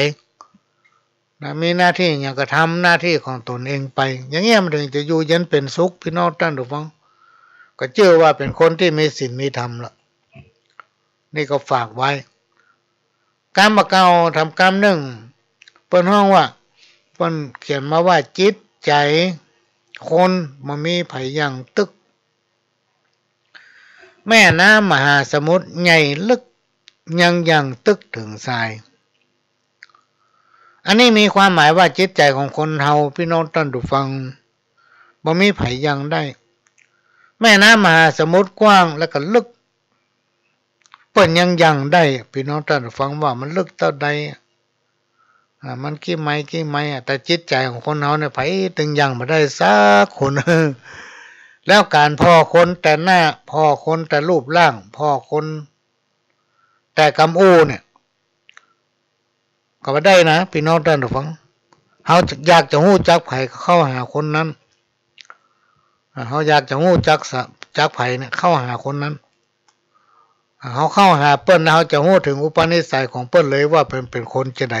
มีหน้าที่อย่างก็ทำหน้าที่ของตนเองไปอย่างเงี้ยมันถึงจะอยู่เย็นเป็นสุขพี่น้องท่านผู้ฟังก็เชื่อว่าเป็นคนที่มีศีลมีธรรมละนี่ก็ฝากไว้กรรมเก่าทำกรรมหนึ่งเปิ้นห้องว่าเปิ้นเขียนมาว่าจิตใจคนมันมีไผอย่างตึกแม่น้ำมหาสมุทรใหญ่ลึกยังตึกถึงทรายอันนี้มีความหมายว่าจิตใจของคนเฮาพี่น้องท่านผู้ฟังบ่มีไผยังได้แม่น้ำมหาสมุทรกว้างแล้วก็ลึกเปิ้นยังได้พี่น้องท่านผู้ฟังว่ามันลึกเท่าใดมันกี่ไม้แต่จิตใจของคนเฮาเนี่ยไผถึงยังบ่ได้สักคนแล้วการพ่อคนแต่หน้าพ่อคนแต่รูปร่างพ่อคนแต่คำอู้เนี่ยก็บ่ได้นะพี่น้องท่านผู้ฟังเฮาอยากจะฮู้จักไผเข้าหาคนนั้นเฮาอยากจะฮู้จักไผเนี่ยเข้าหาคนนั้นเฮาเข้าหาเปิ้นเฮาจะฮู้ถึงอุปนิสัยของเปิ้นเลยว่าเป็นคนจะใด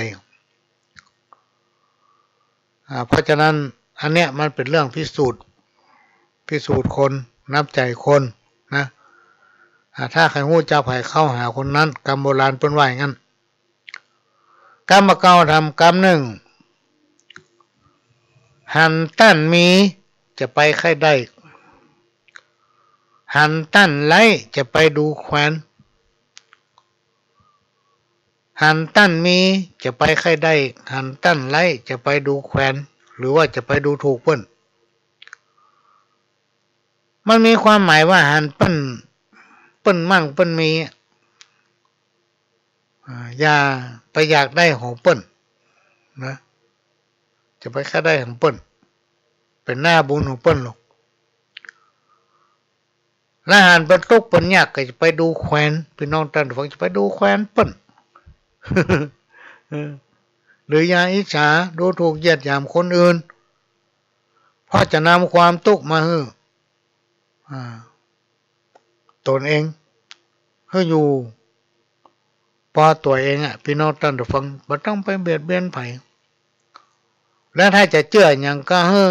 เพราะฉะนั้นอันเนี้ยมันเป็นเรื่องพิสูจน์คนนับใจคนนะถ้าใครฮู้จักไผเข้าหาคนนั้นกรรมโบราณเปิ้นว่าอย่างนั้นกรรมเก่าทำกรรมหนึ่งหันตั้นมีจะไปใครได้หันตั้นไล่จะไปดูแควนหันตั้นมีจะไปใครได้หันตั้นไล่จะไปดูแควนหรือว่าจะไปดูถูกเปิ้นมันมีความหมายว่าหันเปิ้นมั่งเปิ้นมีอย่าไปอยากได้ของเปิ้นนะจะไปแค่ได้ของเปิ้นเป็นหน้าบุญของเปิ้นหรอกและหันเปิ้นตกเปิ้นยากก็จะไปดูแควนพี่น้องท่านผู้ฟังจะไปดูแควนเปิ้น หรืออย่าอิจฉาดูถูกเหยียดหยามคนอื่นเพราะจะนำความทุกข์มาให้ตนเองให้อยู่พอตัวเองพี่น้องท่านผู้ฟังบ่ต้องไปเบียดเบียนไผและถ้าจะเชื่ออย่างก็ให้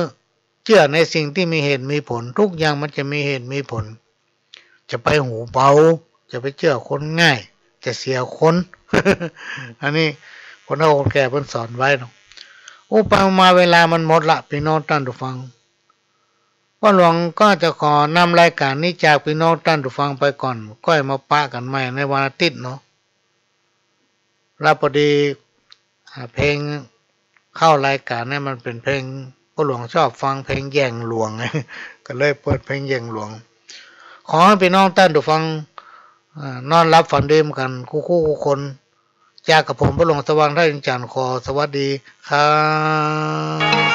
เชื่อในสิ่งที่มีเหตุมีผลทุกอย่างมันจะมีเหตุมีผลจะไปหูเบาจะไปเชื่อคนง่ายจะเสียคน อันนี้คนเฒ่าคนแก่เพิ่นสอนไว้เนาะอุปมาเวลามันหมดละพี่น้องท่านผู้ฟัง พ่อหลวงก็จะขอนำรายการนี้จากพี่น้องท่านผู้ฟังไปก่อนก้อยมาปะกันใหม่ในวันอาทิตย์เนาะแล้วพอดีเพลงเข้ารายการเนี่ยมันเป็นเพลงพ่อหลวงชอบฟังเพลงแย่งหลวง ก็เลยเปิดเพลงแย่งหลวงขอให้พี่น้องท่านผู้ฟังนอนรับฝันดีกันคู่คนจากกับผมพระหลวงสว่างท่านจันทร์ขอสวัสดีครับ